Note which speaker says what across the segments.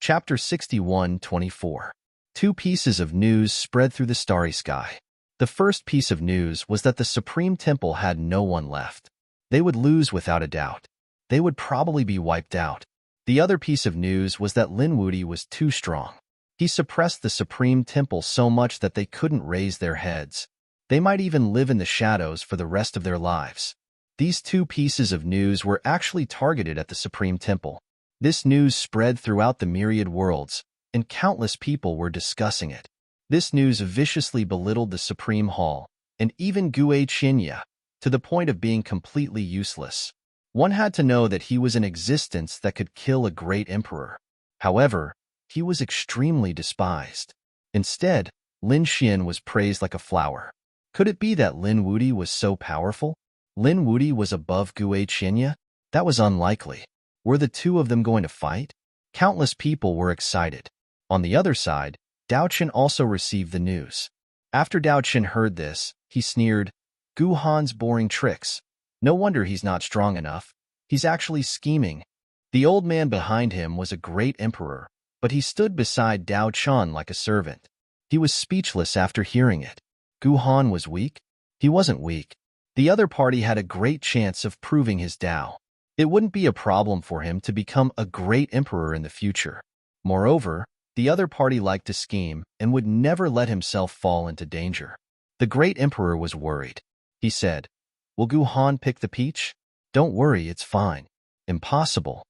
Speaker 1: Chapter 61:24. Two pieces of news spread through the starry sky. The first piece of news was that the Supreme Temple had no one left. They would lose without a doubt. They would probably be wiped out. The other piece of news was that Linwudi was too strong. He suppressed the Supreme Temple so much that they couldn't raise their heads. They might even live in the shadows for the rest of their lives. These two pieces of news were actually targeted at the Supreme Temple. This news spread throughout the myriad worlds, and countless people were discussing it. This news viciously belittled the Supreme Hall, and even Gue Qinya, to the point of being completely useless. One had to know that he was an existence that could kill a great emperor. However, he was extremely despised. Instead, Lin Xian was praised like a flower. Could it be that Lin Wudi was so powerful? Lin Wudi was above Gue Qinya? That was unlikely. Were the two of them going to fight? Countless people were excited. On the other side, Dao Chen also received the news. After Dao Chen heard this, he sneered, "Gu Han's boring tricks. No wonder he's not strong enough. He's actually scheming." The old man behind him was a great emperor, but he stood beside Dao Chen like a servant. He was speechless after hearing it. Gu Han was weak? He wasn't weak. The other party had a great chance of proving his Dao. It wouldn't be a problem for him to become a great emperor in the future. Moreover, the other party liked to scheme and would never let himself fall into danger. The great emperor was worried. He said, "Will Gu Han pick the peach? Don't worry, it's fine." Impossible.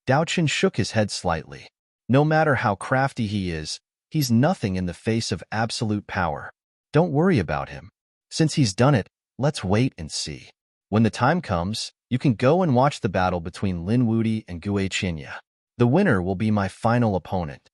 Speaker 1: Dao Chen shook his head slightly. No matter how crafty he is, he's nothing in the face of absolute power. Don't worry about him. Since he's done it, let's wait and see. When the time comes, you can go and watch the battle between Lin Wudi and Gue Qinya. The winner will be my final opponent.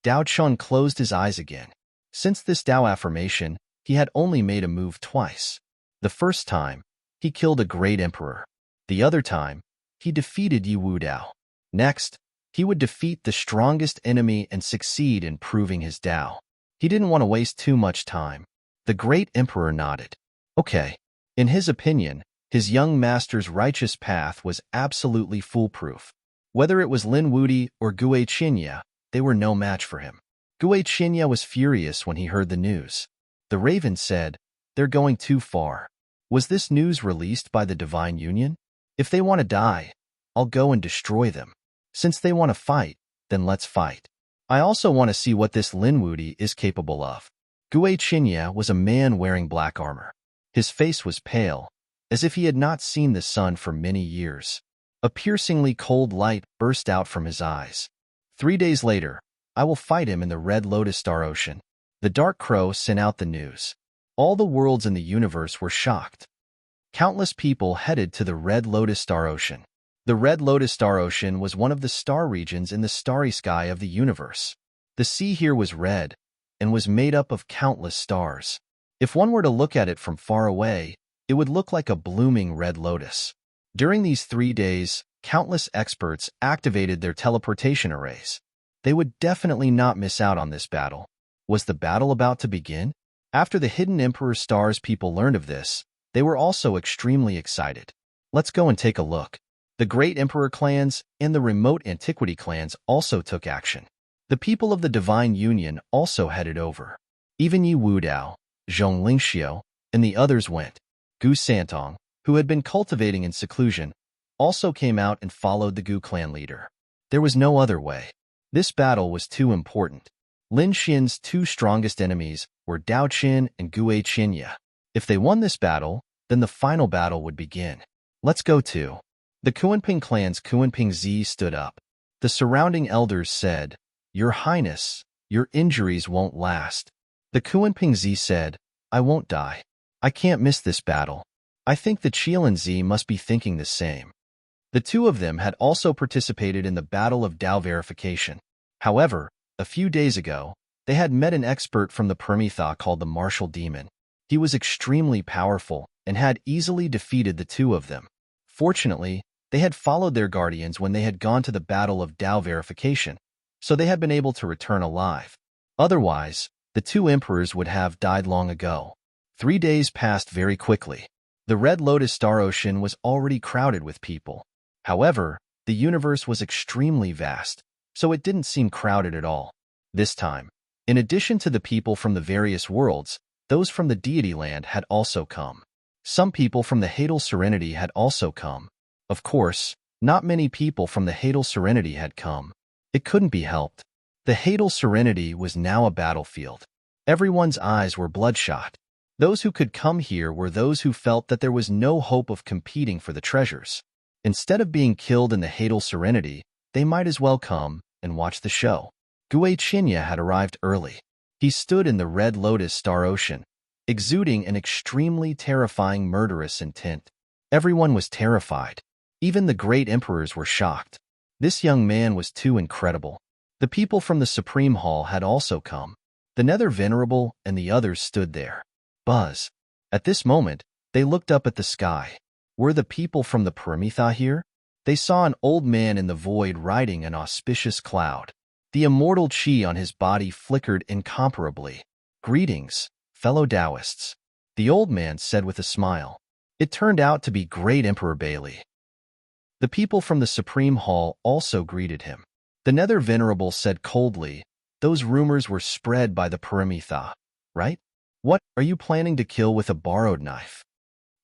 Speaker 1: Dao Chen closed his eyes again. Since this Dao affirmation, he had only made a move twice. The first time, he killed a great emperor. The other time, he defeated Yi Wu Dao. Next, he would defeat the strongest enemy and succeed in proving his Dao. He didn't want to waste too much time. The great emperor nodded. Okay. In his opinion, his young master's righteous path was absolutely foolproof. Whether it was Lin Wudi or Gue Qinya, they were no match for him. Gue Qinya was furious when he heard the news. The raven said, "They're going too far." Was this news released by the Divine Union? If they want to die, I'll go and destroy them. Since they want to fight, then let's fight. I also want to see what this Lin Wudi is capable of. Gue Qinya was a man wearing black armor. His face was pale, as if he had not seen the sun for many years. A piercingly cold light burst out from his eyes. 3 days later, I will fight him in the Red Lotus Star Ocean. The Dark Crow sent out the news. All the worlds in the universe were shocked. Countless people headed to the Red Lotus Star Ocean. The Red Lotus Star Ocean was one of the star regions in the starry sky of the universe. The sea here was red and was made up of countless stars. If one were to look at it from far away, it would look like a blooming red lotus. During these 3 days, countless experts activated their teleportation arrays. They would definitely not miss out on this battle. Was the battle about to begin? After the Hidden Emperor Stars people learned of this, they were also extremely excited. Let's go and take a look. The Great Emperor clans and the Remote Antiquity clans also took action. The people of the Divine Union also headed over. Even Yi Wu Dao, Zhong Lingxiu, and the others went. Gu Santong, who had been cultivating in seclusion, also came out and followed the Gu clan leader. There was no other way. This battle was too important. Lin Xian's two strongest enemies were Dao Chen and Gue Qinya. If they won this battle, then the final battle would begin. Let's go to. The Kuanping clan's Kuanping Zi stood up. The surrounding elders said, "Your Highness, your injuries won't last." The Kuanping Zi said, "I won't die. I can't miss this battle." I think the Qilan Zi must be thinking the same. The two of them had also participated in the Battle of Dao Verification. However, a few days ago, they had met an expert from the Permitha called the Martial Demon. He was extremely powerful and had easily defeated the two of them. Fortunately, they had followed their guardians when they had gone to the Battle of Dao Verification, so they had been able to return alive. Otherwise, the two emperors would have died long ago. 3 days passed very quickly. The Red Lotus Star Ocean was already crowded with people. However, the universe was extremely vast, so it didn't seem crowded at all. This time, in addition to the people from the various worlds, those from the deity land had also come. Some people from the Hadal Serenity had also come. Of course, not many people from the Hadal Serenity had come. It couldn't be helped. The Hadal Serenity was now a battlefield. Everyone's eyes were bloodshot. Those who could come here were those who felt that there was no hope of competing for the treasures. Instead of being killed in the Hadal Serenity, they might as well come and watch the show. Gue Chinya had arrived early. He stood in the red lotus star ocean, exuding an extremely terrifying murderous intent. Everyone was terrified. Even the great emperors were shocked. This young man was too incredible. The people from the Supreme Hall had also come. The Nether Venerable and the others stood there. Buzz. At this moment, they looked up at the sky. Were the people from the Paramitha here? They saw an old man in the void riding an auspicious cloud. The immortal chi on his body flickered incomparably. Greetings, fellow Taoists, the old man said with a smile. It turned out to be Great Emperor Bailey. The people from the Supreme Hall also greeted him. The Nether Venerable said coldly, those rumors were spread by the Paramitha, right? What, are you planning to kill with a borrowed knife?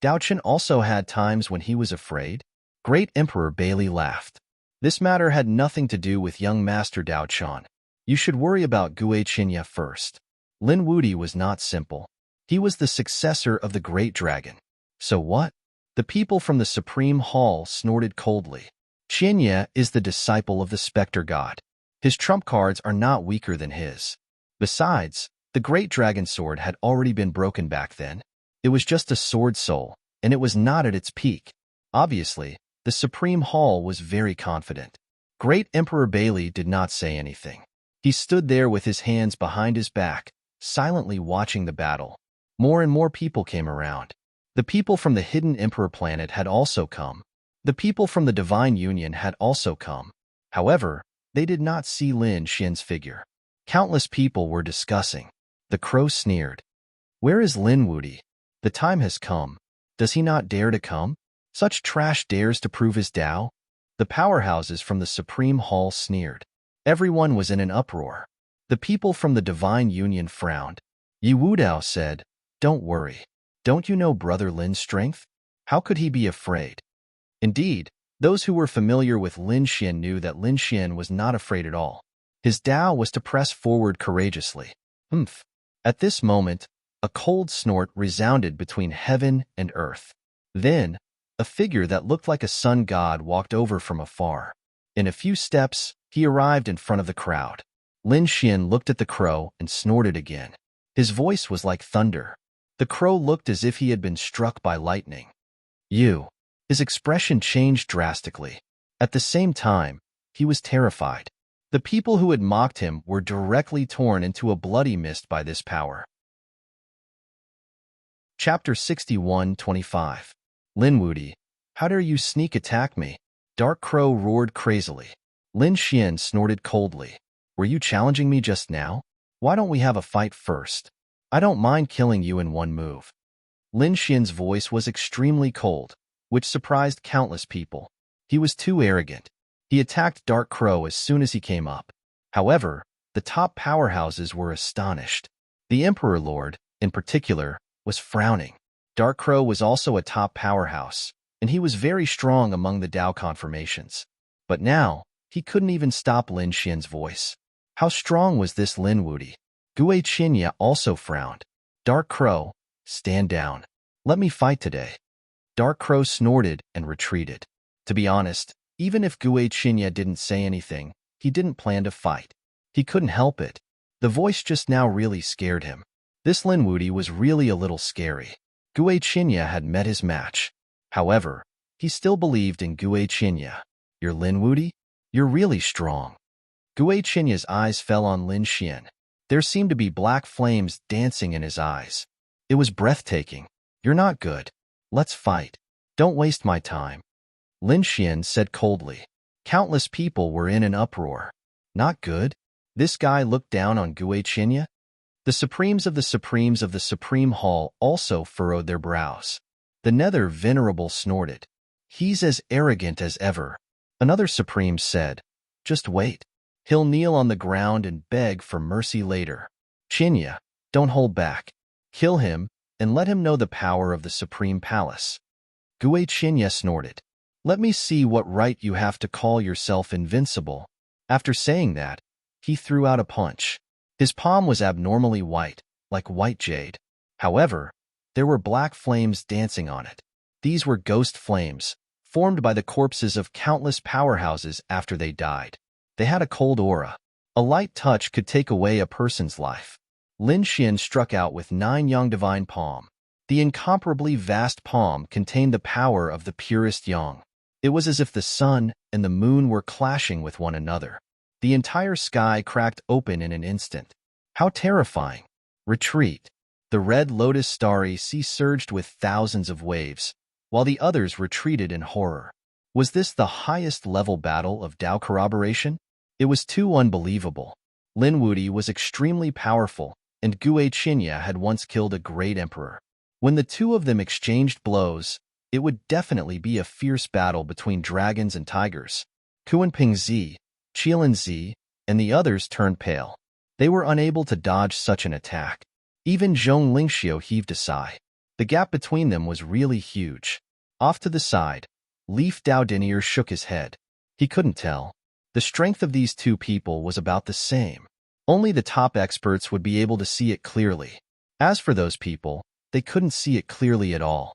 Speaker 1: Daochen also had times when he was afraid. Great Emperor Bailey laughed. This matter had nothing to do with young Master Daochen. You should worry about Gue Chinya first. Lin Wudi was not simple. He was the successor of the Great Dragon. So what? The people from the Supreme Hall snorted coldly. Chinya is the disciple of the Spectre God. His trump cards are not weaker than his. Besides, the Great Dragon Sword had already been broken back then. It was just a sword soul, and it was not at its peak. Obviously, the Supreme Hall was very confident. Great Emperor Bailey did not say anything. He stood there with his hands behind his back, silently watching the battle. More and more people came around. The people from the Hidden Emperor planet had also come. The people from the Divine Union had also come. However, they did not see Lin Xian's figure. Countless people were discussing. The crow sneered. Where is Lin Wudi? The time has come. Does he not dare to come? Such trash dares to prove his Tao? The powerhouses from the Supreme Hall sneered. Everyone was in an uproar. The people from the Divine Union frowned. Yi Wudao said, don't worry. Don't you know Brother Lin's strength? How could he be afraid? Indeed, those who were familiar with Lin Xian knew that Lin Xian was not afraid at all. His Tao was to press forward courageously. Humph. At this moment, a cold snort resounded between heaven and earth. Then, a figure that looked like a sun god walked over from afar. In a few steps, he arrived in front of the crowd. Lin Xian looked at the crow and snorted again. His voice was like thunder. The crow looked as if he had been struck by lightning. His expression changed drastically. At the same time, he was terrified. The people who had mocked him were directly torn into a bloody mist by this power. Chapter 61:25. Lin Wudi, how dare you sneak attack me? Dark Crow roared crazily. Lin Xian snorted coldly. Were you challenging me just now? Why don't we have a fight first? I don't mind killing you in one move. Lin Xian's voice was extremely cold, which surprised countless people. He was too arrogant. He attacked Dark Crow as soon as he came up. However, the top powerhouses were astonished. The Emperor Lord, in particular, was frowning. Dark Crow was also a top powerhouse, and he was very strong among the Tao confirmations. But now, he couldn't even stop Lin Xian's voice. How strong was this Lin Wudi? Gue Chinya also frowned. Dark Crow, stand down. Let me fight today. Dark Crow snorted and retreated. To be honest, even if Gue Chinya didn't say anything, he didn't plan to fight. He couldn't help it. The voice just now really scared him. This Lin Wudi was really a little scary. Gue Chinya had met his match. However, he still believed in Gue Chinya. You're Lin Wudi? You're really strong. Gue Chinya's eyes fell on Lin Xian. There seemed to be black flames dancing in his eyes. It was breathtaking. You're not good. Let's fight. Don't waste my time. Lin Xian said coldly. Countless people were in an uproar. Not good? This guy looked down on Gue Chinya? The Supremes of the Supremes of the Supreme Hall also furrowed their brows. The Nether Venerable snorted. He's as arrogant as ever. Another Supreme said, just wait. He'll kneel on the ground and beg for mercy later. Qinya, don't hold back. Kill him and let him know the power of the Supreme Palace. Gue Qinya snorted. Let me see what right you have to call yourself invincible. After saying that, he threw out a punch. His palm was abnormally white, like white jade. However, there were black flames dancing on it. These were ghost flames, formed by the corpses of countless powerhouses after they died. They had a cold aura. A light touch could take away a person's life. Lin Xian struck out with 9 Yang Divine Palm. The incomparably vast palm contained the power of the purest Yang. It was as if the sun and the moon were clashing with one another. The entire sky cracked open in an instant. How terrifying! Retreat. The red lotus starry sea surged with thousands of waves, while the others retreated in horror. Was this the highest level battle of Dao corroboration? It was too unbelievable. Lin Wudi was extremely powerful, and Gue Qinya had once killed a great emperor. When the two of them exchanged blows, it would definitely be a fierce battle between dragons and tigers. Kuanping Zi, Qilin Zi, and the others turned pale. They were unable to dodge such an attack. Even Zhong Lingxiu heaved a sigh. The gap between them was really huge. Off to the side, Leaf Dao Denier shook his head. He couldn't tell. The strength of these two people was about the same. Only the top experts would be able to see it clearly. As for those people, they couldn't see it clearly at all.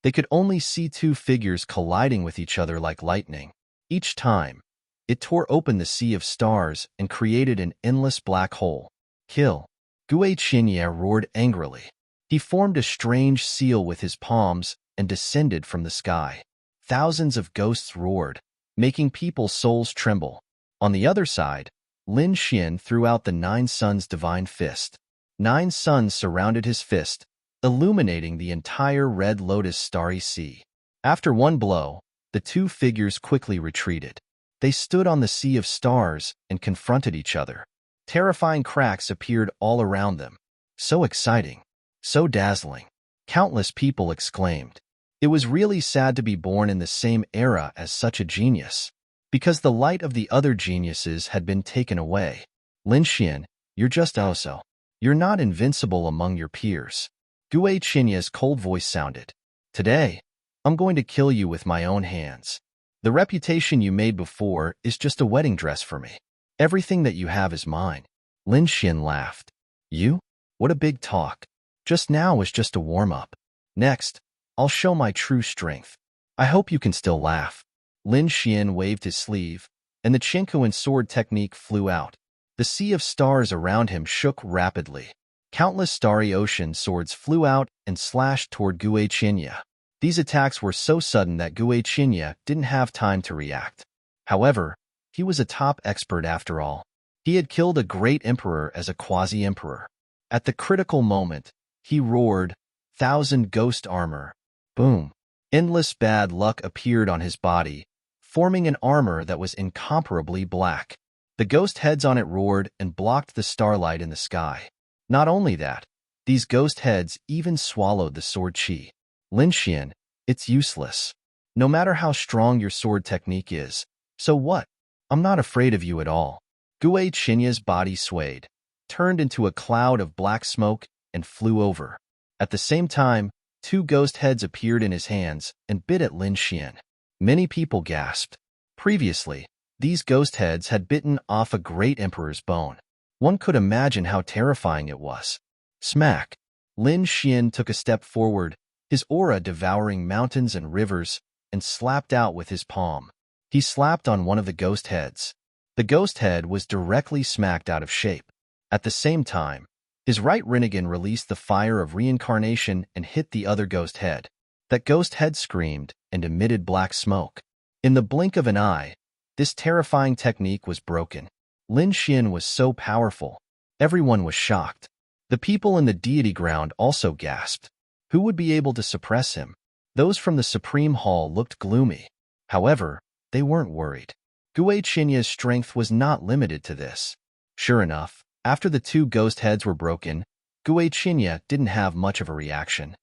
Speaker 1: They could only see two figures colliding with each other like lightning. Each time, it tore open the sea of stars and created an endless black hole. Kill. Gue Qinya roared angrily. He formed a strange seal with his palms and descended from the sky. Thousands of ghosts roared, making people's souls tremble. On the other side, Lin Xian threw out the 9 Suns Divine Fist. 9 suns surrounded his fist, illuminating the entire red lotus starry sea. After one blow, the two figures quickly retreated. They stood on the sea of stars and confronted each other. Terrifying cracks appeared all around them. So exciting. So dazzling. Countless people exclaimed. It was really sad to be born in the same era as such a genius, because the light of the other geniuses had been taken away. Lin Xian, you're just Oso. You're not invincible among your peers. Gue Qinya's cold voice sounded. Today, I'm going to kill you with my own hands. The reputation you made before is just a wedding dress for me. Everything that you have is mine. Lin Xian laughed. You? What a big talk. Just now was just a warm-up. Next, I'll show my true strength. I hope you can still laugh. Lin Xian waved his sleeve, and the Chinkuan sword technique flew out. The sea of stars around him shook rapidly. Countless starry ocean swords flew out and slashed toward Gue Qinya. These attacks were so sudden that Gue Qinya didn't have time to react. However, he was a top expert after all. He had killed a great emperor as a quasi-emperor. At the critical moment, he roared, 1,000 ghost armor. Boom. Endless bad luck appeared on his body, forming an armor that was incomparably black. The ghost heads on it roared and blocked the starlight in the sky. Not only that, these ghost heads even swallowed the sword chi. Lin Xian, it's useless. No matter how strong your sword technique is. So what? I'm not afraid of you at all. Gue Qinya's body swayed, turned into a cloud of black smoke, and flew over. At the same time, 2 ghost heads appeared in his hands and bit at Lin Xian. Many people gasped. Previously, these ghost heads had bitten off a great emperor's bone. One could imagine how terrifying it was. Smack! Lin Xian took a step forward, his aura devouring mountains and rivers, and slapped out with his palm. He slapped on one of the ghost heads. The ghost head was directly smacked out of shape. At the same time, his right Rinnegan released the fire of reincarnation and hit the other ghost head. That ghost head screamed and emitted black smoke. In the blink of an eye, this terrifying technique was broken. Lin Xian was so powerful. Everyone was shocked. The people in the deity ground also gasped. Who would be able to suppress him? Those from the Supreme Hall looked gloomy. However, they weren't worried. Gue Qinya's strength was not limited to this. Sure enough, after the 2 ghost heads were broken, Gue Qinya didn't have much of a reaction.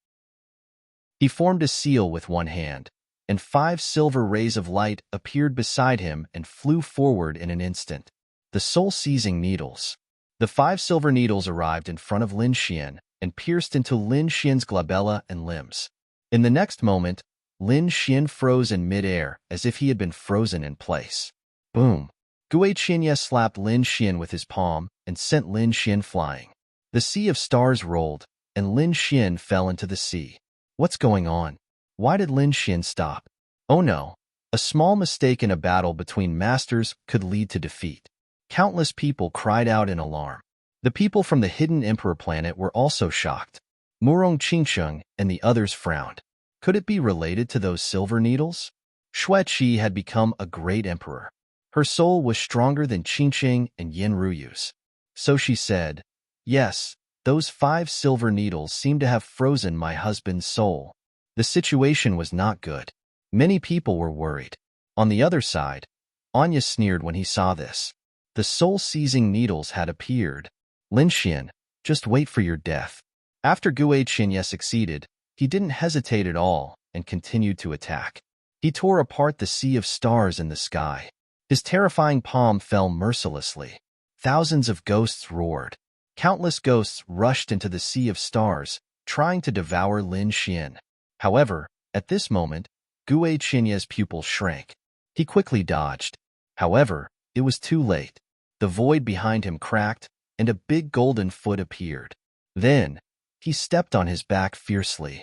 Speaker 1: He formed a seal with one hand, and 5 silver rays of light appeared beside him and flew forward in an instant. The soul-seizing needles. The 5 silver needles arrived in front of Lin Xian and pierced into Lin Xian's glabella and limbs. In the next moment, Lin Xian froze in mid-air as if he had been frozen in place. Boom! Gui Qianye slapped Lin Xian with his palm and sent Lin Xian flying. The sea of stars rolled, and Lin Xian fell into the sea. What's going on? Why did Lin Xian stop? Oh no! A small mistake in a battle between masters could lead to defeat. Countless people cried out in alarm. The people from the hidden Emperor planet were also shocked. Murong Qingsheng and the others frowned. Could it be related to those silver needles? Xueqi had become a great emperor. Her soul was stronger than Qingqing and Yin Ruyu's. So she said, "Yes, those 5 silver needles seem to have frozen my husband's soul." The situation was not good. Many people were worried. On the other side, Anya sneered when he saw this. The soul-seizing needles had appeared. Lin Xian, just wait for your death. After Gui Qianye succeeded, he didn't hesitate at all and continued to attack. He tore apart the sea of stars in the sky. His terrifying palm fell mercilessly. Thousands of ghosts roared. Countless ghosts rushed into the sea of stars, trying to devour Lin Xian. However, at this moment, Gui Qianye's pupils shrank. He quickly dodged. However, it was too late. The void behind him cracked, and a big golden foot appeared. Then, he stepped on his back fiercely.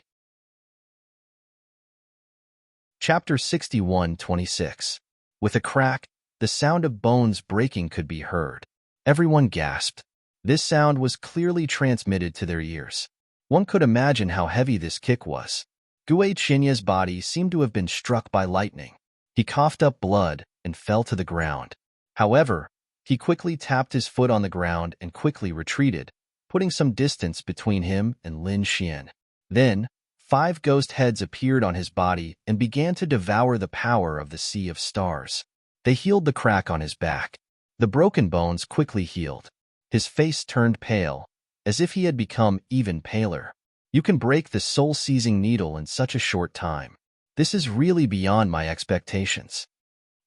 Speaker 1: Chapter 61:26. With a crack, the sound of bones breaking could be heard. Everyone gasped. This sound was clearly transmitted to their ears. One could imagine how heavy this kick was. Gui Qianye's body seemed to have been struck by lightning. He coughed up blood and fell to the ground. However, he quickly tapped his foot on the ground and quickly retreated, putting some distance between him and Lin Xian. Then, 5 ghost heads appeared on his body and began to devour the power of the sea of stars. They healed the crack on his back. The broken bones quickly healed. His face turned pale, as if he had become even paler. You can break the soul-seizing needle in such a short time. This is really beyond my expectations.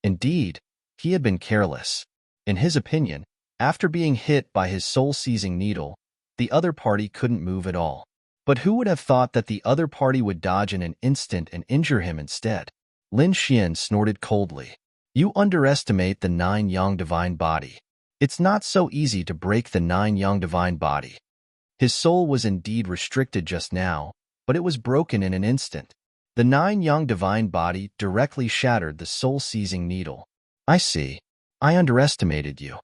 Speaker 1: Indeed, he had been careless. In his opinion, after being hit by his soul-seizing needle, the other party couldn't move at all. But who would have thought that the other party would dodge in an instant and injure him instead? Lin Xian snorted coldly. You underestimate the 9 Yang divine body. It's not so easy to break the 9 Yang divine body. His soul was indeed restricted just now, but it was broken in an instant. The 9 Yang divine body directly shattered the soul-seizing needle. I see. I underestimated you.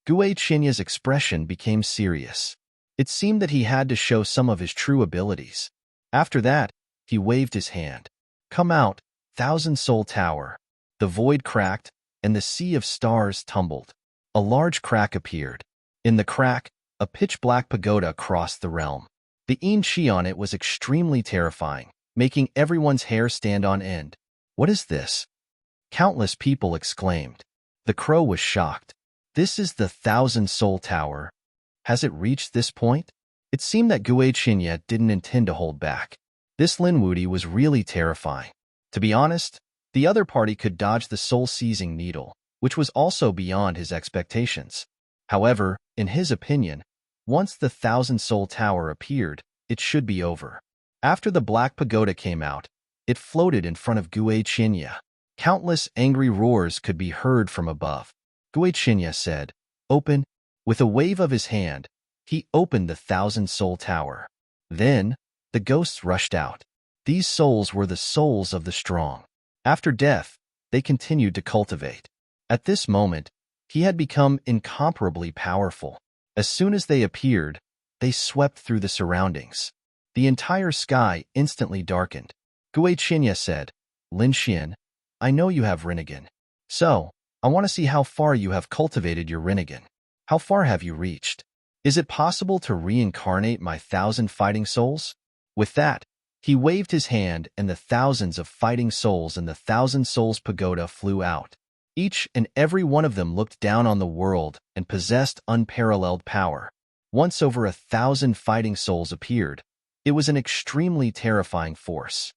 Speaker 1: Gui Qianye's expression became serious. It seemed that he had to show some of his true abilities. After that, he waved his hand. Come out, 1,000 Soul Tower. The void cracked, and the sea of stars tumbled. A large crack appeared. In the crack, a pitch-black pagoda crossed the realm. The yin qi on it was extremely terrifying, making everyone's hair stand on end. What is this? Countless people exclaimed. The crow was shocked. This is the 1,000 Soul Tower. Has it reached this point? It seemed that Gui Qianye didn't intend to hold back. This Lin Wuti was really terrifying. To be honest, the other party could dodge the soul-seizing needle, which was also beyond his expectations. However, in his opinion, once the 1,000 Soul Tower appeared, it should be over. After the black pagoda came out, it floated in front of Gui Qianye. Countless angry roars could be heard from above. Gui Qianye said, Open. With a wave of his hand, he opened the 1,000 Soul Tower. Then, the ghosts rushed out. These souls were the souls of the strong. After death, they continued to cultivate. At this moment, he had become incomparably powerful. As soon as they appeared, they swept through the surroundings. The entire sky instantly darkened. Gui Qianye said, Lin Xian, I know you have Rinnegan. So, I want to see how far you have cultivated your Rinnegan. How far have you reached? Is it possible to reincarnate my 1,000 fighting souls? With that, he waved his hand and the thousands of fighting souls in the 1,000 Souls Pagoda flew out. Each and every one of them looked down on the world and possessed unparalleled power. Once over 1,000 fighting souls appeared, it was an extremely terrifying force.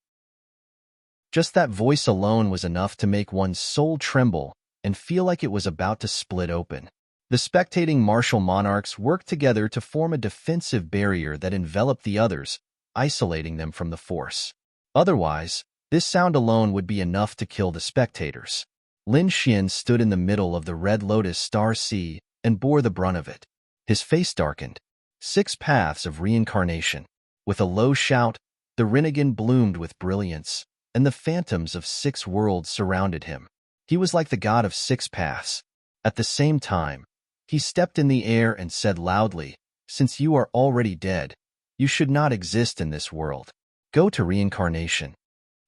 Speaker 1: Just that voice alone was enough to make one's soul tremble and feel like it was about to split open. The spectating martial monarchs worked together to form a defensive barrier that enveloped the others, isolating them from the force. Otherwise, this sound alone would be enough to kill the spectators. Lin Xian stood in the middle of the Red Lotus Star Sea and bore the brunt of it. His face darkened. 6 paths of reincarnation. With a low shout, the Rinnegan bloomed with brilliance, and the phantoms of 6 worlds surrounded him. He was like the god of 6 paths. At the same time, he stepped in the air and said loudly, "Since you are already dead, you should not exist in this world. Go to reincarnation."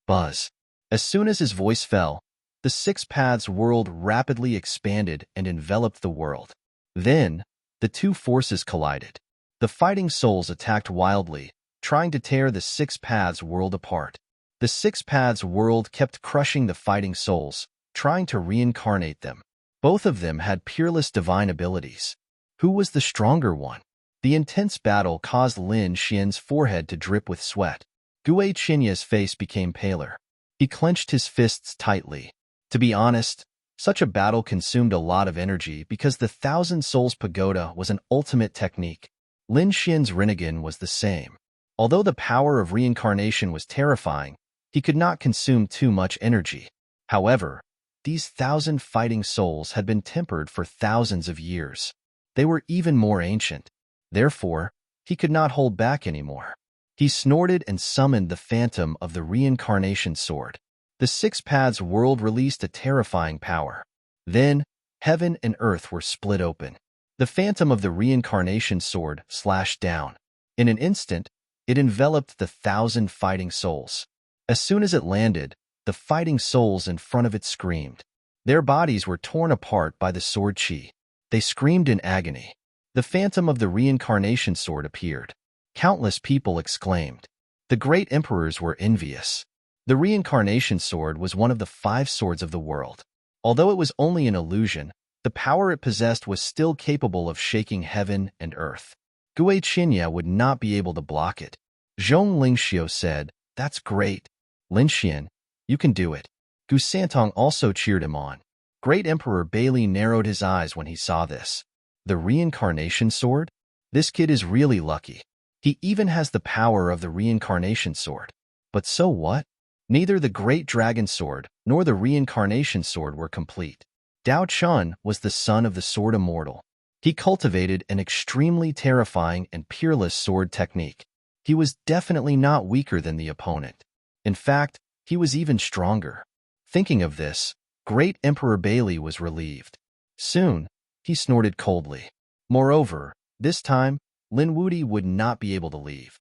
Speaker 1: Buzz. As soon as his voice fell, the 6 paths world rapidly expanded and enveloped the world. Then, the 2 forces collided. The fighting souls attacked wildly, trying to tear the 6 paths world apart. The 6 paths world kept crushing the fighting souls, trying to reincarnate them. Both of them had peerless divine abilities. Who was the stronger one? The intense battle caused Lin Xian's forehead to drip with sweat. Gue Qinya's face became paler. He clenched his fists tightly. To be honest, such a battle consumed a lot of energy because the 1,000 Souls Pagoda was an ultimate technique. Lin Xian's Rinnegan was the same. Although the power of reincarnation was terrifying, he could not consume too much energy. However, these 1,000 fighting souls had been tempered for thousands of years. They were even more ancient. Therefore, he could not hold back anymore. He snorted and summoned the phantom of the reincarnation sword. The 6 paths world released a terrifying power. Then, heaven and earth were split open. The phantom of the reincarnation sword slashed down. In an instant, it enveloped the 1,000 fighting souls. As soon as it landed, the fighting souls in front of it screamed. Their bodies were torn apart by the sword chi. They screamed in agony. The phantom of the reincarnation sword appeared. Countless people exclaimed. The great emperors were envious. The reincarnation sword was one of the 5 swords of the world. Although it was only an illusion, the power it possessed was still capable of shaking heaven and earth. Gue Qinya would not be able to block it. Zhong Lingxiu said, "That's great. Lin Xian, you can do it." Gu Santong also cheered him on. Great Emperor Bailey narrowed his eyes when he saw this. The reincarnation sword? This kid is really lucky. He even has the power of the reincarnation sword. But so what? Neither the Great Dragon Sword nor the Reincarnation Sword were complete. Dao Chun was the son of the Sword Immortal. He cultivated an extremely terrifying and peerless sword technique. He was definitely not weaker than the opponent. In fact, he was even stronger. Thinking of this, Great Emperor Bailey was relieved. Soon, he snorted coldly. Moreover, this time, Lin Wudi would not be able to leave.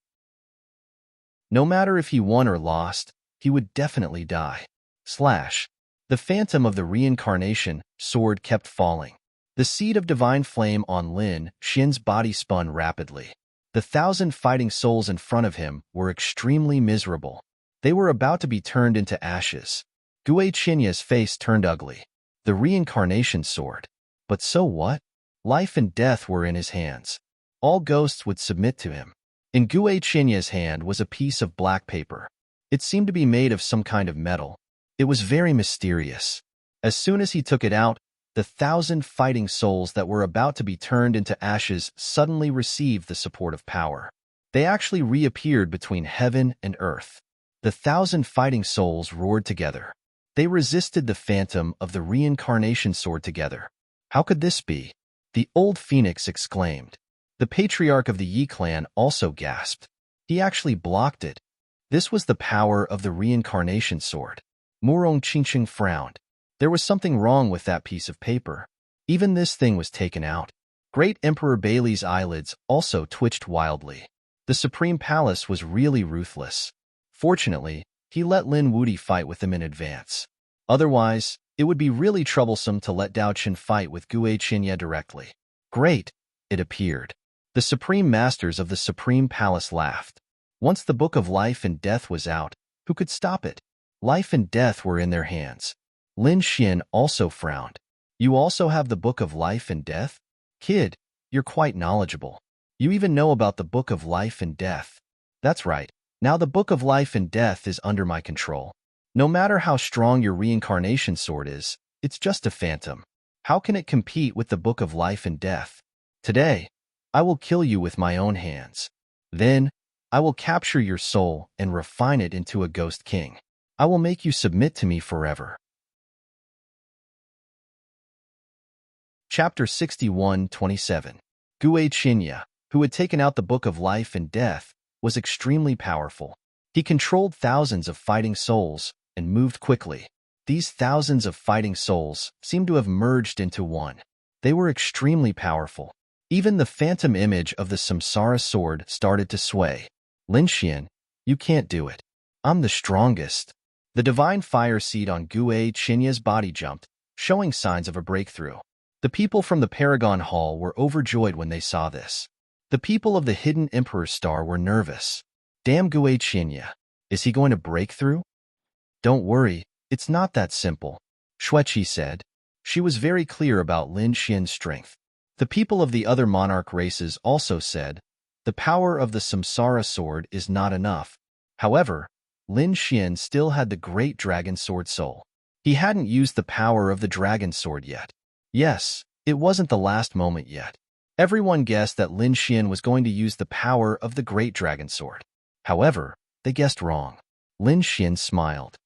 Speaker 1: No matter if he won or lost, he would definitely die. Slash. The phantom of the reincarnation sword kept falling. The seed of divine flame on Lin Xian's body spun rapidly. The 1,000 fighting souls in front of him were extremely miserable. They were about to be turned into ashes. Gue Qinya's face turned ugly. The reincarnation sword. But so what? Life and death were in his hands. All ghosts would submit to him. In Gue Qinya's hand was a piece of black paper. It seemed to be made of some kind of metal. It was very mysterious. As soon as he took it out, the 1,000 fighting souls that were about to be turned into ashes suddenly received the support of power. They actually reappeared between heaven and earth. The 1,000 fighting souls roared together. They resisted the phantom of the reincarnation sword together. How could this be? The old phoenix exclaimed. The patriarch of the Yi clan also gasped. He actually blocked it. This was the power of the reincarnation sword. Murong Qingqing frowned. There was something wrong with that piece of paper. Even this thing was taken out. Great Emperor Bailey's eyelids also twitched wildly. The Supreme Palace was really ruthless. Fortunately, he let Lin Wudi fight with him in advance. Otherwise, it would be really troublesome to let Dao Qin fight with Gue Qinya directly. Great, it appeared. The Supreme Masters of the Supreme Palace laughed. Once the Book of Life and Death was out, who could stop it? Life and death were in their hands. Lin Xian also frowned. You also have the Book of Life and Death? Kid, you're quite knowledgeable. You even know about the Book of Life and Death. That's right. Now the Book of Life and Death is under my control. No matter how strong your reincarnation sword is, it's just a phantom. How can it compete with the Book of Life and Death? Today, I will kill you with my own hands. Then, I will capture your soul and refine it into a ghost king. I will make you submit to me forever. Chapter 61:27. Gue Chinya, who had taken out the Book of Life and Death, was extremely powerful. He controlled thousands of fighting souls and moved quickly. These thousands of fighting souls seemed to have merged into one. They were extremely powerful. Even the phantom image of the Samsara sword started to sway. Lin Xian, you can't do it. I'm the strongest. The divine fire seed on Gue Chinya's body jumped, showing signs of a breakthrough. The people from the Paragon Hall were overjoyed when they saw this. The people of the Hidden Emperor's Star were nervous. Damn Gue Chinya, is he going to break through? Don't worry, it's not that simple, Xueqi said. She was very clear about Lin Xian's strength. The people of the other monarch races also said, the power of the Samsara sword is not enough. However, Lin Xian still had the great dragon sword soul. He hadn't used the power of the dragon sword yet. Yes, it wasn't the last moment yet. Everyone guessed that Lin Xian was going to use the power of the great dragon sword. However, they guessed wrong. Lin Xian smiled.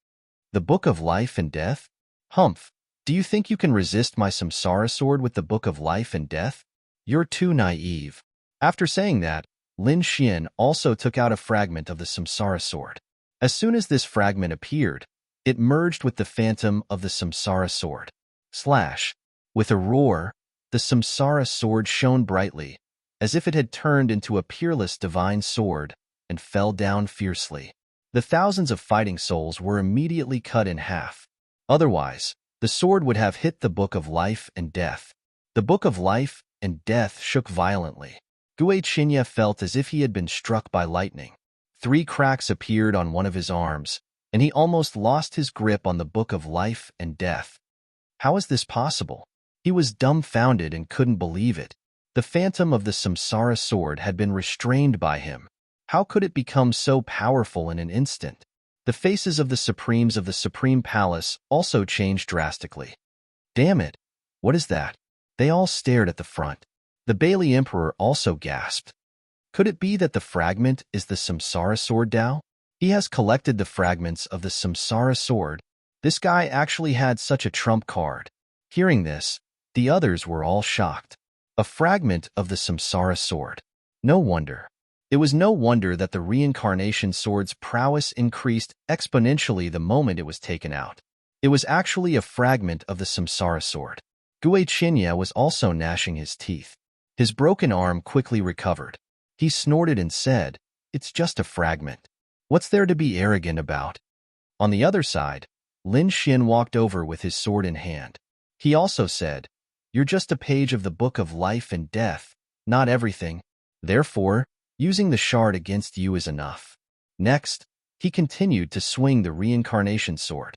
Speaker 1: The Book of Life and Death? Humph, do you think you can resist my Samsara sword with the Book of Life and Death? You're too naive. After saying that, Lin Xian also took out a fragment of the Samsara sword. As soon as this fragment appeared, it merged with the phantom of the Samsara sword. Slash. With a roar, the Samsara sword shone brightly, as if it had turned into a peerless divine sword, and fell down fiercely. The thousands of fighting souls were immediately cut in half. Otherwise, the sword would have hit the Book of Life and Death. The Book of Life and Death shook violently. Gue Chinya felt as if he had been struck by lightning. 3 cracks appeared on one of his arms, and he almost lost his grip on the Book of Life and Death. How is this possible? He was dumbfounded and couldn't believe it. The phantom of the Samsara sword had been restrained by him. How could it become so powerful in an instant? The faces of the Supremes of the Supreme Palace also changed drastically. Damn it! What is that? They all stared at the front. The Bailey Emperor also gasped. Could it be that the fragment is the Samsara sword Dao? He has collected the fragments of the Samsara sword. This guy actually had such a trump card. Hearing this, the others were all shocked. A fragment of the Samsara sword. No wonder. It was no wonder that the reincarnation sword's prowess increased exponentially the moment it was taken out. It was actually a fragment of the Samsara sword. Gue Chinya was also gnashing his teeth. His broken arm quickly recovered. He snorted and said, "It's just a fragment. What's there to be arrogant about?" On the other side, Lin Xian walked over with his sword in hand. He also said, "You're just a page of the Book of Life and Death, not everything. Therefore, using the shard against you is enough." Next, he continued to swing the reincarnation sword.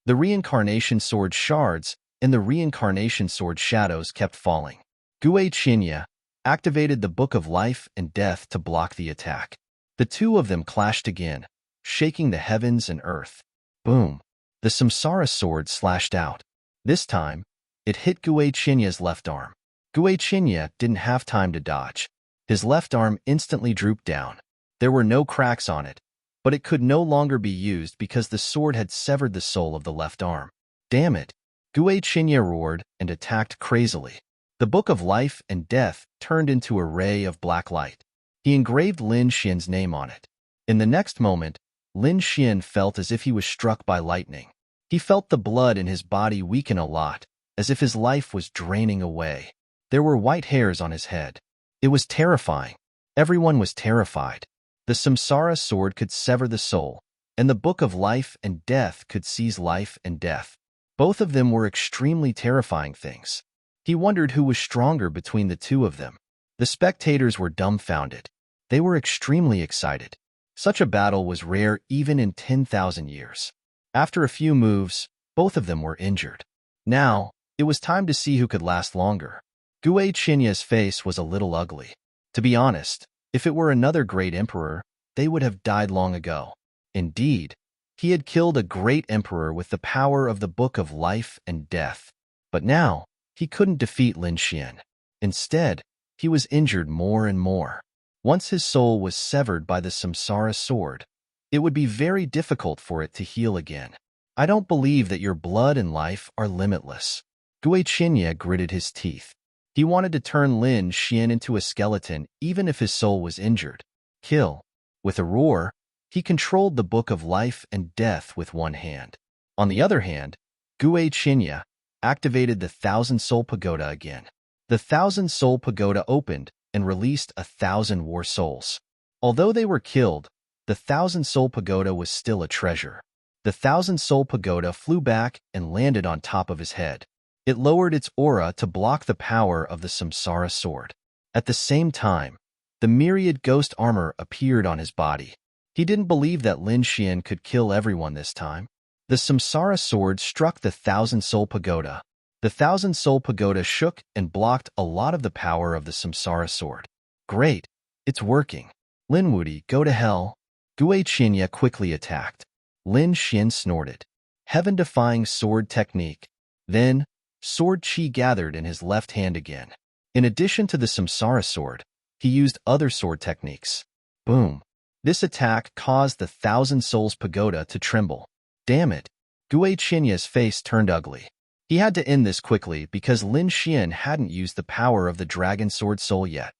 Speaker 1: The reincarnation sword shards and the reincarnation sword shadows kept falling. Gue Chinya activated the Book of Life and Death to block the attack. The two of them clashed again, shaking the heavens and earth. Boom! The Samsara sword slashed out. This time, it hit Gue Chinya's left arm. Gue Chinya didn't have time to dodge. His left arm instantly drooped down. There were no cracks on it, but it could no longer be used because the sword had severed the soul of the left arm. Damn it! Gue Chinya roared and attacked crazily. The Book of Life and Death turned into a ray of black light. He engraved Lin Xian's name on it. In the next moment, Lin Xian felt as if he was struck by lightning. He felt the blood in his body weaken a lot, as if his life was draining away. There were white hairs on his head. It was terrifying. Everyone was terrified. The Samsara sword could sever the soul, and the Book of Life and Death could seize life and death. Both of them were extremely terrifying things. He wondered who was stronger between the two of them. The spectators were dumbfounded. They were extremely excited. Such a battle was rare even in 10,000 years. After a few moves, both of them were injured. Now, it was time to see who could last longer. Gue Chinya's face was a little ugly. To be honest, if it were another great emperor, they would have died long ago. Indeed, He had killed a great emperor with the power of the Book of Life and Death. But now, he couldn't defeat Lin Xian. Instead, he was injured more and more. Once his soul was severed by the samsara sword, it would be very difficult for it to heal again. I don't believe that your blood and life are limitless. Gui Qinya gritted his teeth. He wanted to turn Lin Xian into a skeleton even if his soul was injured. Kill. With a roar, he controlled the Book of Life and Death with one hand. On the other hand, Gui Qinya activated the Thousand Soul Pagoda again. The Thousand Soul Pagoda opened and released 1,000 war souls. Although they were killed, the Thousand Soul Pagoda was still a treasure. The Thousand Soul Pagoda flew back and landed on top of his head. It lowered its aura to block the power of the samsara sword. At the same time, the myriad ghost armor appeared on his body. He didn't believe that Lin Xian could kill everyone this time. The samsara sword struck the Thousand Soul Pagoda. The Thousand Soul Pagoda shook and blocked a lot of the power of the samsara sword. Great, it's working. Lin Wudi, go to hell. Gui Qinya quickly attacked. Lin Xian snorted. Heaven-defying sword technique. Then, sword chi gathered in his left hand again. In addition to the samsara sword, he used other sword techniques. Boom. This attack caused the Thousand Souls Pagoda to tremble. Damn it. Gui Qinya's face turned ugly. He had to end this quickly because Lin Xian hadn't used the power of the Dragon Sword Soul yet.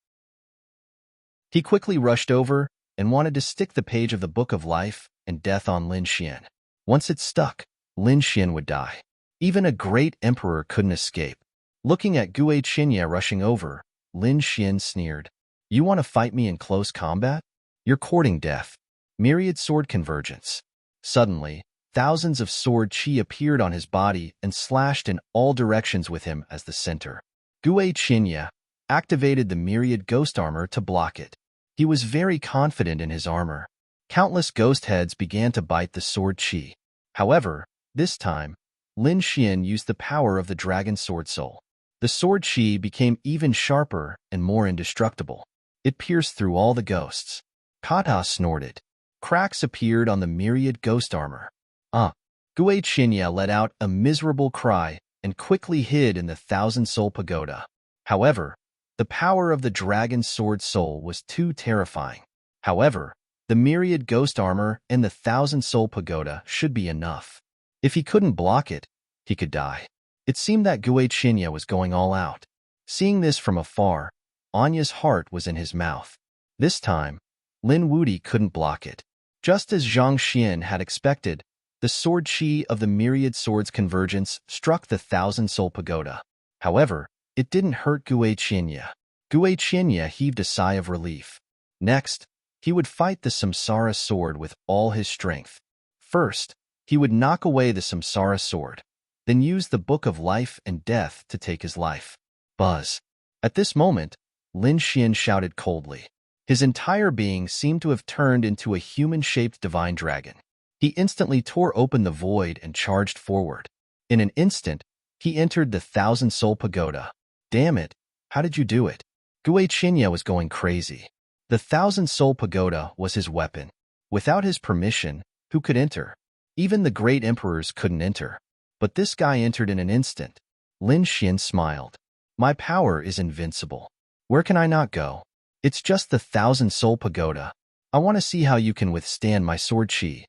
Speaker 1: He quickly rushed over and wanted to stick the page of the Book of Life and Death on Lin Xian. Once it stuck, Lin Xian would die. Even a great emperor couldn't escape. Looking at Gui Qinya rushing over, Lin Xian sneered. You want to fight me in close combat? You're courting death. Myriad sword convergence. Suddenly, thousands of sword chi appeared on his body and slashed in all directions with him as the center. Gui Qinya activated the myriad ghost armor to block it. He was very confident in his armor. Countless ghost heads began to bite the sword chi. However, this time, Lin Xian used the power of the Dragon Sword Soul. The sword chi became even sharper and more indestructible. It pierced through all the ghosts. Kata snorted. Cracks appeared on the myriad ghost armor. Gui Qinya let out a miserable cry and quickly hid in the Thousand Soul Pagoda. However, the power of the Dragon Sword Soul was too terrifying. However, the myriad ghost armor and the Thousand Soul Pagoda should be enough. If he couldn't block it, he could die. It seemed that Gui Qinya was going all out. Seeing this from afar, Anya's heart was in his mouth. This time, Lin Wudi couldn't block it. Just as Zhang Xian had expected, the sword chi of the myriad swords convergence struck the Thousand Soul Pagoda. However, it didn't hurt Gui Qinya. Gui Qinya heaved a sigh of relief. Next, he would fight the samsara sword with all his strength. First, he would knock away the samsara sword, then use the Book of Life and Death to take his life. Buzz. At this moment, Lin Xian shouted coldly. His entire being seemed to have turned into a human-shaped divine dragon. He instantly tore open the void and charged forward. In an instant, he entered the Thousand Soul Pagoda. Damn it, how did you do it? Gui Qinya was going crazy. The Thousand Soul Pagoda was his weapon. Without his permission, who could enter? Even the great emperors couldn't enter. But this guy entered in an instant. Lin Xian smiled. My power is invincible. Where can I not go? It's just the Thousand Soul Pagoda. I want to see how you can withstand my sword chi.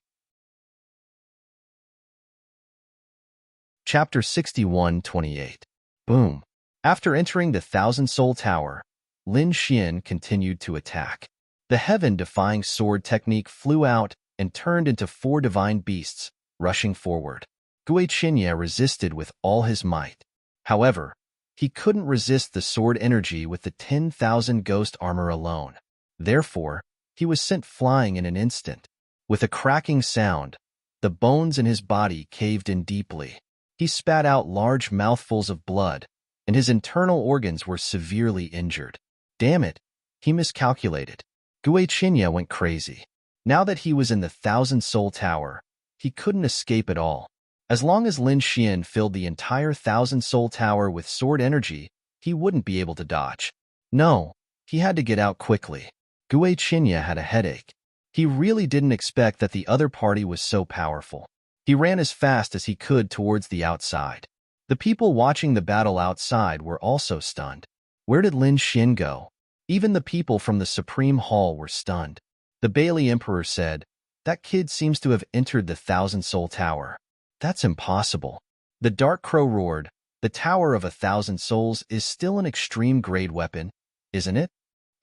Speaker 1: Chapter 61-28. Boom. After entering the Thousand Soul Tower, Lin Xian continued to attack. The heaven-defying sword technique flew out and turned into 4 divine beasts, rushing forward. Gui Qinya resisted with all his might. However, he couldn't resist the sword energy with the 10,000 ghost armor alone. Therefore, he was sent flying in an instant. With a cracking sound, the bones in his body caved in deeply. He spat out large mouthfuls of blood, and his internal organs were severely injured. Damn it, he miscalculated. Gui Qinya went crazy. Now that he was in the Thousand Soul Tower, he couldn't escape at all. As long as Lin Xian filled the entire Thousand Soul Tower with sword energy, he wouldn't be able to dodge. No, he had to get out quickly. Gui Qinya had a headache. He really didn't expect that the other party was so powerful. He ran as fast as he could towards the outside. The people watching the battle outside were also stunned. Where did Lin Xin go? Even the people from the Supreme Hall were stunned. The Bailey Emperor said, "That kid seems to have entered the Thousand Soul Tower." "That's impossible." The Dark Crow roared, "The Tower of 1,000 Souls is still an extreme-grade weapon, isn't it?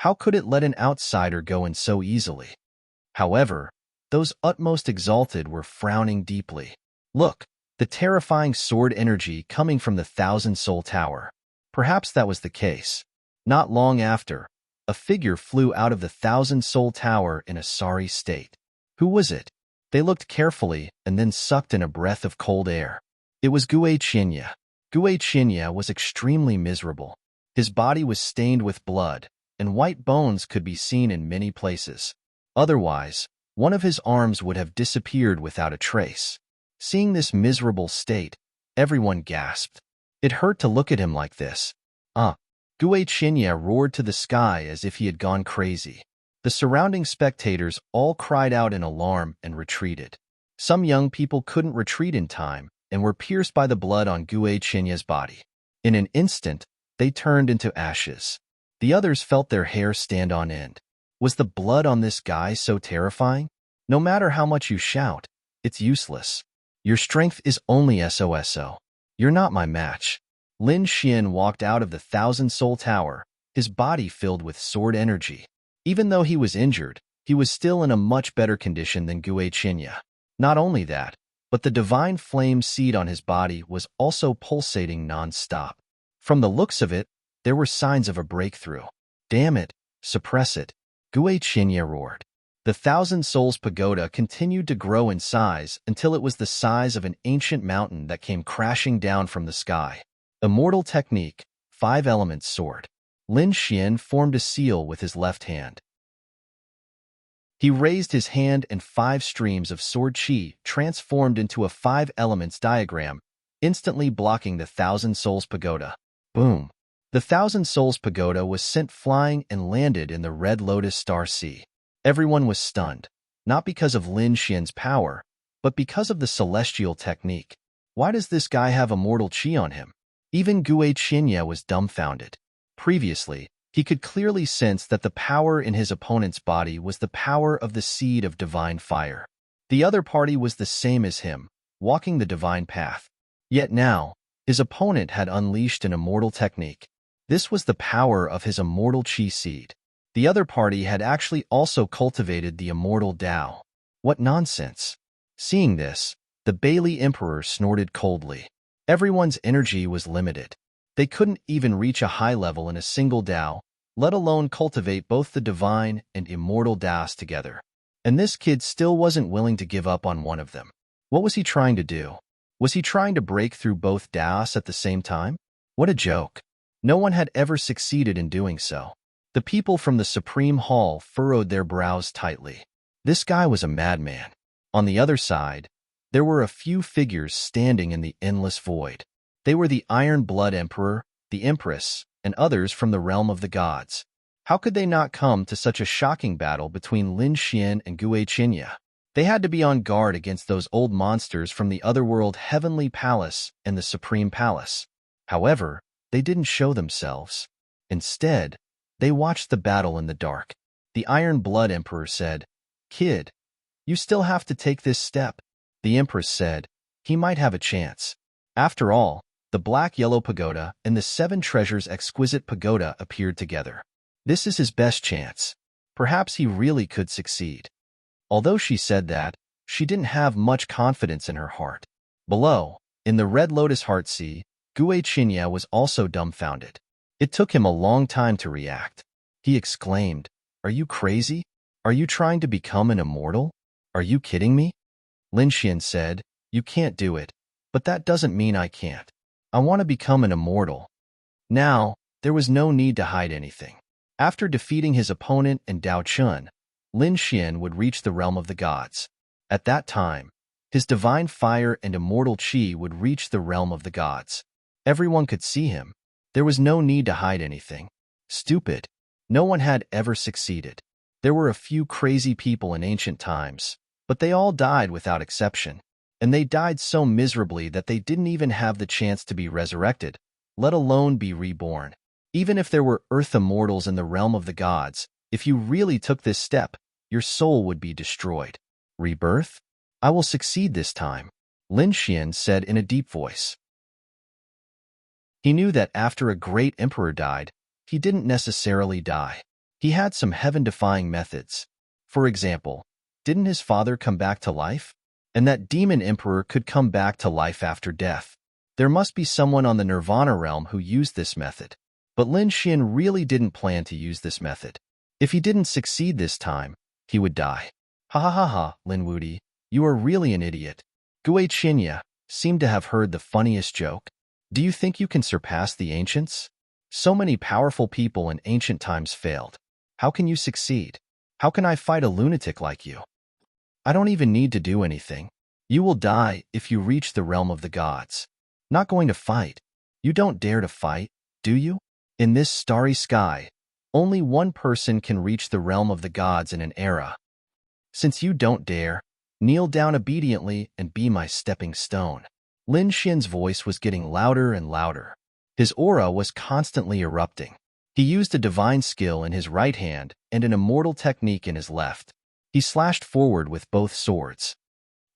Speaker 1: How could it let an outsider go in so easily?" However, those utmost exalted were frowning deeply. Look, the terrifying sword energy coming from the Thousand Soul Tower. Perhaps that was the case. Not long after, a figure flew out of the Thousand Soul Tower in a sorry state. Who was it? They looked carefully and then sucked in a breath of cold air. It was Gue Qinya. Gue Qinya was extremely miserable. His body was stained with blood, and white bones could be seen in many places. Otherwise, one of his arms would have disappeared without a trace. Seeing this miserable state, everyone gasped. It hurt to look at him like this. Gue Qinya roared to the sky as if he had gone crazy. The surrounding spectators all cried out in alarm and retreated. Some young people couldn't retreat in time and were pierced by the blood on Gue Qinya's body. In an instant, they turned into ashes. The others felt their hair stand on end. Was the blood on this guy so terrifying? No matter how much you shout, it's useless. Your strength is only SOSO. You're not my match. Lin Xin walked out of the Thousand Soul Tower, his body filled with sword energy. Even though he was injured, he was still in a much better condition than Gue Qinya. Not only that, but the divine flame seed on his body was also pulsating non-stop. From the looks of it, there were signs of a breakthrough. Damn it, suppress it. Gue Qinya roared. The Thousand Souls Pagoda continued to grow in size until it was the size of an ancient mountain that came crashing down from the sky. Immortal Technique, 5 Elements Sword. Lin Xin formed a seal with his left hand. He raised his hand and 5 streams of sword chi transformed into a 5 elements diagram, instantly blocking the Thousand Souls Pagoda. Boom! The Thousand Souls Pagoda was sent flying and landed in the Red Lotus Star Sea. Everyone was stunned, not because of Lin Xian's power, but because of the celestial technique. Why does this guy have immortal chi on him? Even Gue Qinya was dumbfounded. Previously, he could clearly sense that the power in his opponent's body was the power of the seed of divine fire. The other party was the same as him, walking the divine path. Yet now, his opponent had unleashed an immortal technique. This was the power of his immortal chi seed. The other party had actually also cultivated the immortal Tao. What nonsense! Seeing this, the Bailey Emperor snorted coldly. Everyone's energy was limited. They couldn't even reach a high level in a single Tao, let alone cultivate both the divine and immortal Taos together. And this kid still wasn't willing to give up on one of them. What was he trying to do? Was he trying to break through both Taos at the same time? What a joke. No one had ever succeeded in doing so. The people from the Supreme Hall furrowed their brows tightly. This guy was a madman. On the other side, there were a few figures standing in the endless void. They were the Iron Blood Emperor, the Empress, and others from the realm of the gods. How could they not come to such a shocking battle between Lin Xian and Gue Qinya? They had to be on guard against those old monsters from the Otherworld Heavenly Palace and the Supreme Palace. However, they didn't show themselves. Instead, they watched the battle in the dark. The Iron Blood Emperor said, "Kid, you still have to take this step." The Empress said, "He might have a chance." After all, the Black-Yellow Pagoda and the 7 Treasures Exquisite Pagoda appeared together. This is his best chance. Perhaps he really could succeed. Although she said that, she didn't have much confidence in her heart. Below, in the Red Lotus Heart Sea, Gue Qinya was also dumbfounded. It took him a long time to react. He exclaimed, "Are you crazy? Are you trying to become an immortal? Are you kidding me?" Lin Xian said, "You can't do it, but that doesn't mean I can't. I want to become an immortal." Now, there was no need to hide anything. After defeating his opponent and Dao Chun, Lin Xian would reach the realm of the gods. At that time, his divine fire and immortal chi would reach the realm of the gods. Everyone could see him. There was no need to hide anything. Stupid. No one had ever succeeded. There were a few crazy people in ancient times, but they all died without exception. And they died so miserably that they didn't even have the chance to be resurrected, let alone be reborn. Even if there were earth immortals in the realm of the gods, if you really took this step, your soul would be destroyed. Rebirth? I will succeed this time, Lin Xian said in a deep voice. He knew that after a great emperor died, he didn't necessarily die. He had some heaven-defying methods. For example, didn't his father come back to life? And that demon emperor could come back to life after death. There must be someone on the Nirvana realm who used this method. But Lin Xian really didn't plan to use this method. If he didn't succeed this time, he would die. Ha ha ha ha, Lin Wudi, you are really an idiot. Gui Qinya seemed to have heard the funniest joke. Do you think you can surpass the ancients? So many powerful people in ancient times failed. How can you succeed? How can I fight a lunatic like you? I don't even need to do anything. You will die if you reach the realm of the gods. Not going to fight. You don't dare to fight, do you? In this starry sky, only one person can reach the realm of the gods in an era. Since you don't dare, kneel down obediently and be my stepping stone. Lin Xian's voice was getting louder and louder. His aura was constantly erupting. He used a divine skill in his right hand and an immortal technique in his left. He slashed forward with both swords.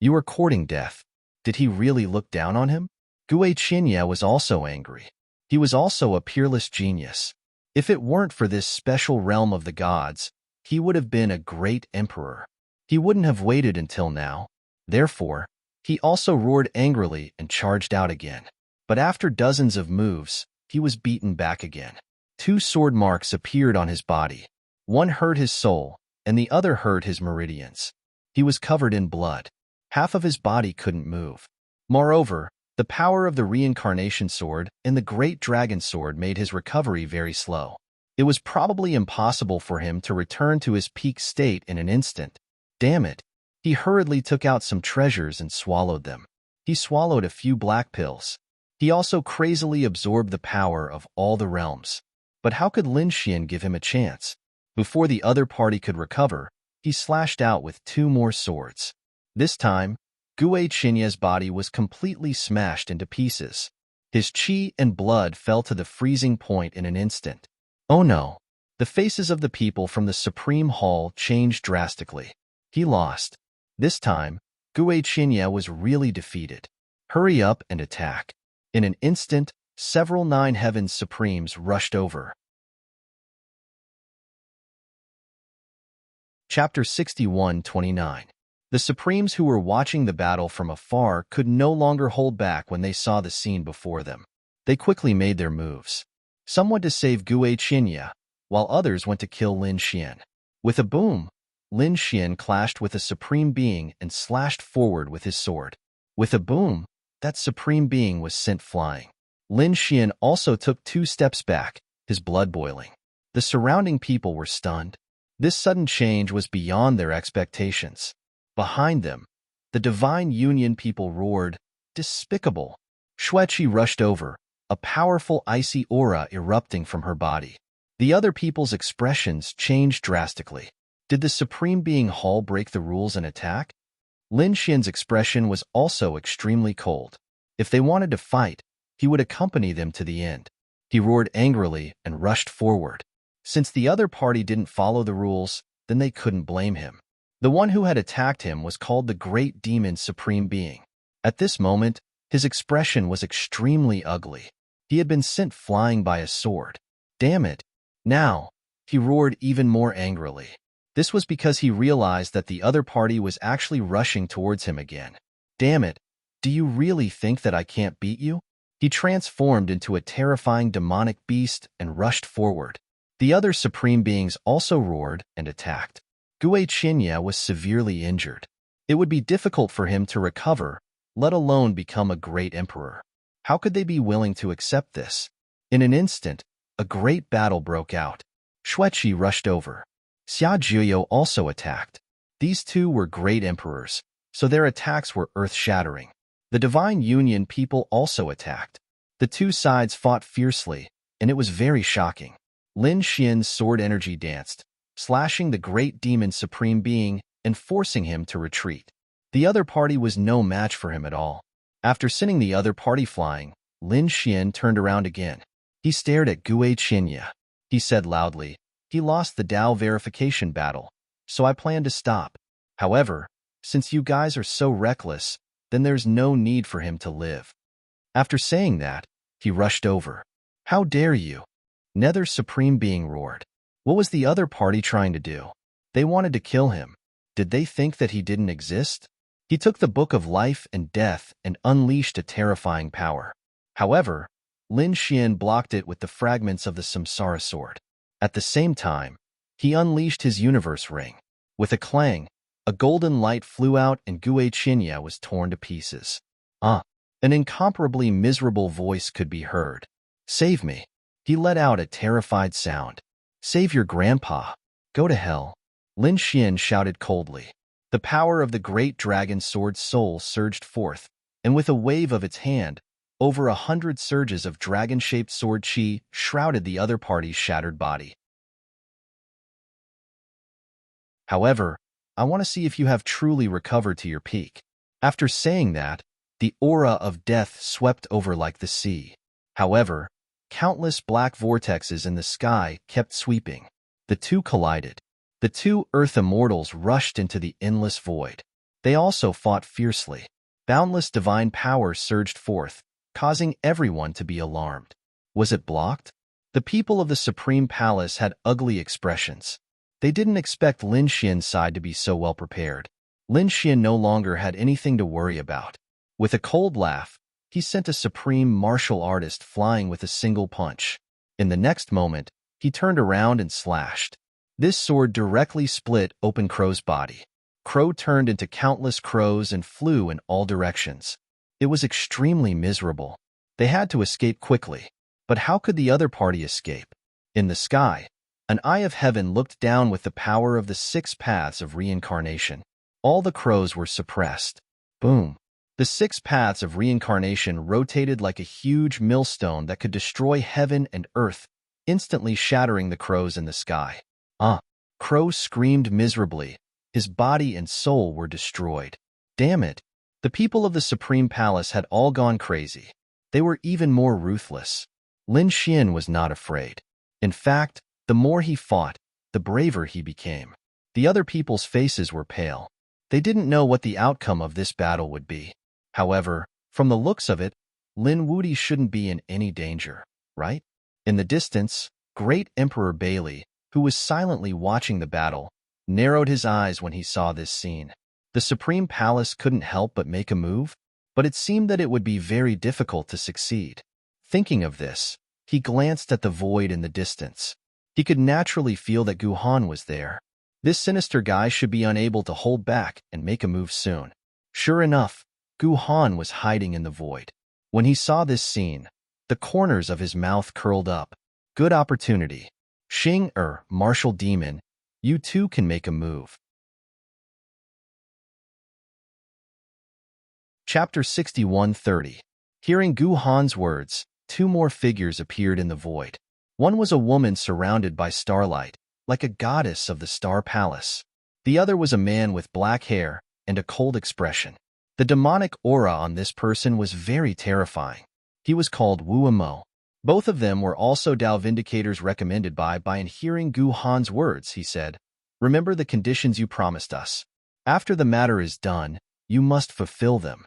Speaker 1: You are courting death. Did he really look down on him? Gui Qinya was also angry. He was also a peerless genius. If it weren't for this special realm of the gods, he would have been a great emperor. He wouldn't have waited until now. Therefore, he also roared angrily and charged out again. But after dozens of moves, he was beaten back again. 2 sword marks appeared on his body. One hurt his soul, and the other hurt his meridians. He was covered in blood. Half of his body couldn't move. Moreover, the power of the reincarnation sword and the great dragon sword made his recovery very slow. It was probably impossible for him to return to his peak state in an instant. Damn it. He hurriedly took out some treasures and swallowed them. He swallowed a few black pills. He also crazily absorbed the power of all the realms. But how could Lin Xian give him a chance? Before the other party could recover, he slashed out with 2 more swords. This time, Gui Qinya's body was completely smashed into pieces. His qi and blood fell to the freezing point in an instant. Oh no! The faces of the people from the Supreme Hall changed drastically. He lost. This time, Gui Qinya was really defeated. Hurry up and attack. In an instant, several 9 Heavens Supremes rushed over. Chapter 61-29. The Supremes who were watching the battle from afar could no longer hold back when they saw the scene before them. They quickly made their moves. Some went to save Gui Qinya, while others went to kill Lin Xian. With a boom, Lin Xian clashed with a supreme being and slashed forward with his sword. With a boom, that supreme being was sent flying. Lin Xian also took 2 steps back, his blood boiling. The surrounding people were stunned. This sudden change was beyond their expectations. Behind them, the Divine Union people roared, "Despicable!" Xueqi rushed over, a powerful icy aura erupting from her body. The other people's expressions changed drastically. Did the Supreme Being Hall break the rules and attack? Lin Xian's expression was also extremely cold. If they wanted to fight, he would accompany them to the end. He roared angrily and rushed forward. Since the other party didn't follow the rules, then they couldn't blame him. The one who had attacked him was called the Great Demon Supreme Being. At this moment, his expression was extremely ugly. He had been sent flying by a sword. Damn it! Now, he roared even more angrily. This was because he realized that the other party was actually rushing towards him again. Damn it! Do you really think that I can't beat you? He transformed into a terrifying demonic beast and rushed forward. The other supreme beings also roared and attacked. Gui Qinya was severely injured. It would be difficult for him to recover, let alone become a great emperor. How could they be willing to accept this? In an instant, a great battle broke out. Xueqi rushed over. Xia Juyo also attacked. These 2 were great emperors, so their attacks were earth-shattering. The Divine Union people also attacked. The 2 sides fought fiercely, and it was very shocking. Lin Xian's sword energy danced, slashing the great demon supreme being and forcing him to retreat. The other party was no match for him at all. After sending the other party flying, Lin Xian turned around again. He stared at Gue Qinya. He said loudly, "He lost the Dao verification battle, so I plan to stop. However, since you guys are so reckless, then there's no need for him to live." After saying that, he rushed over. "How dare you?" Nether's supreme being roared. What was the other party trying to do? They wanted to kill him. Did they think that he didn't exist? He took the Book of Life and Death and unleashed a terrifying power. However, Lin Xian blocked it with the fragments of the Samsara sword. At the same time, he unleashed his universe ring. With a clang, a golden light flew out and Gue Qinya was torn to pieces. An incomparably miserable voice could be heard. "Save me." He let out a terrified sound. "Save your grandpa. Go to hell." Lin Xian shouted coldly. The power of the great dragon sword soul surged forth, and with a wave of its hand, over 100 surges of dragon-shaped sword chi shrouded the other party's shattered body. "However, I want to see if you have truly recovered to your peak." After saying that, the aura of death swept over like the sea. However, countless black vortexes in the sky kept sweeping. The two collided. The two Earth immortals rushed into the endless void. They also fought fiercely. Boundless divine power surged forth, causing everyone to be alarmed. Was it blocked? The people of the Supreme Palace had ugly expressions. They didn't expect Lin Xian's side to be so well prepared. Lin Xian no longer had anything to worry about. With a cold laugh, he sent a supreme martial artist flying with a single punch. In the next moment, he turned around and slashed. This sword directly split open Crow's body. Crow turned into countless crows and flew in all directions. It was extremely miserable. They had to escape quickly. But how could the other party escape? In the sky, an eye of heaven looked down with the power of the 6 paths of reincarnation. All the crows were suppressed. Boom. The 6 paths of reincarnation rotated like a huge millstone that could destroy heaven and earth, instantly shattering the crows in the sky. Crow screamed miserably. His body and soul were destroyed. Damn it. The people of the Supreme Palace had all gone crazy. They were even more ruthless. Lin Xian was not afraid. In fact, the more he fought, the braver he became. The other people's faces were pale. They didn't know what the outcome of this battle would be. However, from the looks of it, Lin Wudi shouldn't be in any danger, right? In the distance, Great Emperor Bailey, who was silently watching the battle, narrowed his eyes when he saw this scene. The Supreme Palace couldn't help but make a move, but it seemed that it would be very difficult to succeed. Thinking of this, he glanced at the void in the distance. He could naturally feel that Gu Han was there. This sinister guy should be unable to hold back and make a move soon. Sure enough, Gu Han was hiding in the void. When he saw this scene, the corners of his mouth curled up. Good opportunity. Martial Demon, you too can make a move. Chapter 61:30. Hearing Gu Han's words, 2 more figures appeared in the void. One was a woman surrounded by starlight, like a goddess of the Star Palace. The other was a man with black hair and a cold expression. The demonic aura on this person was very terrifying. He was called Wu Mo. Both of them were also Dao Vindicators recommended by and hearing Gu Han's words, he said, "Remember the conditions you promised us. After the matter is done, you must fulfill them.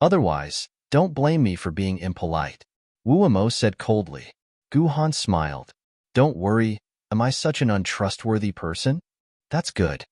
Speaker 1: Otherwise, don't blame me for being impolite." Wu Mo said coldly. Gu Han smiled. "Don't worry, am I such an untrustworthy person? That's good."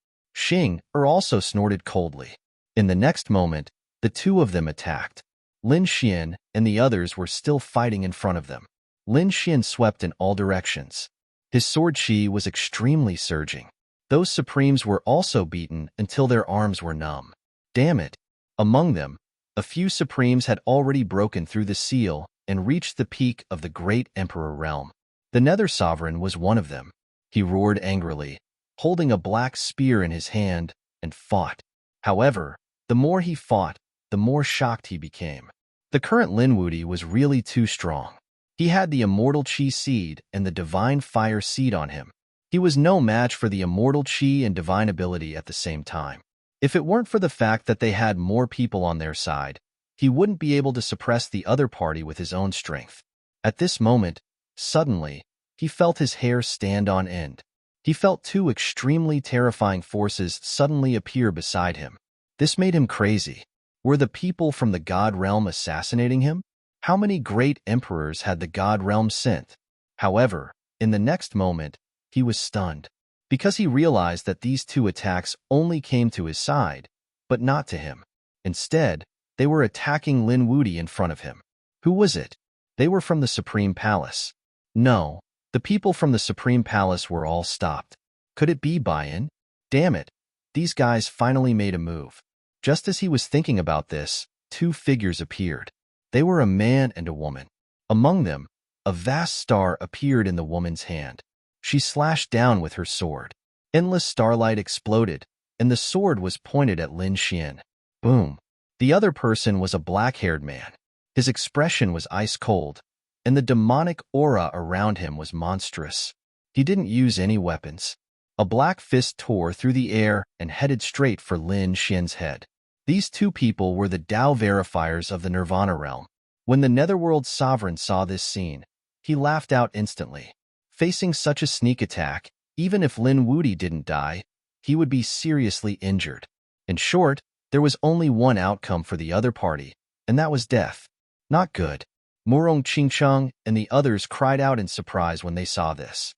Speaker 1: Also snorted coldly. In the next moment, the two of them attacked. Lin Xian and the others were still fighting in front of them. Lin Xian swept in all directions. His sword chi was extremely surging. Those Supremes were also beaten until their arms were numb. Damn it! Among them, a few Supremes had already broken through the seal and reached the peak of the Great Emperor realm. The Nether Sovereign was one of them. He roared angrily, holding a black spear in his hand, and fought. However, the more he fought, the more shocked he became. The current Lin Wudi was really too strong. He had the Immortal Chi Seed and the Divine Fire Seed on him. He He was no match for the immortal chi and divine ability at the same time. If it weren't for the fact that they had more people on their side, he wouldn't be able to suppress the other party with his own strength. At this moment, suddenly, he felt his hair stand on end. He felt two extremely terrifying forces suddenly appear beside him. This made him crazy. Were the people from the God Realm assassinating him? How many great emperors had the God Realm sent? However, in the next moment, he was stunned, because he realized that these two attacks only came to his side, but not to him. Instead, they were attacking Lin Wudi in front of him. Who was it? They were from the Supreme Palace. No, the people from the Supreme Palace were all stopped. Could it be Bayan? Damn it, these guys finally made a move. Just as he was thinking about this, two figures appeared. They were a man and a woman. Among them, a vast star appeared in the woman's hand. She slashed down with her sword. Endless starlight exploded, and the sword was pointed at Lin Xian. Boom. The other person was a black-haired man. His expression was ice-cold, and the demonic aura around him was monstrous. He didn't use any weapons. A black fist tore through the air and headed straight for Lin Xian's head. These two people were the Tao verifiers of the Nirvana realm. When the Netherworld Sovereign saw this scene, he laughed out instantly. Facing such a sneak attack, even if Lin Wudi didn't die, he would be seriously injured. In short, there was only one outcome for the other party, and that was death. Not good. Murong Qingcheng and the others cried out in surprise when they saw this.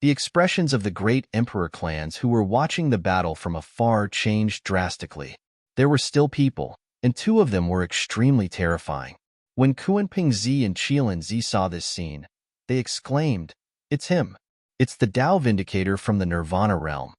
Speaker 1: The expressions of the great emperor clans who were watching the battle from afar changed drastically. There were still people, and two of them were extremely terrifying. When Kuanping Zi and Qilin Zi saw this scene, they exclaimed, "It's him. It's the Tao Vindicator from the Nirvana realm."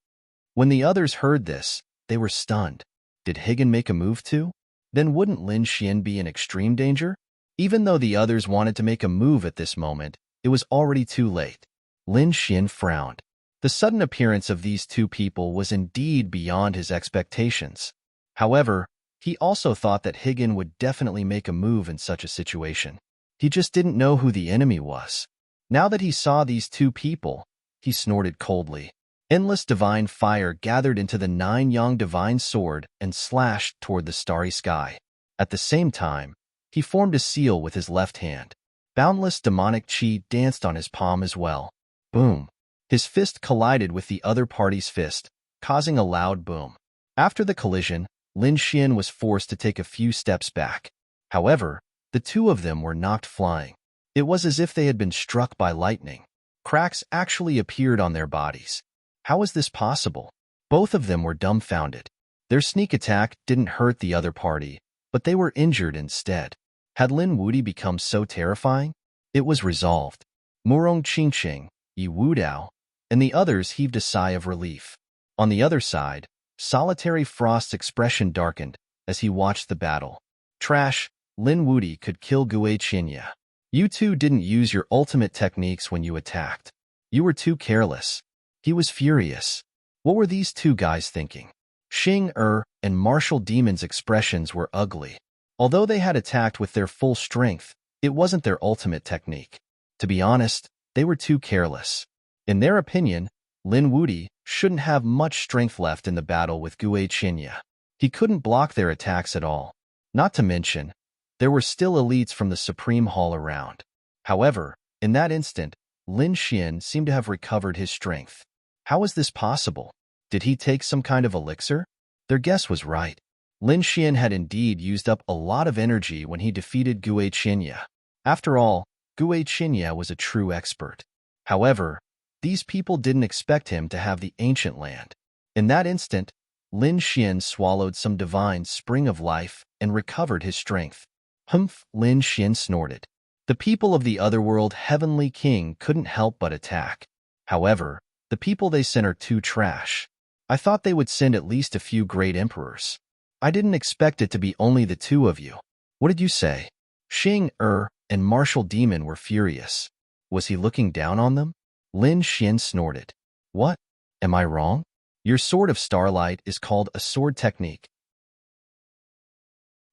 Speaker 1: When the others heard this, they were stunned. Did Higan make a move too? Then wouldn't Lin Xian be in extreme danger? Even though the others wanted to make a move at this moment, it was already too late. Lin Xian frowned. The sudden appearance of these two people was indeed beyond his expectations. However, he also thought that Higan would definitely make a move in such a situation. He just didn't know who the enemy was. Now that he saw these two people, he snorted coldly. Endless divine fire gathered into the 9-yang divine sword and slashed toward the starry sky. At the same time, he formed a seal with his left hand. Boundless demonic chi danced on his palm as well. Boom. His fist collided with the other party's fist, causing a loud boom. After the collision, Lin Xian was forced to take a few steps back. However, the two of them were knocked flying. It was as if they had been struck by lightning. Cracks actually appeared on their bodies. How was this possible? Both of them were dumbfounded. Their sneak attack didn't hurt the other party, but they were injured instead. Had Lin Wudi become so terrifying? It was resolved. Murong Qingqing, Yi Wudao, and the others heaved a sigh of relief. On the other side, Solitary Frost's expression darkened as he watched the battle. Trash, Lin Wudi could kill Gue Qinya. You two didn't use your ultimate techniques when you attacked. You were too careless. He was furious. What were these two guys thinking? Xing and Martial Demon's expressions were ugly. Although they had attacked with their full strength, it wasn't their ultimate technique. To be honest, they were too careless. In their opinion, Lin Wudi shouldn't have much strength left in the battle with Gue Qinya. He couldn't block their attacks at all. Not to mention, there were still elites from the Supreme Hall around. However, in that instant, Lin Xian seemed to have recovered his strength. How was this possible? Did he take some kind of elixir? Their guess was right. Lin Xian had indeed used up a lot of energy when he defeated Gue Qinya. After all, Gue Qinya was a true expert. However, these people didn't expect him to have the ancient land. In that instant, Lin Xian swallowed some divine spring of life and recovered his strength. Humph, Lin Xian snorted. The people of the otherworld Heavenly King couldn't help but attack. However, the people they sent are too trash. I thought they would send at least a few great emperors. I didn't expect it to be only the two of you. What did you say? Xing and Martial Demon were furious. Was he looking down on them? Lin Xian snorted. What? Am I wrong? Your Sword of Starlight is called a sword technique.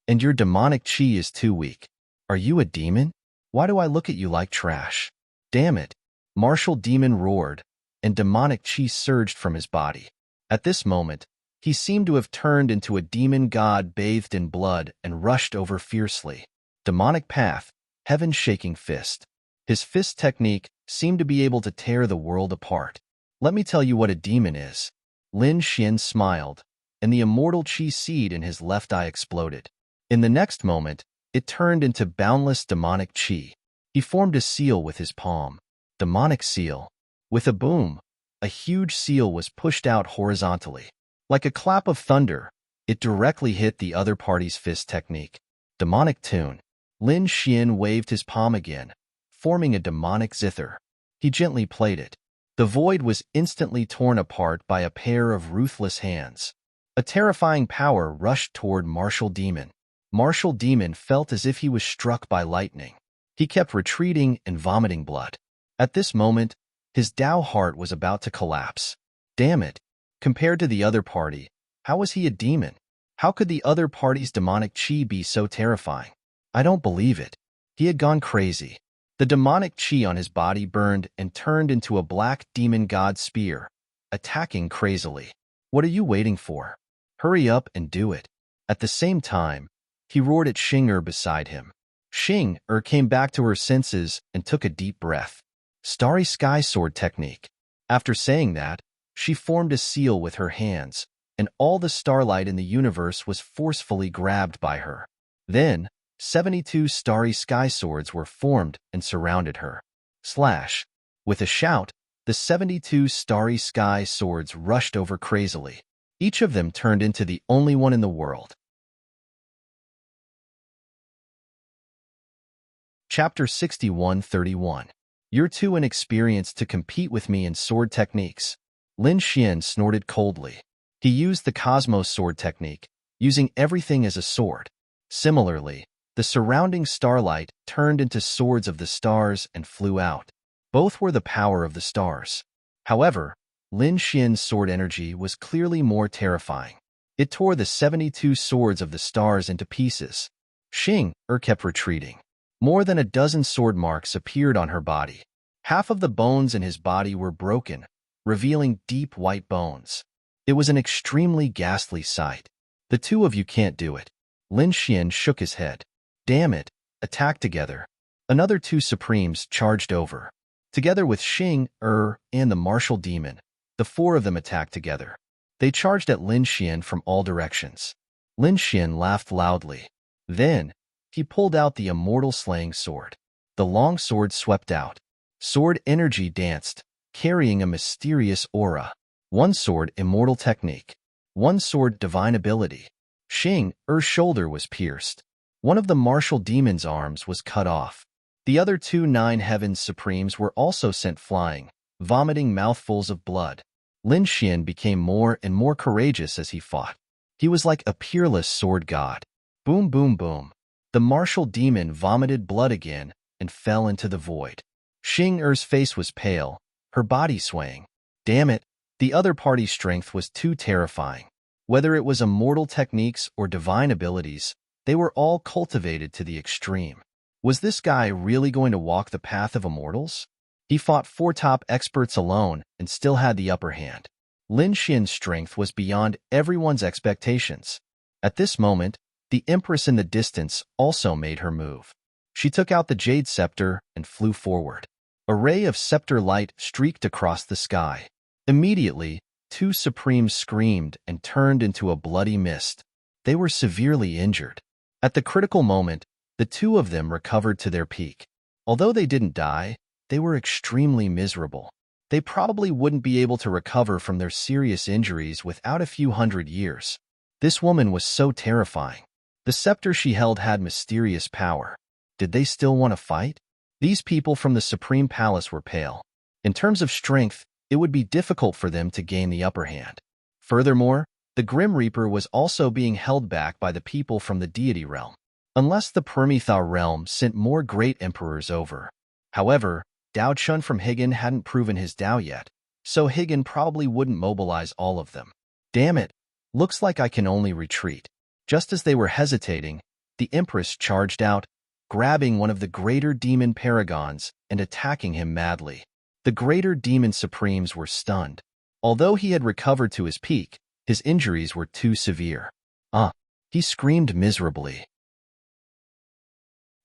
Speaker 1: And your demonic chi is too weak. Are you a demon? Why do I look at you like trash? Damn it. Martial demon roared, and demonic chi surged from his body. At this moment, he seemed to have turned into a demon god bathed in blood and rushed over fiercely. Demonic path, heaven-shaking fist. His fist technique seemed to be able to tear the world apart. Let me tell you what a demon is. Lin Xian smiled, and the immortal chi seed in his left eye exploded. In the next moment, it turned into boundless demonic chi. He formed a seal with his palm. Demonic seal. With a boom, a huge seal was pushed out horizontally. Like a clap of thunder, it directly hit the other party's fist technique. Demonic tune. Lin Xian waved his palm again, forming a demonic zither. He gently played it. The void was instantly torn apart by a pair of ruthless hands. A terrifying power rushed toward Martial Demon. Martial Demon felt as if he was struck by lightning. He kept retreating and vomiting blood. At this moment, his Dao heart was about to collapse. Damn it! Compared to the other party, how was he a demon? How could the other party's demonic chi be so terrifying? I don't believe it. He had gone crazy. The demonic chi on his body burned and turned into a black demon god spear, attacking crazily. What are you waiting for? Hurry up and do it. At the same time, he roared at Xing beside him. Xing came back to her senses and took a deep breath. Starry Sky Sword Technique. After saying that, she formed a seal with her hands, and all the starlight in the universe was forcefully grabbed by her. Then, 72 starry sky swords were formed and surrounded her. Slash! With a shout, the 72 starry sky swords rushed over crazily. Each of them turned into the only one in the world. Chapter 61:31. You're too inexperienced to compete with me in sword techniques. Lin Xian snorted coldly. He used the Cosmos sword technique, using everything as a sword. Similarly, the surrounding starlight turned into swords of the stars and flew out. Both were the power of the stars. However, Lin Xian's sword energy was clearly more terrifying. It tore the 72 swords of the stars into pieces. Xing kept retreating. More than a dozen sword marks appeared on her body. Half of the bones in his body were broken, revealing deep white bones. It was an extremely ghastly sight. The two of you can't do it. Lin Xian shook his head. Damn it, attack together. Another two Supremes charged over. Together with Xing and the Martial Demon, the four of them attacked together. They charged at Lin Xian from all directions. Lin Xian laughed loudly. Then, he pulled out the immortal slaying sword. The long sword swept out. Sword energy danced, carrying a mysterious aura. One sword immortal technique. One sword divine ability. Xing's shoulder was pierced. One of the Martial Demon's arms was cut off. The other two Nine Heavens Supremes were also sent flying, vomiting mouthfuls of blood. Lin Xian became more and more courageous as he fought. He was like a peerless sword god. Boom, boom, boom. The Martial Demon vomited blood again and fell into the void. Xing's face was pale, her body swaying. Damn it, the other party's strength was too terrifying. Whether it was immortal techniques or divine abilities, they were all cultivated to the extreme. Was this guy really going to walk the path of immortals? He fought four top experts alone and still had the upper hand. Lin Xian's strength was beyond everyone's expectations. At this moment, the Empress in the distance also made her move. She took out the Jade Scepter and flew forward. A ray of scepter light streaked across the sky. Immediately, two Supremes screamed and turned into a bloody mist. They were severely injured. At the critical moment, the two of them recovered to their peak. Although they didn't die, they were extremely miserable. They probably wouldn't be able to recover from their serious injuries without a few hundred years. This woman was so terrifying. The scepter she held had mysterious power. Did they still want to fight? These people from the Supreme Palace were pale. In terms of strength, it would be difficult for them to gain the upper hand. Furthermore, the Grim Reaper was also being held back by the people from the deity realm, unless the Permitha realm sent more great emperors over. However, Dao Chun from Higan hadn't proven his Dao yet, so Higan probably wouldn't mobilize all of them. Damn it, looks like I can only retreat. Just as they were hesitating, the Empress charged out, grabbing one of the greater demon paragons and attacking him madly. The greater demon supremes were stunned. Although he had recovered to his peak, his injuries were too severe. He screamed miserably.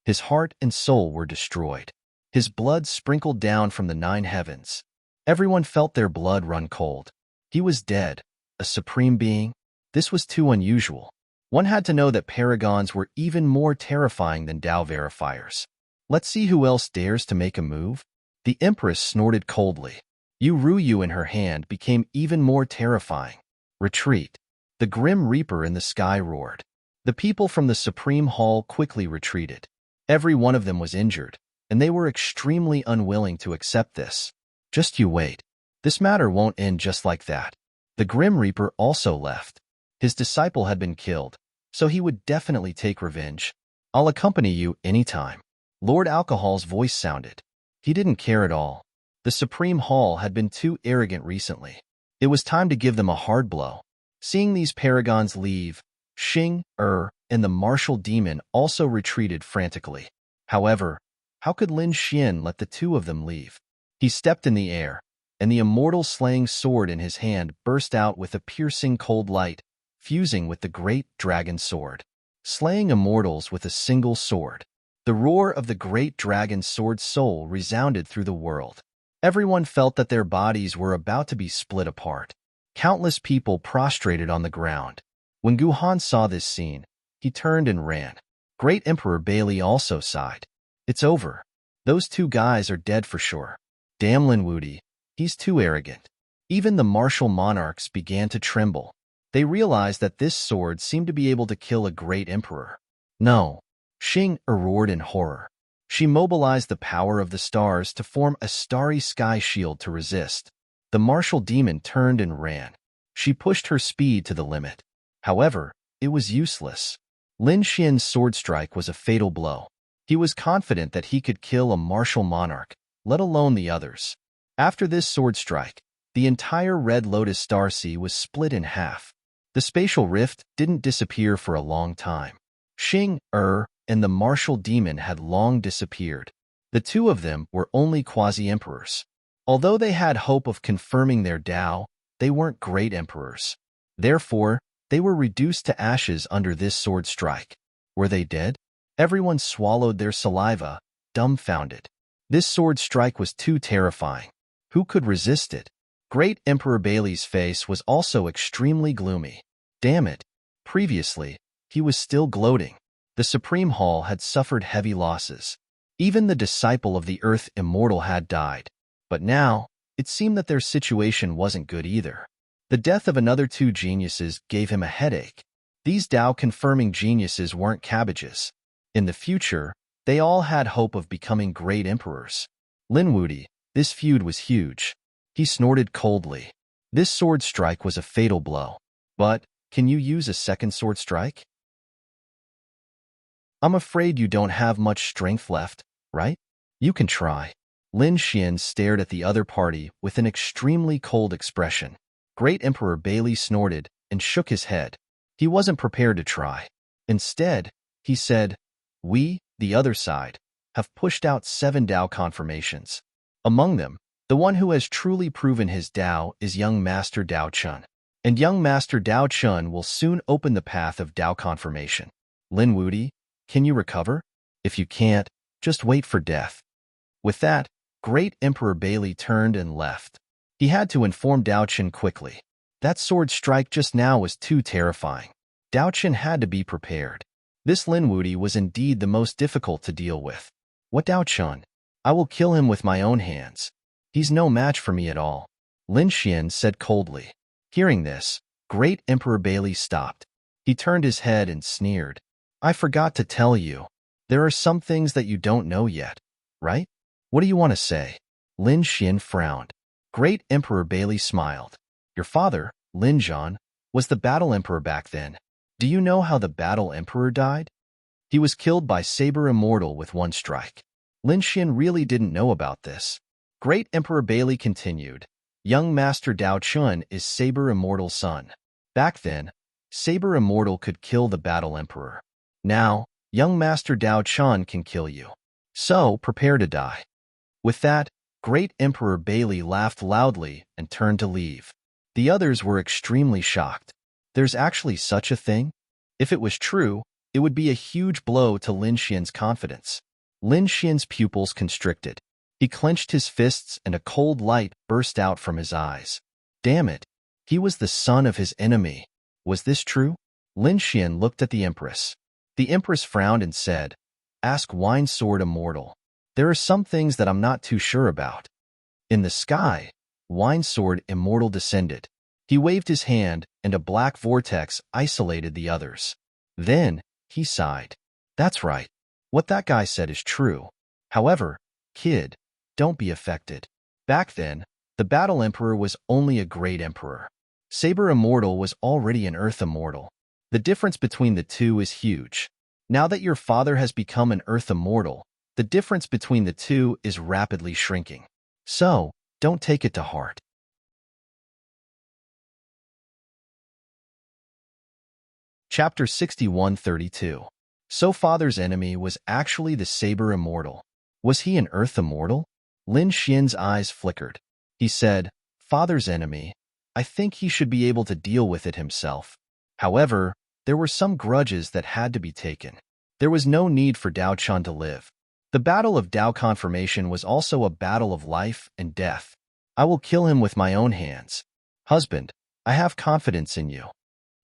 Speaker 1: His heart and soul were destroyed. His blood sprinkled down from the 9 heavens. Everyone felt their blood run cold. He was dead, a supreme being. This was too unusual. One had to know that paragons were even more terrifying than Tao verifiers. Let's see who else dares to make a move. The Empress snorted coldly. Yu in her hand became even more terrifying. Retreat. The Grim Reaper in the sky roared. The people from the Supreme Hall quickly retreated. Every one of them was injured, and they were extremely unwilling to accept this. Just you wait. This matter won't end just like that. The Grim Reaper also left. His disciple had been killed, so he would definitely take revenge. I'll accompany you anytime. Lord Alcohol's voice sounded. He didn't care at all. The Supreme Hall had been too arrogant recently. It was time to give them a hard blow. Seeing these paragons leave, Xing, and the martial demon also retreated frantically. However, how could Lin Xian let the two of them leave? He stepped in the air, and the immortal slaying sword in his hand burst out with a piercing cold light, fusing with the great dragon sword. Slaying immortals with a single sword. The roar of the great dragon sword's soul resounded through the world. Everyone felt that their bodies were about to be split apart. Countless people prostrated on the ground. When Guhan saw this scene, he turned and ran. Great Emperor Bailey also sighed. It's over. Those two guys are dead for sure. Damn Lin Wuti, he's too arrogant. Even the martial monarchs began to tremble. They realized that this sword seemed to be able to kill a great emperor. No. Xing roared in horror. She mobilized the power of the stars to form a starry sky shield to resist. The martial demon turned and ran. She pushed her speed to the limit. However, it was useless. Lin Xian's sword strike was a fatal blow. He was confident that he could kill a martial monarch, let alone the others. After this sword strike, the entire Red Lotus Star Sea was split in half. The spatial rift didn't disappear for a long time. Xing, and the martial demon had long disappeared. The two of them were only quasi-emperors. Although they had hope of confirming their Tao, they weren't great emperors. Therefore, they were reduced to ashes under this sword strike. Were they dead? Everyone swallowed their saliva, dumbfounded. This sword strike was too terrifying. Who could resist it? Great Emperor Bailey's face was also extremely gloomy. Damn it. Previously, he was still gloating. The Supreme Hall had suffered heavy losses. Even the disciple of the Earth Immortal had died. But now, it seemed that their situation wasn't good either. The death of another two geniuses gave him a headache. These Tao-confirming geniuses weren't cabbages. In the future, they all had hope of becoming great emperors. Lin Wuti, this feud was huge. He snorted coldly. This sword strike was a fatal blow. But, can you use a second sword strike? I'm afraid you don't have much strength left, right? You can try. Lin Xian stared at the other party with an extremely cold expression. Great Emperor Bailey snorted and shook his head. He wasn't prepared to try. Instead, he said, "We, the other side, have pushed out 7 Tao confirmations. Among them, the one who has truly proven his Tao is young Master Tao Chun. And young Master Tao Chun will soon open the path of Tao confirmation. Lin Wuti, can you recover? If you can't, just wait for death." With that, Great Emperor Bailey turned and left. He had to inform Tao Chun quickly. That sword strike just now was too terrifying. Tao Chun had to be prepared. This Lin Wuti was indeed the most difficult to deal with. What Tao Chun? I will kill him with my own hands. He's no match for me at all. Lin Xian said coldly. Hearing this, Great Emperor Bailey stopped. He turned his head and sneered. I forgot to tell you. There are some things that you don't know yet, right? What do you want to say? Lin Xian frowned. Great Emperor Bailey smiled. Your father, Lin Zhan, was the Battle Emperor back then. Do you know how the Battle Emperor died? He was killed by Saber Immortal with one strike. Lin Xian really didn't know about this. Great Emperor Bailey continued. Young Master Tao Chun is Saber Immortal's son. Back then, Saber Immortal could kill the Battle Emperor. Now, young Master Tao Chun can kill you. So, prepare to die. With that, Great Emperor Bailey laughed loudly and turned to leave. The others were extremely shocked. There's actually such a thing? If it was true, it would be a huge blow to Lin Xian's confidence. Lin Xian's pupils constricted. He clenched his fists and a cold light burst out from his eyes. Damn it! He was the son of his enemy. Was this true? Lin Xian looked at the Empress. The Empress frowned and said, "Ask Wine Sword Immortal. There are some things that I'm not too sure about." In the sky, Wine Sword Immortal descended. He waved his hand, and a black vortex isolated the others. Then, he sighed. That's right. What that guy said is true. However, kid, don't be affected. Back then, the Battle Emperor was only a great emperor. Saber Immortal was already an Earth Immortal. The difference between the two is huge. Now that your father has become an Earth Immortal, the difference between the two is rapidly shrinking. So, don't take it to heart. Chapter 6132. So father's enemy was actually the Saber Immortal. Was he an Earth Immortal? Lin Xian's eyes flickered. He said, "Father's enemy. I think he should be able to deal with it himself." However, there were some grudges that had to be taken. There was no need for Dao Chun to live. The Battle of Dao Confirmation was also a battle of life and death. I will kill him with my own hands. Husband, I have confidence in you.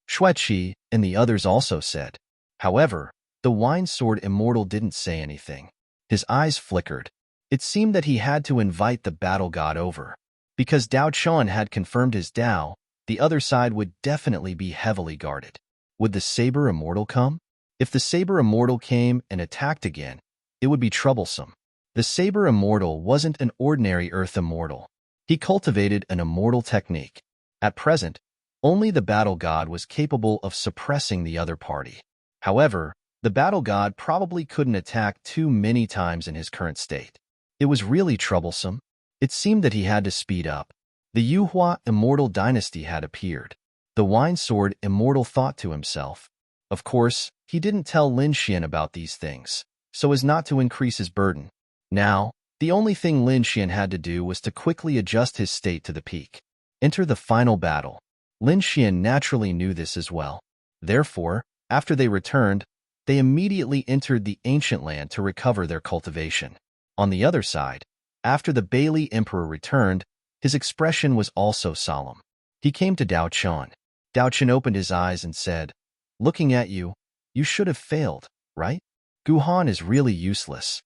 Speaker 1: Xueqi and the others also said. However, the Wine Sword Immortal didn't say anything. His eyes flickered. It seemed that he had to invite the battle god over. Because Dao Chun had confirmed his Dao, the other side would definitely be heavily guarded. Would the Saber Immortal come? If the Saber Immortal came and attacked again, it would be troublesome. The Saber Immortal wasn't an ordinary Earth Immortal. He cultivated an immortal technique. At present, only the battle god was capable of suppressing the other party. However, the battle god probably couldn't attack too many times in his current state. It was really troublesome. It seemed that he had to speed up. The Yuhua Immortal Dynasty had appeared. The Wine Sword Immortal thought to himself. Of course, he didn't tell Lin Xian about these things, so as not to increase his burden. Now, the only thing Lin Xian had to do was to quickly adjust his state to the peak. Enter the final battle. Lin Xian naturally knew this as well. Therefore, after they returned, they immediately entered the ancient land to recover their cultivation. On the other side, after the Bailey Emperor returned, his expression was also solemn. He came to Dao Chun. Dao Chun opened his eyes and said, "Looking at you, you should have failed, right? Guhan is really useless."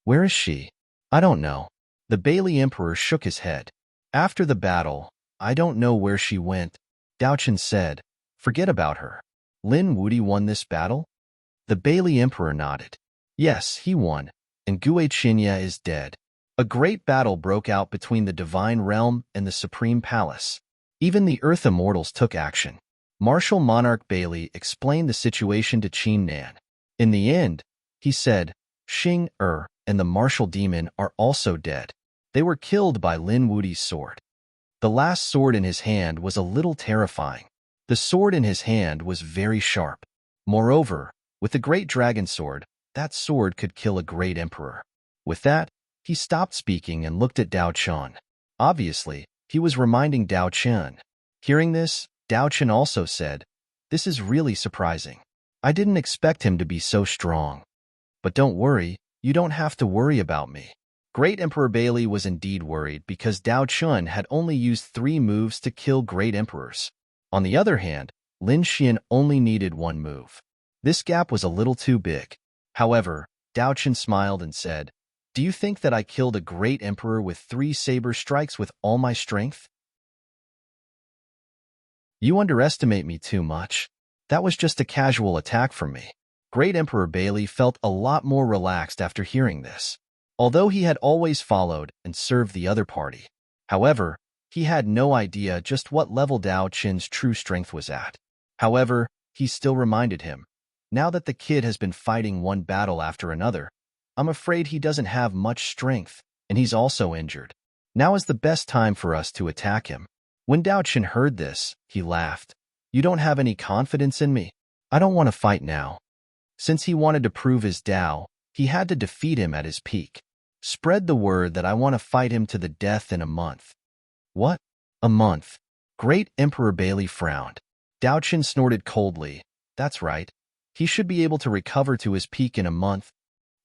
Speaker 1: "Where is she?" "I don't know." The Bailey Emperor shook his head. After the battle, "I don't know where she went." Dao Chun said, "Forget about her." "Lin Wudi won this battle?" The Bailey Emperor nodded. "Yes, he won, and Gue Qinya is dead." A great battle broke out between the Divine Realm and the Supreme Palace. Even the Earth Immortals took action. Martial Monarch Bailey explained the situation to Qin Nan. In the end, he said, Xing and the Martial Demon are also dead. They were killed by Lin Wudi's sword. The last sword in his hand was a little terrifying. The sword in his hand was very sharp. Moreover, with the Great Dragon Sword, that sword could kill a great emperor. With that, he stopped speaking and looked at Dao Chun. Obviously, he was reminding Dao Chun. Hearing this, Dao Chun also said, "This is really surprising. I didn't expect him to be so strong. But don't worry, you don't have to worry about me." Great Emperor Bailey was indeed worried because Dao Chun had only used 3 moves to kill great emperors. On the other hand, Lin Xian only needed 1 move. This gap was a little too big. However, Dao Chun smiled and said, "Do you think that I killed a great emperor with 3 saber strikes with all my strength? You underestimate me too much. That was just a casual attack from me." Great Emperor Bailey felt a lot more relaxed after hearing this. Although he had always followed and served the other party. However, he had no idea just what level Dao Chun's true strength was at. However, he still reminded him, "Now that the kid has been fighting one battle after another, I'm afraid he doesn't have much strength, and he's also injured. Now is the best time for us to attack him." When Dao Chun heard this, he laughed. "You don't have any confidence in me? I don't want to fight now." Since he wanted to prove his Dao, he had to defeat him at his peak. Spread the word that I want to fight him to the death in a month. What? A month? Great Emperor Bailey frowned. Daochen snorted coldly. That's right. He should be able to recover to his peak in a month.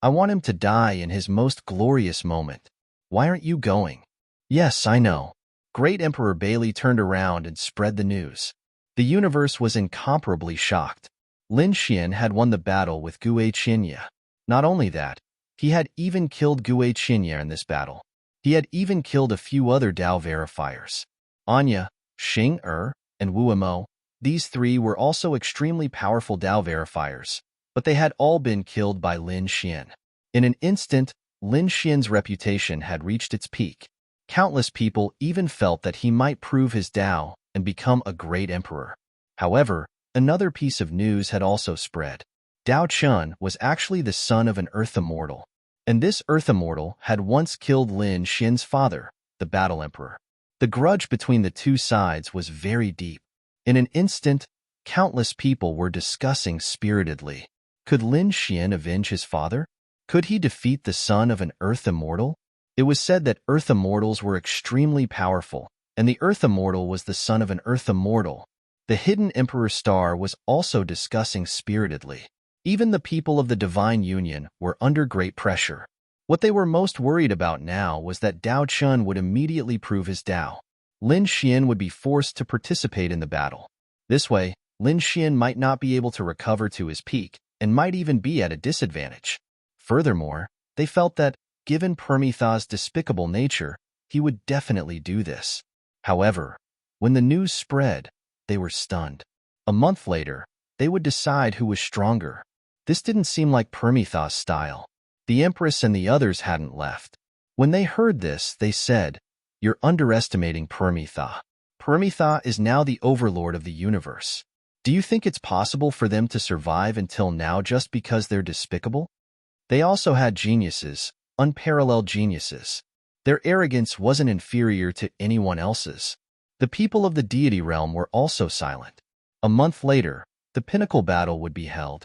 Speaker 1: I want him to die in his most glorious moment. Why aren't you going? Yes, I know. Great Emperor Bailey turned around and spread the news. The universe was incomparably shocked. Lin Xian had won the battle with Gu Qinya. Not only that, he had even killed Gu Qinya in this battle. He had even killed a few other Dao verifiers. Anya, Xing and Wu Mo. These three were also extremely powerful Dao verifiers, but they had all been killed by Lin Xian. In an instant, Lin Xian's reputation had reached its peak. Countless people even felt that he might prove his Dao and become a great emperor. However, another piece of news had also spread. Dao Chun was actually the son of an Earth Immortal, and this Earth Immortal had once killed Lin Xian's father, the Battle Emperor. The grudge between the two sides was very deep. In an instant, countless people were discussing spiritedly. Could Lin Xian avenge his father? Could he defeat the son of an Earth Immortal? It was said that Earth Immortals were extremely powerful, and the Earth Immortal was the son of an Earth Immortal. The hidden Emperor Star was also discussing spiritedly. Even the people of the Divine Union were under great pressure. What they were most worried about now was that Dao Chun would immediately prove his Dao. Lin Xian would be forced to participate in the battle. This way, Lin Xian might not be able to recover to his peak and might even be at a disadvantage. Furthermore, they felt that, given Permitha's despicable nature, he would definitely do this. However, when the news spread, they were stunned. A month later, they would decide who was stronger. This didn't seem like Permitha's style. The Empress and the others hadn't left. When they heard this, they said, "You're underestimating Permitha. Permitha is now the overlord of the universe. Do you think it's possible for them to survive until now just because they're despicable?" They also had geniuses, unparalleled geniuses. Their arrogance wasn't inferior to anyone else's. The people of the deity realm were also silent. A month later, the pinnacle battle would be held.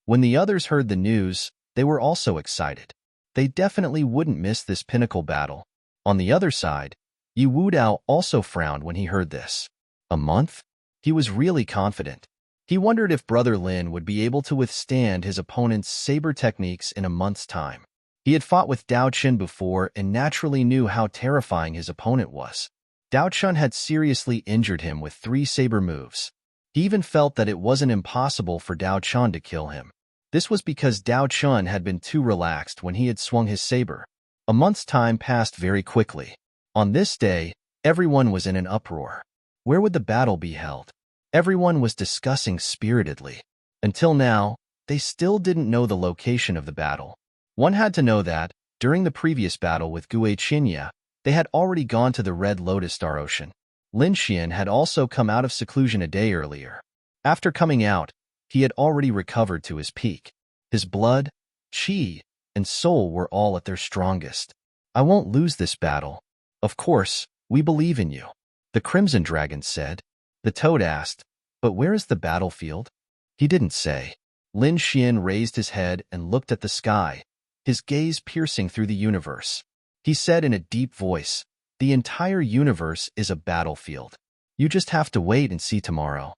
Speaker 1: When the others heard the news, they were also excited. They definitely wouldn't miss this pinnacle battle. On the other side, Yu Wudao also frowned when he heard this. A month? He was really confident. He wondered if Brother Lin would be able to withstand his opponent's saber techniques in a month's time. He had fought with Dao Chun before and naturally knew how terrifying his opponent was. Dao Chun had seriously injured him with 3 saber moves. He even felt that it wasn't impossible for Dao Chun to kill him. This was because Dao Chun had been too relaxed when he had swung his saber. A month's time passed very quickly. On this day, everyone was in an uproar. Where would the battle be held? Everyone was discussing spiritedly. Until now, they still didn't know the location of the battle. One had to know that, during the previous battle with Gu Qinya, they had already gone to the Red Lotus Star Ocean. Lin Xian had also come out of seclusion a day earlier. After coming out, he had already recovered to his peak. His blood, qi, and soul were all at their strongest. "I won't lose this battle. Of course, we believe in you," the Crimson Dragon said. The Toad asked, "But where is the battlefield?" He didn't say. Lin Xian raised his head and looked at the sky, his gaze piercing through the universe. He said in a deep voice, "The entire universe is a battlefield. You just have to wait and see tomorrow."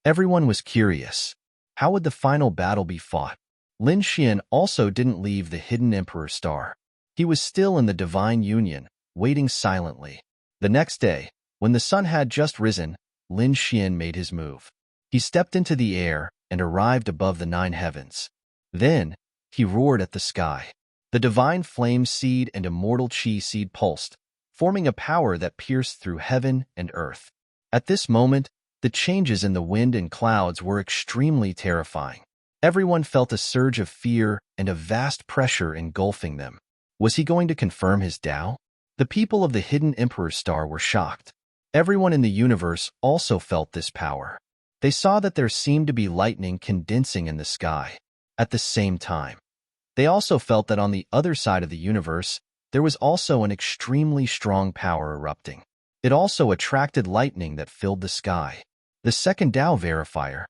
Speaker 1: Everyone was curious. How would the final battle be fought? Lin Xian also didn't leave the hidden Emperor Star. He was still in the Divine Union, waiting silently. The next day, when the sun had just risen, Lin Xian made his move. He stepped into the air and arrived above the 9 heavens. Then, he roared at the sky. The Divine Flame Seed and Immortal Qi Seed pulsed, forming a power that pierced through heaven and earth. At this moment, the changes in the wind and clouds were extremely terrifying. Everyone felt a surge of fear and a vast pressure engulfing them. Was he going to confirm his Tao? The people of the hidden Emperor Star were shocked. Everyone in the universe also felt this power. They saw that there seemed to be lightning condensing in the sky. At the same time, they also felt that on the other side of the universe, there was also an extremely strong power erupting. It also attracted lightning that filled the sky. The second Tao verifier,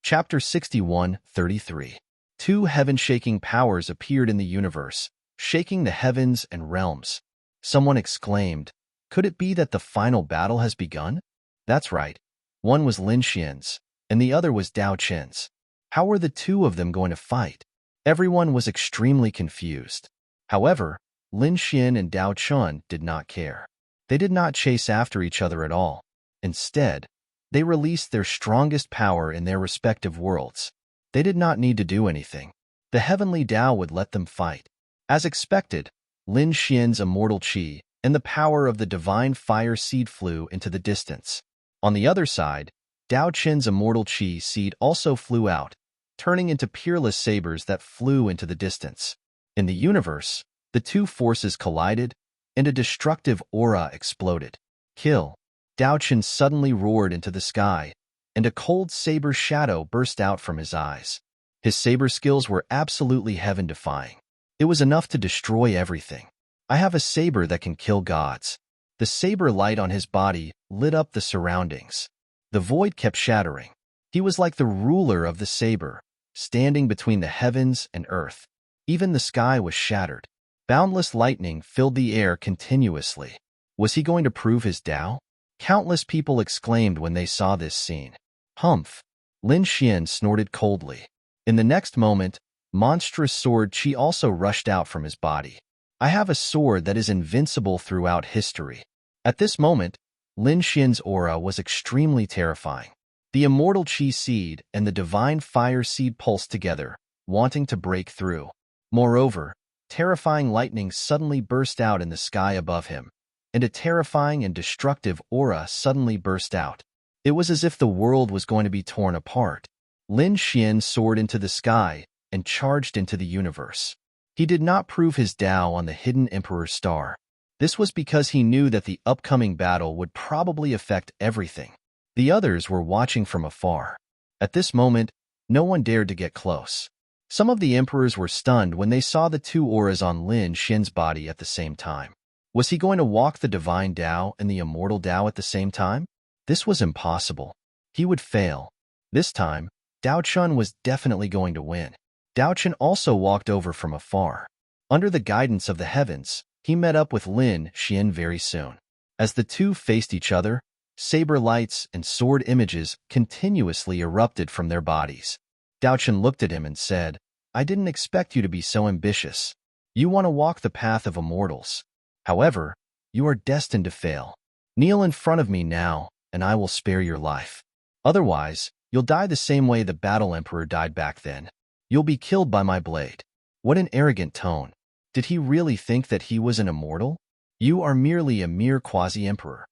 Speaker 1: Chapter 61:33. Two heaven-shaking powers appeared in the universe, shaking the heavens and realms. Someone exclaimed, "Could it be that the final battle has begun?" That's right. One was Lin Xian's, and the other was Dao Qin's. How were the two of them going to fight? Everyone was extremely confused. However, Lin Xian and Dao Qin did not care. They did not chase after each other at all. Instead, they released their strongest power in their respective worlds. They did not need to do anything. The heavenly Tao would let them fight. As expected, Lin Xian's immortal qi and the power of the divine fire seed flew into the distance. On the other side, Dao Qin's immortal qi seed also flew out, turning into peerless sabers that flew into the distance. In the universe, the two forces collided, and a destructive aura exploded. Kill! Dao Qin suddenly roared into the sky, and a cold saber shadow burst out from his eyes. His saber skills were absolutely heaven-defying. It was enough to destroy everything. I have a saber that can kill gods. The saber light on his body lit up the surroundings. The void kept shattering. He was like the ruler of the saber, standing between the heavens and earth. Even the sky was shattered. Boundless lightning filled the air continuously. Was he going to prove his Tao? Countless people exclaimed when they saw this scene. Humph! Lin Xian snorted coldly. In the next moment, monstrous sword qi also rushed out from his body. I have a sword that is invincible throughout history. At this moment, Lin Xian's aura was extremely terrifying. The immortal qi seed and the divine fire seed pulsed together, wanting to break through. Moreover, terrifying lightning suddenly burst out in the sky above him, and a terrifying and destructive aura suddenly burst out. It was as if the world was going to be torn apart. Lin Xian soared into the sky and charged into the universe. He did not prove his Tao on the hidden Emperor star. This was because he knew that the upcoming battle would probably affect everything. The others were watching from afar. At this moment, no one dared to get close. Some of the emperors were stunned when they saw the two auras on Lin Xian's body at the same time. Was he going to walk the divine Tao and the immortal Tao at the same time? This was impossible. He would fail. This time, Dao Qin was definitely going to win. Dao Qin also walked over from afar. Under the guidance of the heavens, he met up with Lin Xian very soon. As the two faced each other, saber lights and sword images continuously erupted from their bodies. Dao Qin looked at him and said, "I didn't expect you to be so ambitious. You want to walk the path of immortals. However, you are destined to fail. Kneel in front of me now, and I will spare your life. Otherwise, you'll die the same way the Battle Emperor died back then. You'll be killed by my blade." What an arrogant tone. Did he really think that he was an immortal? You are merely a mere quasi-emperor.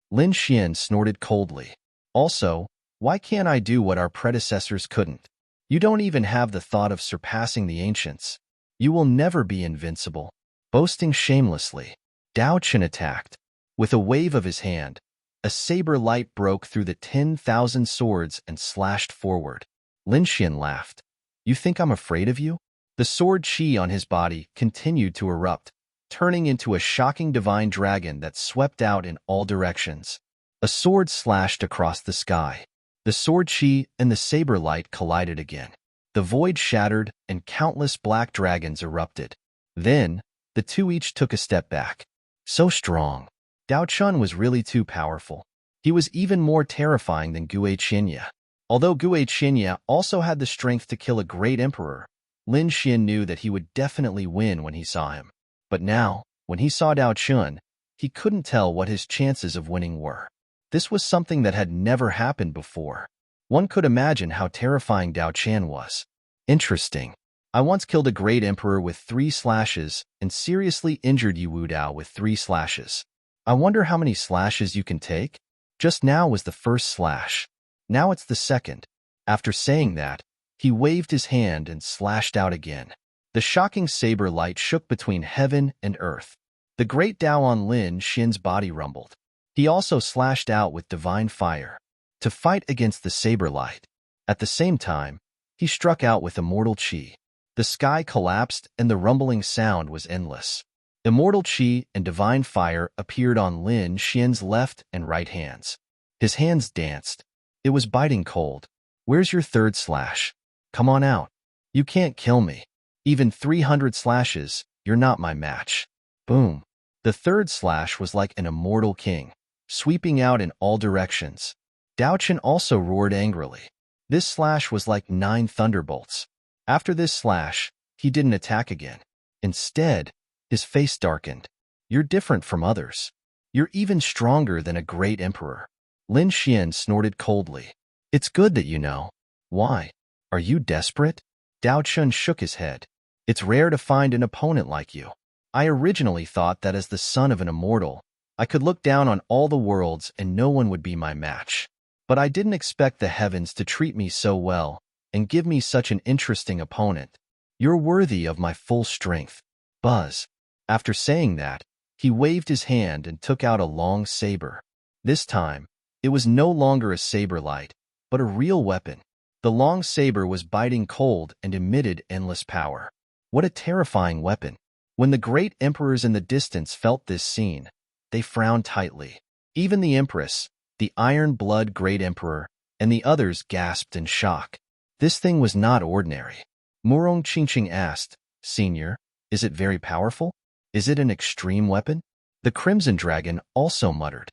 Speaker 1: Lin Xian snorted coldly. Also, why can't I do what our predecessors couldn't? You don't even have the thought of surpassing the ancients. You will never be invincible. Boasting shamelessly, Dao Qin attacked. With a wave of his hand, a saber light broke through the 10,000 swords and slashed forward. Lin Xian laughed. You think I'm afraid of you? The sword qi on his body continued to erupt, turning into a shocking divine dragon that swept out in all directions. A sword slashed across the sky. The sword qi and the saber light collided again. The void shattered and countless black dragons erupted. Then, the two each took a step back. So strong. Dao Qin was really too powerful. He was even more terrifying than Gue Qinya. Although Gue Qinya also had the strength to kill a great emperor, Lin Xian knew that he would definitely win when he saw him. But now, when he saw Dao Qin, he couldn't tell what his chances of winning were. This was something that had never happened before. One could imagine how terrifying Dao Qin was. Interesting. I once killed a great emperor with 3 slashes and seriously injured Yu Wu Dao with 3 slashes. I wonder how many slashes you can take? Just now was the first slash. Now it's the second. After saying that, he waved his hand and slashed out again. The shocking saber light shook between heaven and earth. The great Tao on Lin Xian's body rumbled. He also slashed out with divine fire to fight against the saber light. At the same time, he struck out with immortal qi. The sky collapsed and the rumbling sound was endless. Immortal qi and divine fire appeared on Lin Xian's left and right hands. His hands danced. It was biting cold. Where's your third slash? Come on out. You can't kill me. Even 300 slashes, you're not my match. Boom. The third slash was like an immortal king, sweeping out in all directions. Dao Chen also roared angrily. This slash was like 9 thunderbolts. After this slash, he didn't attack again. Instead, his face darkened. You're different from others. You're even stronger than a great emperor. Lin Xian snorted coldly. It's good that you know. Why? Are you desperate? Dao Chun shook his head. It's rare to find an opponent like you. I originally thought that as the son of an immortal, I could look down on all the worlds and no one would be my match. But I didn't expect the heavens to treat me so well and give me such an interesting opponent. You're worthy of my full strength. Buzz. After saying that, he waved his hand and took out a long saber. This time, it was no longer a saber light, but a real weapon. The long saber was biting cold and emitted endless power. What a terrifying weapon. When the great emperors in the distance felt this scene, they frowned tightly. Even the empress, the iron-blood great emperor, and the others gasped in shock. This thing was not ordinary. Murong Qingqing asked, Senior, is it very powerful? Is it an extreme weapon? The Crimson Dragon also muttered.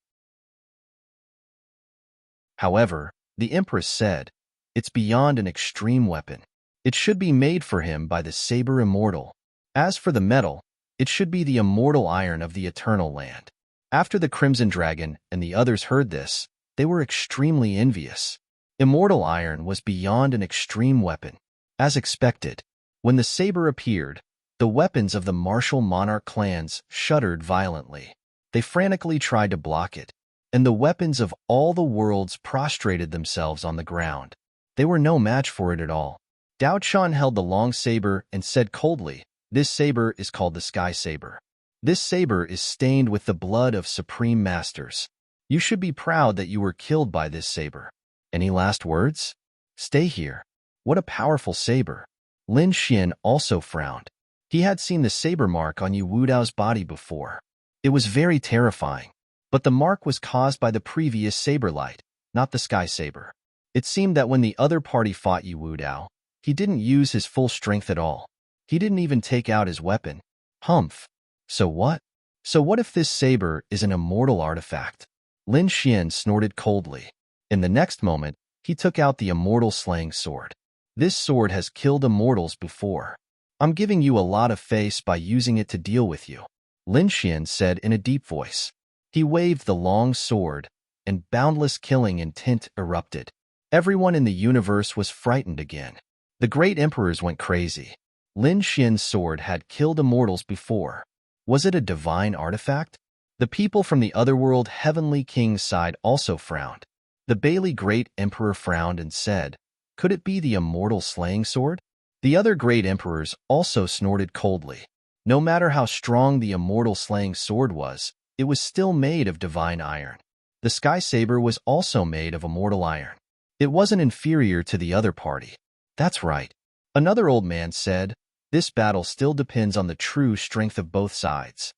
Speaker 1: However, the empress said, it's beyond an extreme weapon. It should be made for him by the Saber Immortal. As for the metal, it should be the immortal iron of the Eternal Land. After the Crimson Dragon and the others heard this, they were extremely envious. Immortal iron was beyond an extreme weapon. As expected, when the saber appeared, the weapons of the martial monarch clans shuddered violently. They frantically tried to block it, and the weapons of all the worlds prostrated themselves on the ground. They were no match for it at all. Dao Chan held the long saber and said coldly, This saber is called the Sky Saber. This saber is stained with the blood of supreme masters. You should be proud that you were killed by this saber. Any last words? Stay here. What a powerful saber. Lin Xian also frowned. He had seen the saber mark on Yu Wudao's body before. It was very terrifying, but the mark was caused by the previous saber light, not the Sky Saber. It seemed that when the other party fought Yu Wudao, he didn't use his full strength at all. He didn't even take out his weapon. Humph. So what? So what if this saber is an immortal artifact? Lin Xian snorted coldly. In the next moment, he took out the immortal slaying sword. This sword has killed immortals before. I'm giving you a lot of face by using it to deal with you, Lin Xian said in a deep voice. He waved the long sword, and boundless killing intent erupted. Everyone in the universe was frightened again. The great emperors went crazy. Lin Xian's sword had killed immortals before. Was it a divine artifact? The people from the otherworld Heavenly King's side also frowned. The Bailey Great Emperor frowned and said, Could it be the immortal slaying sword? The other great emperors also snorted coldly. No matter how strong the immortal slaying sword was, it was still made of divine iron. The Sky Saber was also made of immortal iron. It wasn't inferior to the other party. That's right. Another old man said, This battle still depends on the true strength of both sides.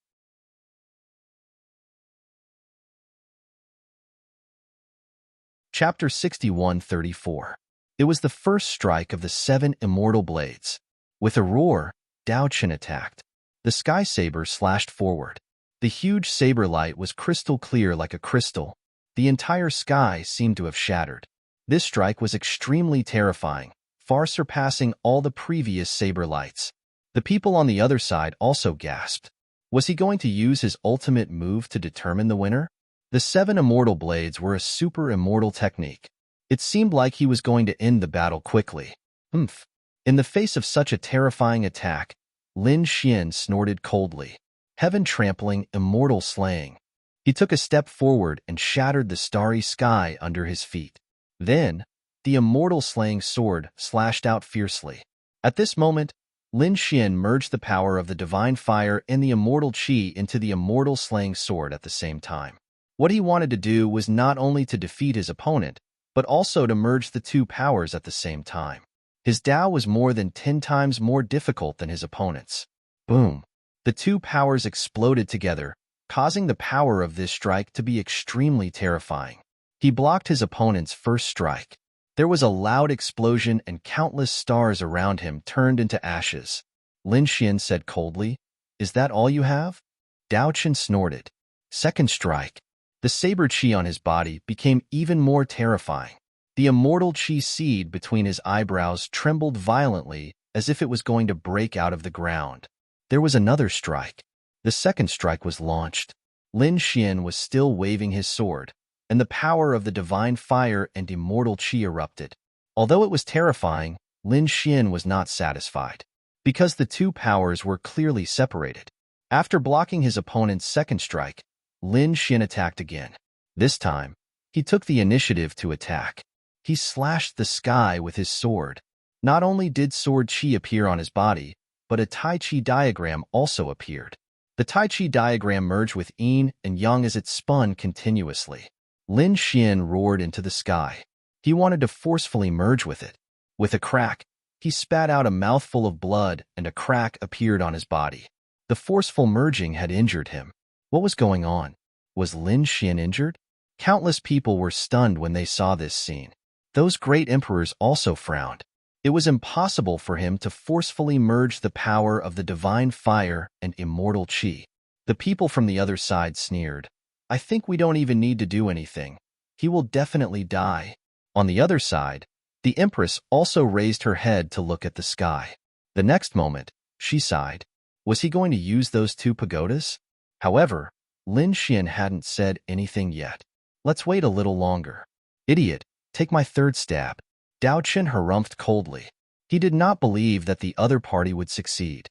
Speaker 1: Chapter 61:34. It was the first strike of the 7 immortal blades. With a roar, Dao Chen attacked. The Sky Saber slashed forward. The huge saber light was crystal clear like a crystal. The entire sky seemed to have shattered. This strike was extremely terrifying, far surpassing all the previous saber lights. The people on the other side also gasped. Was he going to use his ultimate move to determine the winner? The 7 immortal blades were a super immortal technique. It seemed like he was going to end the battle quickly. Humph. In the face of such a terrifying attack, Lin Xian snorted coldly. Heaven trampling, immortal slaying. He took a step forward and shattered the starry sky under his feet. Then, the immortal slaying sword slashed out fiercely. At this moment, Lin Xian merged the power of the divine fire and the immortal qi into the immortal slaying sword at the same time. What he wanted to do was not only to defeat his opponent, but also to merge the two powers at the same time. His Dao was more than 10 times more difficult than his opponent's. Boom. The two powers exploded together, causing the power of this strike to be extremely terrifying. He blocked his opponent's first strike. There was a loud explosion and countless stars around him turned into ashes. Lin Xian said coldly, "Is that all you have?" Dao Chen snorted. Second strike. The saber chi on his body became even more terrifying. The immortal chi seed between his eyebrows trembled violently as if it was going to break out of the ground. There was another strike. The second strike was launched. Lin Xian was still waving his sword, and the power of the divine fire and immortal chi erupted. Although it was terrifying, Lin Xian was not satisfied, because the two powers were clearly separated. After blocking his opponent's second strike, Lin Xian attacked again. This time, he took the initiative to attack. He slashed the sky with his sword. Not only did sword chi appear on his body, but a Tai Chi diagram also appeared. The Tai Chi diagram merged with yin and yang as it spun continuously. Lin Xian roared into the sky. He wanted to forcefully merge with it. With a crack, he spat out a mouthful of blood and a crack appeared on his body. The forceful merging had injured him. What was going on? Was Lin Xian injured? Countless people were stunned when they saw this scene. Those great emperors also frowned. It was impossible for him to forcefully merge the power of the divine fire and immortal chi. The people from the other side sneered. "I think we don't even need to do anything. He will definitely die." On the other side, the empress also raised her head to look at the sky. The next moment, she sighed. Was he going to use those two pagodas? However, Lin Xian hadn't said anything yet. "Let's wait a little longer." "Idiot, take my third stab." Dao Chen harumphed coldly. He did not believe that the other party would succeed.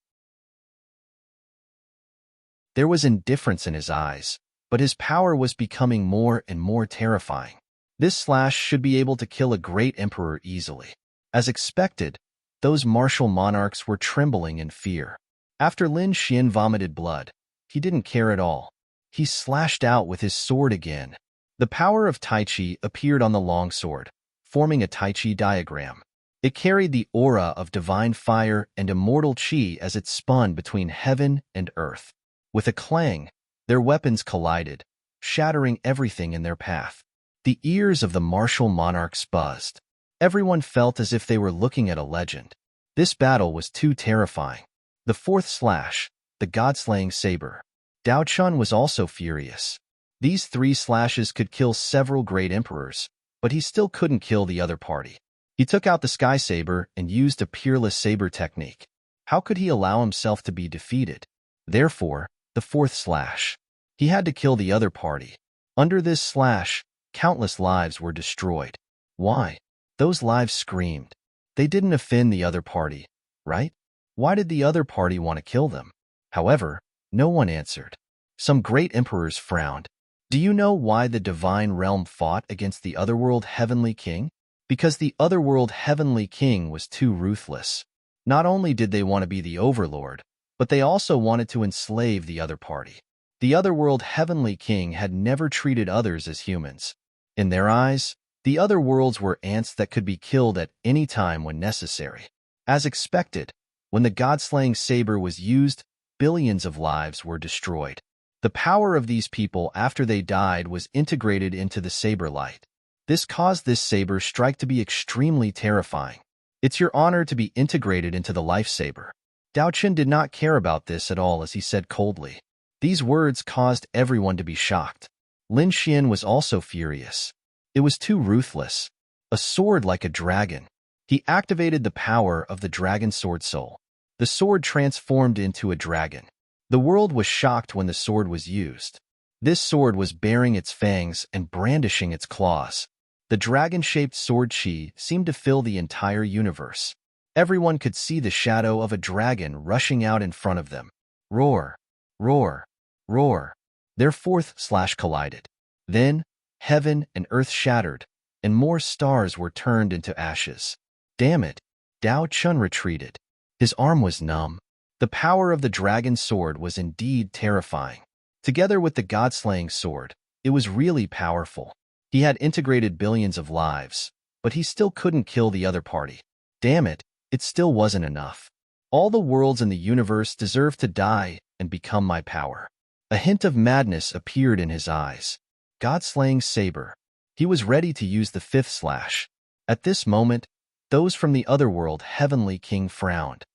Speaker 1: There was indifference in his eyes, but his power was becoming more and more terrifying. This slash should be able to kill a great emperor easily. As expected, those martial monarchs were trembling in fear. After Lin Xian vomited blood, he didn't care at all. He slashed out with his sword again. The power of Tai Chi appeared on the long sword, forming a Tai Chi diagram. It carried the aura of divine fire and immortal chi as it spun between heaven and earth. With a clang, their weapons collided, shattering everything in their path. The ears of the martial monarchs buzzed. Everyone felt as if they were looking at a legend. This battle was too terrifying. The fourth slash, the god-slaying saber. Dao Chun was also furious. These three slashes could kill several great emperors, but he still couldn't kill the other party. He took out the sky saber and used a peerless saber technique. How could he allow himself to be defeated? Therefore, the fourth slash. He had to kill the other party. Under this slash, countless lives were destroyed. Why? Those lives screamed. They didn't offend the other party, right? Why did the other party want to kill them? However, no one answered. Some great emperors frowned. Do you know why the divine realm fought against the otherworld heavenly king? Because the otherworld heavenly king was too ruthless. Not only did they want to be the overlord, but they also wanted to enslave the other party. The otherworld heavenly king had never treated others as humans. In their eyes, the other worlds were ants that could be killed at any time when necessary. As expected, when the god-slaying saber was used, billions of lives were destroyed. The power of these people after they died was integrated into the saber light. This caused this saber strike to be extremely terrifying. It's your honor to be integrated into the life saber. Dao Chen did not care about this at all as he said coldly. These words caused everyone to be shocked. Lin Xian was also furious. It was too ruthless. A sword like a dragon. He activated the power of the dragon sword soul. The sword transformed into a dragon. The world was shocked when the sword was used. This sword was baring its fangs and brandishing its claws. The dragon-shaped sword chi seemed to fill the entire universe. Everyone could see the shadow of a dragon rushing out in front of them. Roar, roar, roar. Their fourth slash collided. Then, heaven and earth shattered, and more stars were turned into ashes. Damn it! Dao Chun retreated. His arm was numb. The power of the dragon sword was indeed terrifying. Together with the god-slaying sword, it was really powerful. He had integrated billions of lives, but he still couldn't kill the other party. Damn it, it still wasn't enough. All the worlds in the universe deserve to die and become my power. A hint of madness appeared in his eyes. God-slaying saber. He was ready to use the fifth slash. At this moment, those from the other world Heavenly King frowned.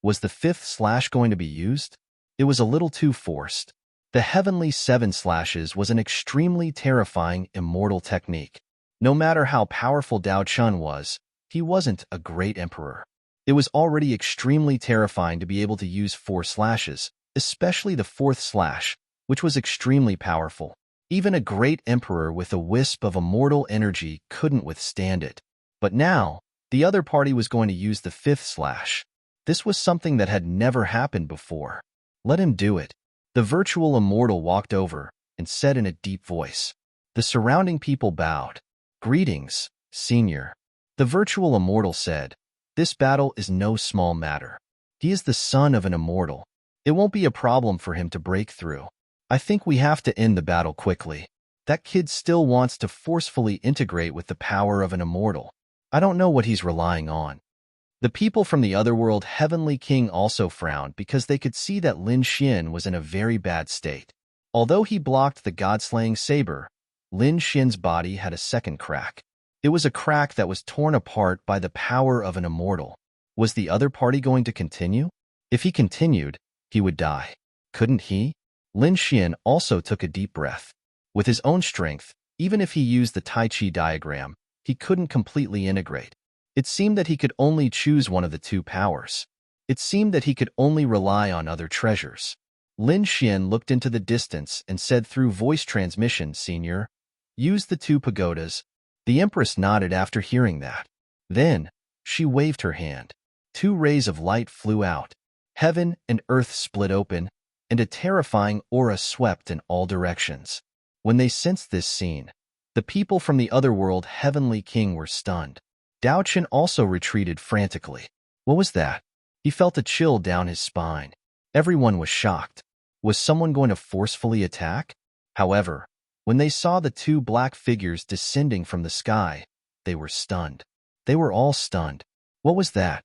Speaker 1: Was the fifth slash going to be used? It was a little too forced. The Heavenly Seven Slashes was an extremely terrifying immortal technique. No matter how powerful Dao Chun was, he wasn't a great emperor. It was already extremely terrifying to be able to use 4 slashes, especially the 4th slash, which was extremely powerful. Even a great emperor with a wisp of immortal energy couldn't withstand it. But now, the other party was going to use the 5th slash. This was something that had never happened before. Let him do it. The virtual immortal walked over and said in a deep voice. The surrounding people bowed. Greetings, Senior. The virtual immortal said, this battle is no small matter. He is the son of an immortal. It won't be a problem for him to break through. I think we have to end the battle quickly. That kid still wants to forcefully integrate with the power of an immortal. I don't know what he's relying on. The people from the otherworld Heavenly King also frowned because they could see that Lin Xian was in a very bad state. Although he blocked the god-slaying saber, Lin Xian's body had a second crack. It was a crack that was torn apart by the power of an immortal. Was the other party going to continue? If he continued, he would die. Couldn't he? Lin Xian also took a deep breath. With his own strength, even if he used the Tai Chi diagram, he couldn't completely integrate. It seemed that he could only choose one of the 2 powers. It seemed that he could only rely on other treasures. Lin Xian looked into the distance and said through voice transmission, Senior, use the 2 pagodas. The Empress nodded after hearing that. Then, she waved her hand. 2 rays of light flew out. Heaven and earth split open, and a terrifying aura swept in all directions. When they sensed this scene, the people from the otherworld Heavenly King were stunned. Dao Chun also retreated frantically. What was that? He felt a chill down his spine. Everyone was shocked. Was someone going to forcefully attack? However, when they saw the 2 black figures descending from the sky, they were stunned. They were all stunned. What was that?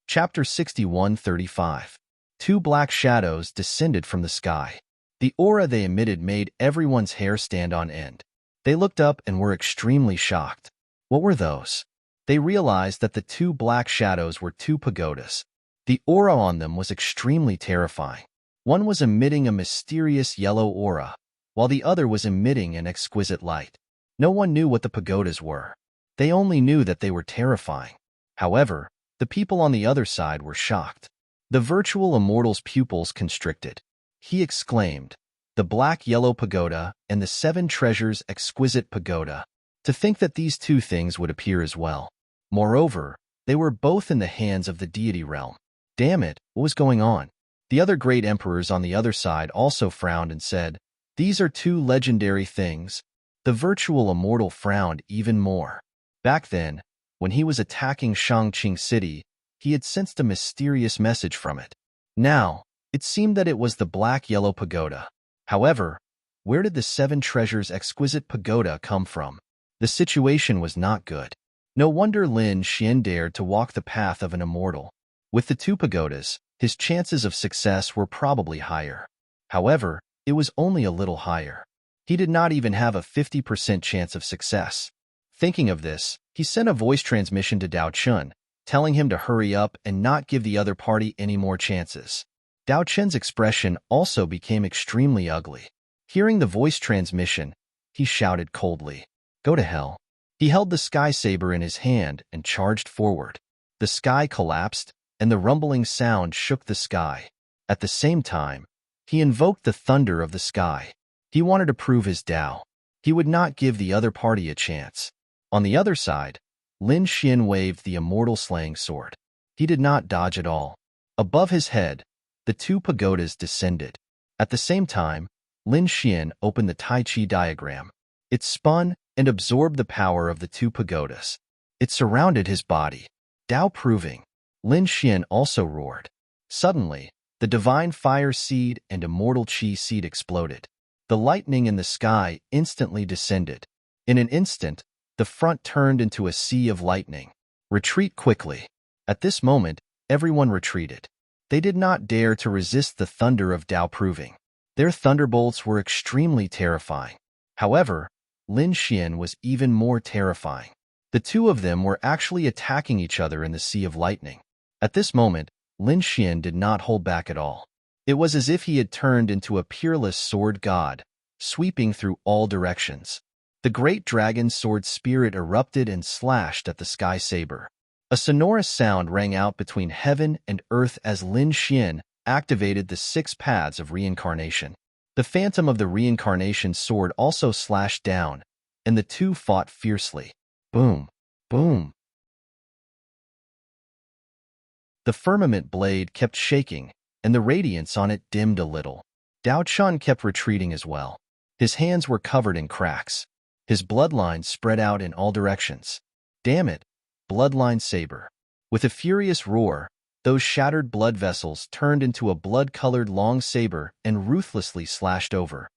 Speaker 1: Chapter 61:35. 2 black shadows descended from the sky. The aura they emitted made everyone's hair stand on end. They looked up and were extremely shocked. What were those? They realized that the 2 black shadows were 2 pagodas. The aura on them was extremely terrifying. One was emitting a mysterious yellow aura, while the other was emitting an exquisite light. No one knew what the pagodas were. They only knew that they were terrifying. However, the people on the other side were shocked. The virtual immortal's pupils constricted. He exclaimed, the black-yellow pagoda and the 7 treasures exquisite pagoda. To think that these 2 things would appear as well. Moreover, they were both in the hands of the deity realm. Damn it, what was going on? The other great emperors on the other side also frowned and said, these are 2 legendary things. The virtual immortal frowned even more. Back then, when he was attacking Shangqing City, he had sensed a mysterious message from it. Now, it seemed that it was the black-yellow pagoda. However, where did the 7 treasures exquisite pagoda come from? The situation was not good. No wonder Lin Xian dared to walk the path of an immortal. With the 2 pagodas, his chances of success were probably higher. However, it was only a little higher. He did not even have a 50% chance of success. Thinking of this, he sent a voice transmission to Dao Chun, telling him to hurry up and not give the other party any more chances. Dao Chun's expression also became extremely ugly. Hearing the voice transmission, he shouted coldly, go to hell. He held the sky saber in his hand and charged forward. The sky collapsed, and the rumbling sound shook the sky. At the same time, he invoked the thunder of the sky. He wanted to prove his Dao. He would not give the other party a chance. On the other side, Lin Xian waved the immortal slaying sword. He did not dodge at all. Above his head, the 2 pagodas descended. At the same time, Lin Xian opened the Tai Chi diagram. It spun and absorbed the power of the 2 pagodas. It surrounded his body. Dao proving. Lin Xian also roared. Suddenly, the divine fire seed and immortal chi seed exploded. The lightning in the sky instantly descended. In an instant, the front turned into a sea of lightning. Retreat quickly. At this moment, everyone retreated. They did not dare to resist the thunder of Dao Proving. Their thunderbolts were extremely terrifying. However, Lin Xian was even more terrifying. The two of them were actually attacking each other in the sea of lightning. At this moment, Lin Xian did not hold back at all. It was as if he had turned into a peerless sword god, sweeping through all directions. The great dragon sword spirit erupted and slashed at the sky saber. A sonorous sound rang out between heaven and earth as Lin Xian activated the 6 paths of reincarnation. The phantom of the reincarnation sword also slashed down, and the two fought fiercely. Boom! Boom! The firmament blade kept shaking, and the radiance on it dimmed a little. Dao Chun kept retreating as well. His hands were covered in cracks. His bloodline spread out in all directions. Damn it! Bloodline saber. With a furious roar, those shattered blood vessels turned into a blood-colored long saber and ruthlessly slashed over,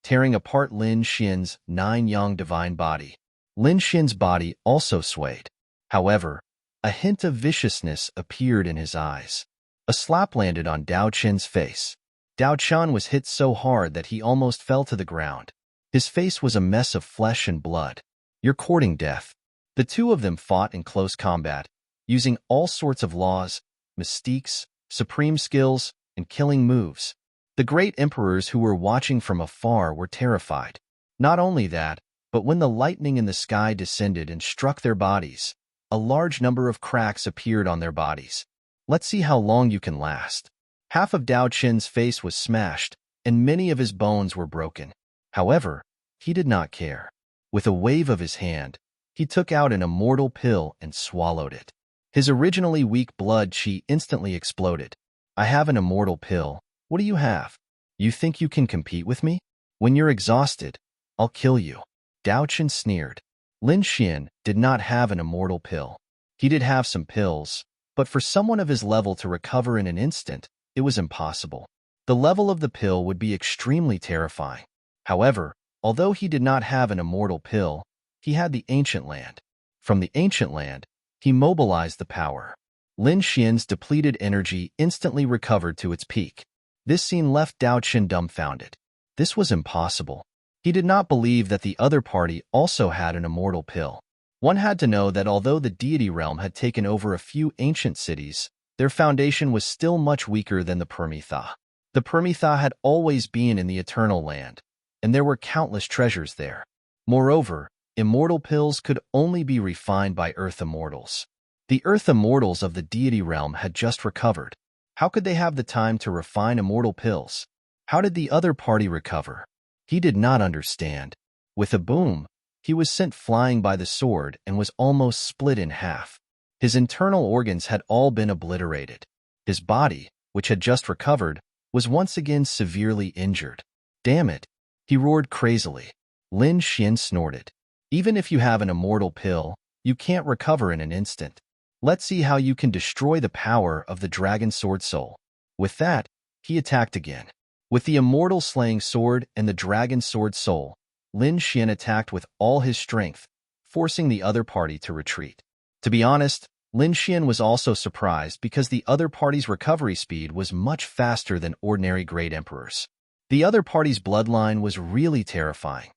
Speaker 1: tearing apart Lin Xian's 9-yang divine body. Lin Xian's body also swayed. However, a hint of viciousness appeared in his eyes. A slap landed on Dao Chen's face. Dao Chen was hit so hard that he almost fell to the ground. His face was a mess of flesh and blood. You're courting death. The two of them fought in close combat, using all sorts of laws, mystiques, supreme skills, and killing moves. The great emperors who were watching from afar were terrified. Not only that, but when the lightning in the sky descended and struck their bodies, a large number of cracks appeared on their bodies. Let's see how long you can last. Half of Dao Chen's face was smashed, and many of his bones were broken. However, he did not care. With a wave of his hand, he took out an immortal pill and swallowed it. His originally weak blood qi instantly exploded. I have an immortal pill. What do you have? You think you can compete with me? When you're exhausted, I'll kill you. Dao Chen sneered. Lin Xian did not have an immortal pill. He did have some pills, but for someone of his level to recover in an instant, it was impossible. The level of the pill would be extremely terrifying. However, although he did not have an immortal pill, he had the ancient land. From the ancient land, he mobilized the power. Lin Xian's depleted energy instantly recovered to its peak. This scene left Dao Chen dumbfounded. This was impossible. He did not believe that the other party also had an immortal pill. One had to know that although the deity realm had taken over a few ancient cities, their foundation was still much weaker than the Permitha. The Permitha had always been in the eternal land, and there were countless treasures there. Moreover, immortal pills could only be refined by Earth Immortals. The Earth Immortals of the deity realm had just recovered. How could they have the time to refine immortal pills? How did the other party recover? He did not understand. With a boom, he was sent flying by the sword and was almost split in half. His internal organs had all been obliterated. His body, which had just recovered, was once again severely injured. Damn it! He roared crazily. Lin Xian snorted. Even if you have an immortal pill, you can't recover in an instant. Let's see how you can destroy the power of the dragon sword soul. With that, he attacked again. With the immortal slaying sword and the dragon sword soul, Lin Xian attacked with all his strength, forcing the other party to retreat. To be honest, Lin Xian was also surprised because the other party's recovery speed was much faster than ordinary great emperors. The other party's bloodline was really terrifying.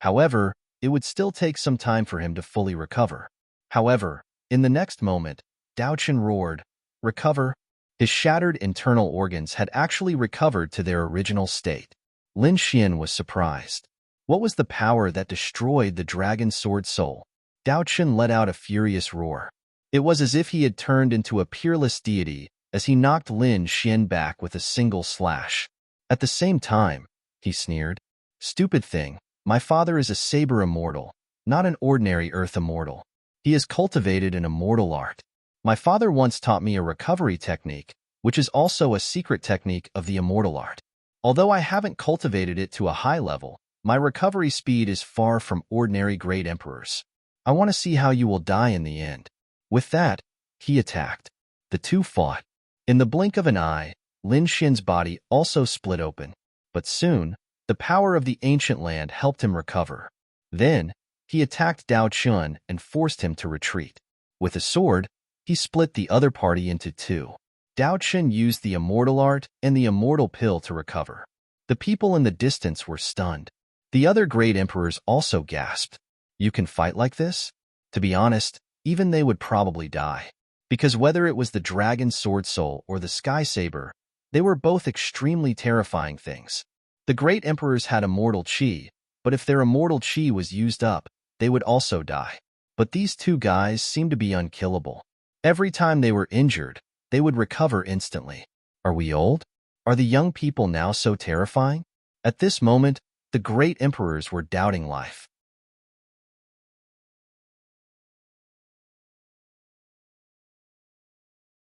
Speaker 1: However, it would still take some time for him to fully recover. However, in the next moment, Dao Chen roared, "Recover!" His shattered internal organs had actually recovered to their original state. Lin Xian was surprised. What was the power that destroyed the dragon sword soul? Dao Chen let out a furious roar. It was as if he had turned into a peerless deity as he knocked Lin Xian back with a single slash. At the same time, he sneered, "Stupid thing, my father is a saber immortal, not an ordinary earth immortal. He has cultivated an immortal art. My father once taught me a recovery technique, which is also a secret technique of the immortal art. Although I haven't cultivated it to a high level, my recovery speed is far from ordinary great emperors. I want to see how you will die in the end." With that, he attacked. The two fought. In the blink of an eye, Lin Xian's body also split open, but soon, the power of the ancient land helped him recover. Then, he attacked Dao Chun and forced him to retreat. With a sword, He split the other party into two. Dao Chen used the immortal art and the immortal pill to recover. The people in the distance were stunned. The other great emperors also gasped. You can fight like this? To be honest, even they would probably die. Because whether it was the dragon sword soul or the sky saber, they were both extremely terrifying things. The great emperors had immortal chi, but if their immortal chi was used up, they would also die. But these two guys seemed to be unkillable. Every time they were injured, they would recover instantly. Are we old? Are the young people now so terrifying? At this moment, the great emperors were doubting life.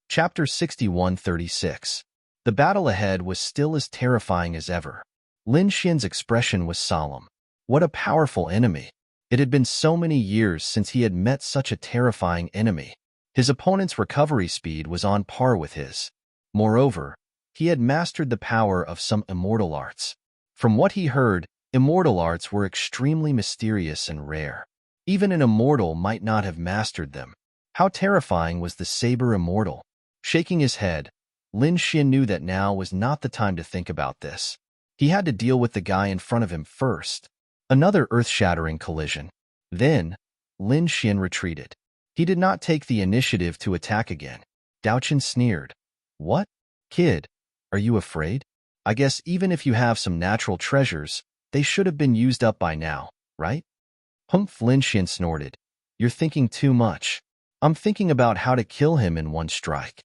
Speaker 1: Chapter 61:36. The battle ahead was still as terrifying as ever. Lin Xian's expression was solemn. What a powerful enemy. It had been so many years since he had met such a terrifying enemy. His opponent's recovery speed was on par with his. Moreover, he had mastered the power of some immortal arts. From what he heard, immortal arts were extremely mysterious and rare. Even an immortal might not have mastered them. How terrifying was the saber immortal? Shaking his head, Lin Xian knew that now was not the time to think about this. He had to deal with the guy in front of him first. Another earth-shattering collision. Then, Lin Xian retreated. He did not take the initiative to attack again. Dao Chen sneered. What? Kid, are you afraid? I guess even if you have some natural treasures, they should have been used up by now, right? Humph, Lin Xian snorted. You're thinking too much. I'm thinking about how to kill him in one strike.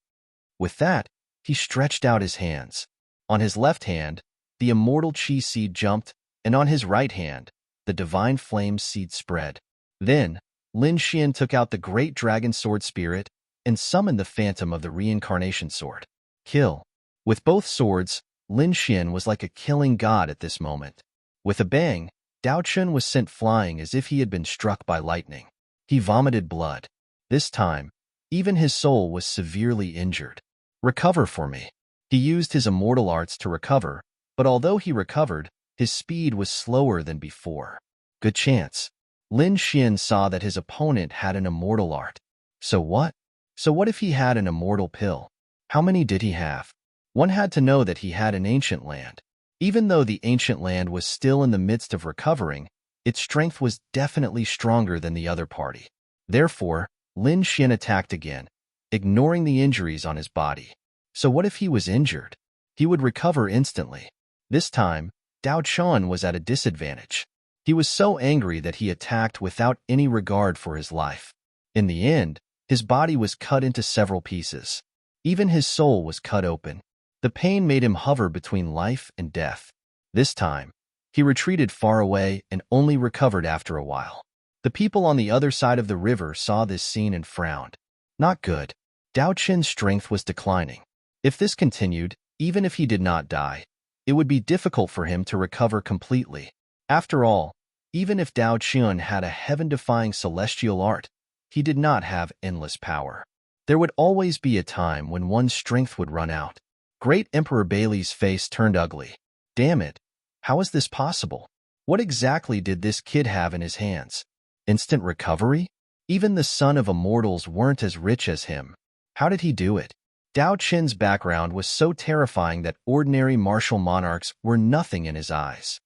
Speaker 1: With that, he stretched out his hands. On his left hand, the immortal chi seed jumped, and on his right hand, the divine flame seed spread. Then, Lin Xian took out the great dragon sword spirit and summoned the phantom of the reincarnation sword. Kill. With both swords, Lin Xian was like a killing god at this moment. With a bang, Dao Chen was sent flying as if he had been struck by lightning. He vomited blood. This time, even his soul was severely injured. Recover for me. He used his immortal arts to recover, but although he recovered, his speed was slower than before. Good chance. Lin Xian saw that his opponent had an immortal art. So what? So what if he had an immortal pill? How many did he have? One had to know that he had an ancient land. Even though the ancient land was still in the midst of recovering, its strength was definitely stronger than the other party. Therefore, Lin Xian attacked again, ignoring the injuries on his body. So what if he was injured? He would recover instantly. This time, Dao Chen was at a disadvantage. He was so angry that he attacked without any regard for his life. In the end, his body was cut into several pieces. Even his soul was cut open. The pain made him hover between life and death. This time, he retreated far away and only recovered after a while. The people on the other side of the river saw this scene and frowned. Not good. Dao Chen's strength was declining. If this continued, even if he did not die, it would be difficult for him to recover completely. After all, even if Dao Chen had a heaven-defying celestial art, he did not have endless power. There would always be a time when one's strength would run out. Great Emperor Bailey's face turned ugly. Damn it. How is this possible? What exactly did this kid have in his hands? Instant recovery? Even the son of immortals weren't as rich as him. How did he do it? Dao Chen's background was so terrifying that ordinary martial monarchs were nothing in his eyes.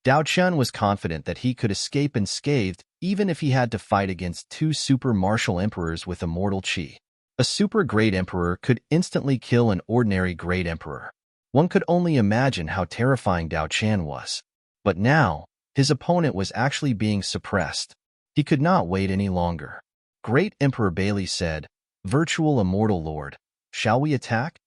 Speaker 1: Dao Chen was confident that he could escape unscathed even if he had to fight against two super martial emperors with immortal chi. A super great emperor could instantly kill an ordinary great emperor. One could only imagine how terrifying Dao Chen was. But now, his opponent was actually being suppressed. He could not wait any longer. Great Emperor Bailey said, "Virtual Immortal Lord, shall we attack?"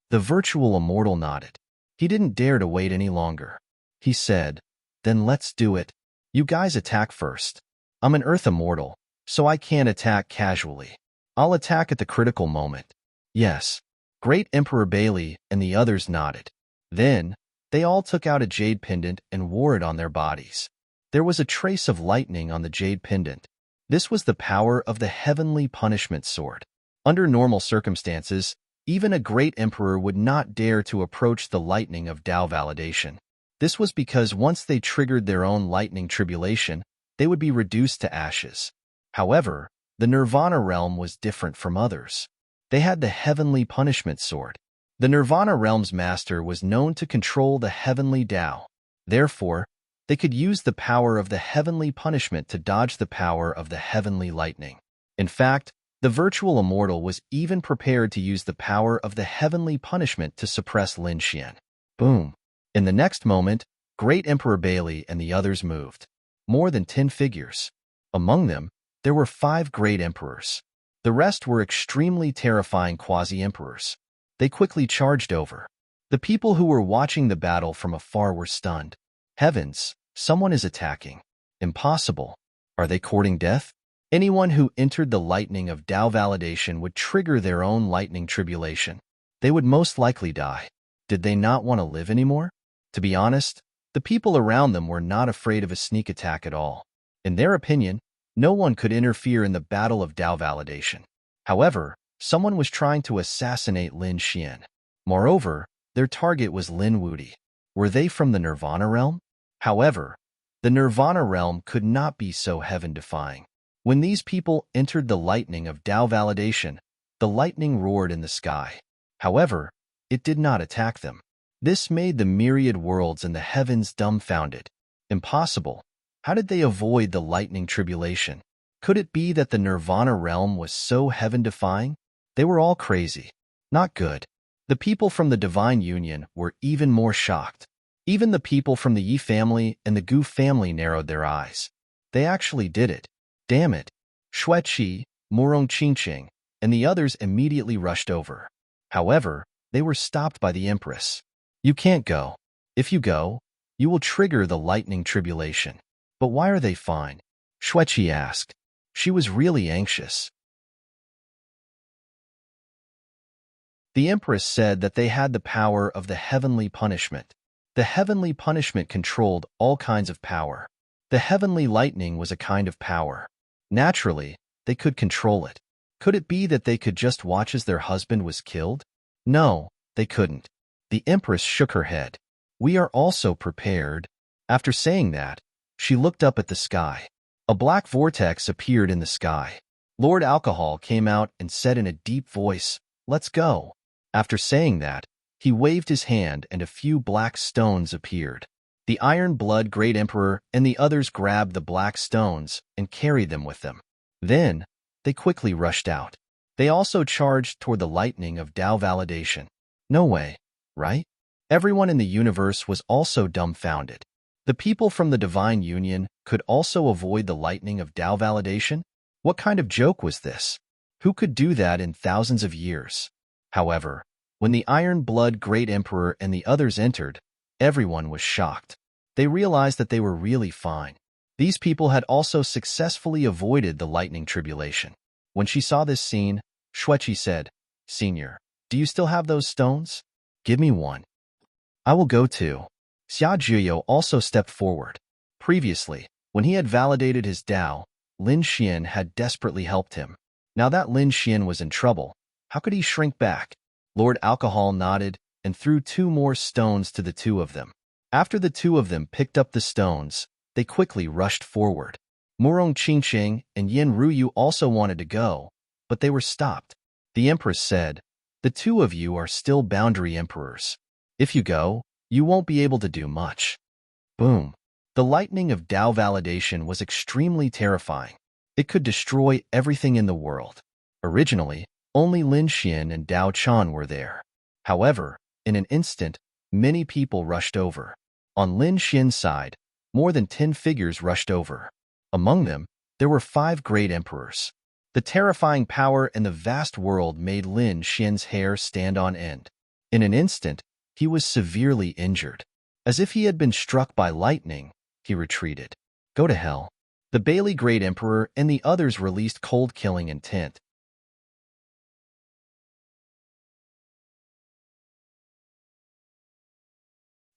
Speaker 1: The virtual immortal nodded. He didn't dare to wait any longer. He said, "Then let's do it. You guys attack first. I'm an Earth Immortal, so I can't attack casually. I'll attack at the critical moment." Yes. Great Emperor Bailey and the others nodded. Then, they all took out a jade pendant and wore it on their bodies. There was a trace of lightning on the jade pendant. This was the power of the heavenly punishment sword. Under normal circumstances, even a great emperor would not dare to approach the lightning of Dao validation. This was because once they triggered their own lightning tribulation, they would be reduced to ashes. However, The Nirvana realm was different from others. They had the heavenly punishment sword. The Nirvana realm's master was known to control the heavenly Tao. Therefore, they could use the power of the heavenly punishment to dodge the power of the heavenly lightning. In fact, the virtual immortal was even prepared to use the power of the heavenly punishment to suppress Lin Xian. Boom. In the next moment, Great Emperor Bailey and the others moved. More than 10 figures. Among them, there were 5 great emperors. The rest were extremely terrifying quasi-emperors. They quickly charged over. The people who were watching the battle from afar were stunned. Heavens, someone is attacking. Impossible. Are they courting death? Anyone who entered the lightning of Tao validation would trigger their own lightning tribulation. They would most likely die. Did they not want to live anymore? To be honest, the people around them were not afraid of a sneak attack at all. In their opinion, no one could interfere in the battle of Tao validation. However, someone was trying to assassinate Lin Xian. Moreover, their target was Lin Wudi. Were they from the Nirvana realm? However, the Nirvana realm could not be so heaven-defying. When these people entered the lightning of Tao validation, the lightning roared in the sky. However, it did not attack them. This made the myriad worlds in the heavens dumbfounded. Impossible. How did they avoid the lightning tribulation? Could it be that the Nirvana realm was so heaven-defying? They were all crazy. Not good. The people from the Divine Union were even more shocked. Even the people from the Yi family and the Gu family narrowed their eyes. They actually did it. Damn it. Xueqi, Murong Qingqing, and the others immediately rushed over. However, they were stopped by the Empress. You can't go. If you go, you will trigger the lightning tribulation. But why are they fine? Xueqi asked. She was really anxious. The Empress said that they had the power of the heavenly punishment. The heavenly punishment controlled all kinds of power. The heavenly lightning was a kind of power. Naturally, they could control it. Could it be that they could just watch as their husband was killed? No, they couldn't. The Empress shook her head. We are also prepared. After saying that, she looked up at the sky. A black vortex appeared in the sky. Lord Alcohol came out and said in a deep voice, "Let's go." After saying that, he waved his hand and a few black stones appeared. The Iron Blood Great Emperor and the others grabbed the black stones and carried them with them. Then, they quickly rushed out. They also charged toward the lightning of Tao validation. No way, right? Everyone in the universe was also dumbfounded. The people from the Divine Union could also avoid the lightning of Tao validation? What kind of joke was this? Who could do that in thousands of years? However, when the Iron Blood Great Emperor and the others entered, everyone was shocked. They realized that they were really fine. These people had also successfully avoided the lightning tribulation. When she saw this scene, Xueqi said, "Senior, do you still have those stones? Give me one. I will go too." Xia Zhiyo also stepped forward. Previously, when he had validated his Tao, Lin Xian had desperately helped him. Now that Lin Xian was in trouble, how could he shrink back? Lord Alcohol nodded and threw 2 more stones to the 2 of them. After the 2 of them picked up the stones, they quickly rushed forward. Murong Qingqing and Yin Ruyu also wanted to go, but they were stopped. The Empress said, "The 2 of you are still boundary emperors. If you go, you won't be able to do much." Boom. The lightning of Tao validation was extremely terrifying. It could destroy everything in the world. Originally, only Lin Xian and Dao Chan were there. However, in an instant, many people rushed over. On Lin Xian's side, more than 10 figures rushed over. Among them, there were 5 great emperors. The terrifying power in the vast world made Lin Xian's hair stand on end. In an instant, he was severely injured. As if he had been struck by lightning, he retreated. Go to hell. The Bailey Great Emperor and the others released cold-killing intent.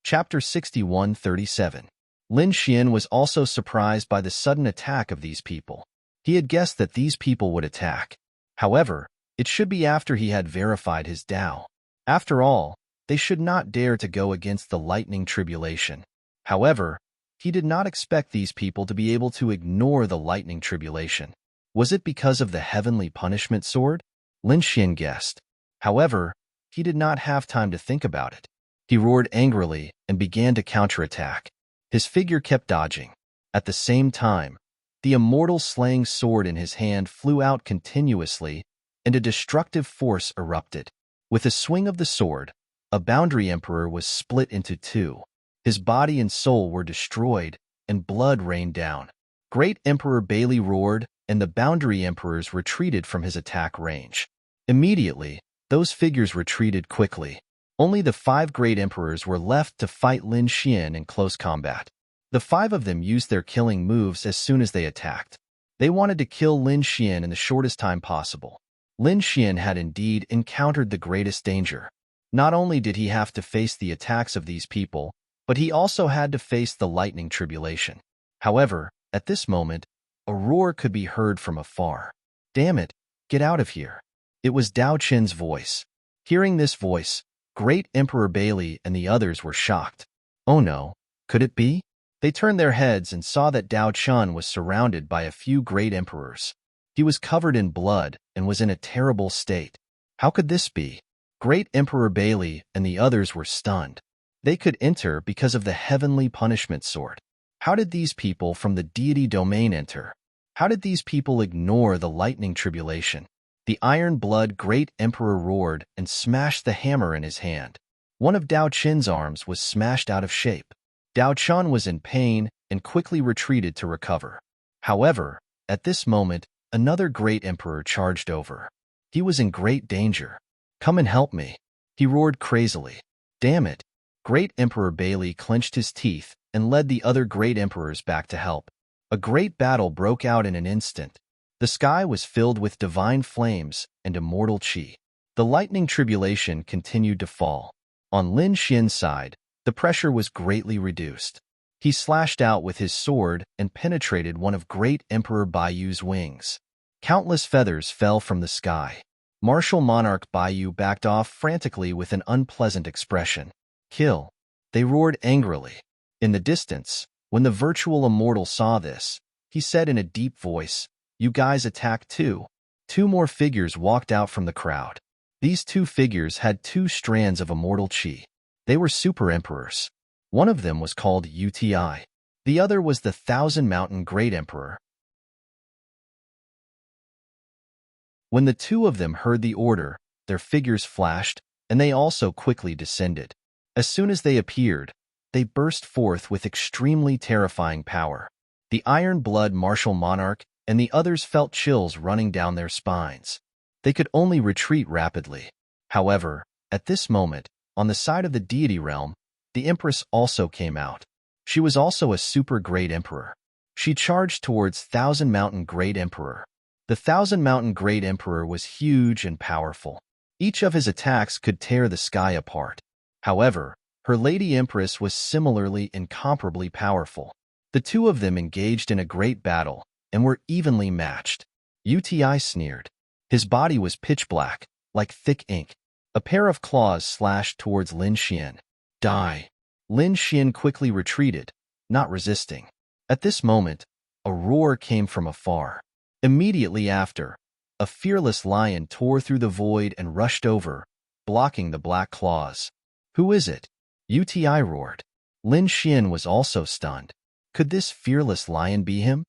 Speaker 1: Chapter 61:37. Lin Xian was also surprised by the sudden attack of these people. He had guessed that these people would attack. However, it should be after he had verified his Tao. After all, they should not dare to go against the lightning tribulation. However, he did not expect these people to be able to ignore the lightning tribulation. Was it because of the heavenly punishment sword? Lin Xian guessed. However, he did not have time to think about it. He roared angrily and began to counterattack. His figure kept dodging. At the same time, the immortal slaying sword in his hand flew out continuously, and a destructive force erupted. With a swing of the sword, a boundary emperor was split into two. His body and soul were destroyed, and blood rained down. Great Emperor Bailey roared, and the boundary emperors retreated from his attack range. Immediately, those figures retreated quickly. Only the 5 great emperors were left to fight Lin Xian in close combat. The 5 of them used their killing moves as soon as they attacked. They wanted to kill Lin Xian in the shortest time possible. Lin Xian had indeed encountered the greatest danger. Not only did he have to face the attacks of these people, but he also had to face the lightning tribulation. However, at this moment, a roar could be heard from afar. "Damn it, get out of here." It was Dao Qin's voice. Hearing this voice, Great Emperor Bailey and the others were shocked. Oh no, could it be? They turned their heads and saw that Dao Qin was surrounded by a few great emperors. He was covered in blood and was in a terrible state. How could this be? Great Emperor Bailey and the others were stunned. They could enter because of the heavenly punishment sword. How did these people from the deity domain enter? How did these people ignore the lightning tribulation? The Iron Blood Great Emperor roared and smashed the hammer in his hand. One of Dao Qin's arms was smashed out of shape. Dao Qin was in pain and quickly retreated to recover. However, at this moment, another great emperor charged over. He was in great danger. "Come and help me," he roared crazily. Damn it! Great Emperor Bailey clenched his teeth and led the other great emperors back to help. A great battle broke out in an instant. The sky was filled with divine flames and immortal qi. The lightning tribulation continued to fall. On Lin Xian's side, the pressure was greatly reduced. He slashed out with his sword and penetrated one of Great Emperor Baiyu's wings. Countless feathers fell from the sky. Martial Monarch Baiyu backed off frantically with an unpleasant expression. "Kill!" They roared angrily. In the distance, when the virtual immortal saw this, he said in a deep voice, "You guys attack too." 2 more figures walked out from the crowd. These 2 figures had 2 strands of immortal qi. They were super emperors. One of them was called Uti. The other was the Thousand Mountain Great Emperor. When the 2 of them heard the order, their figures flashed, and they also quickly descended. As soon as they appeared, they burst forth with extremely terrifying power. The Iron Blood Martial Monarch and the others felt chills running down their spines. They could only retreat rapidly. However, at this moment, on the side of the deity realm, the Empress also came out. She was also a super great emperor. She charged towards Thousand Mountain Great Emperor. The Thousand Mountain Great Emperor was huge and powerful. Each of his attacks could tear the sky apart. However, her Lady Empress was similarly incomparably powerful. The 2 of them engaged in a great battle and were evenly matched. Uti sneered. His body was pitch black, like thick ink. A pair of claws slashed towards Lin Xian. "Die!" Lin Xian quickly retreated, not resisting. At this moment, a roar came from afar. Immediately after, a fearless lion tore through the void and rushed over, blocking the black claws. "Who is it?" Uti roared. Lin Xian was also stunned. Could this fearless lion be him?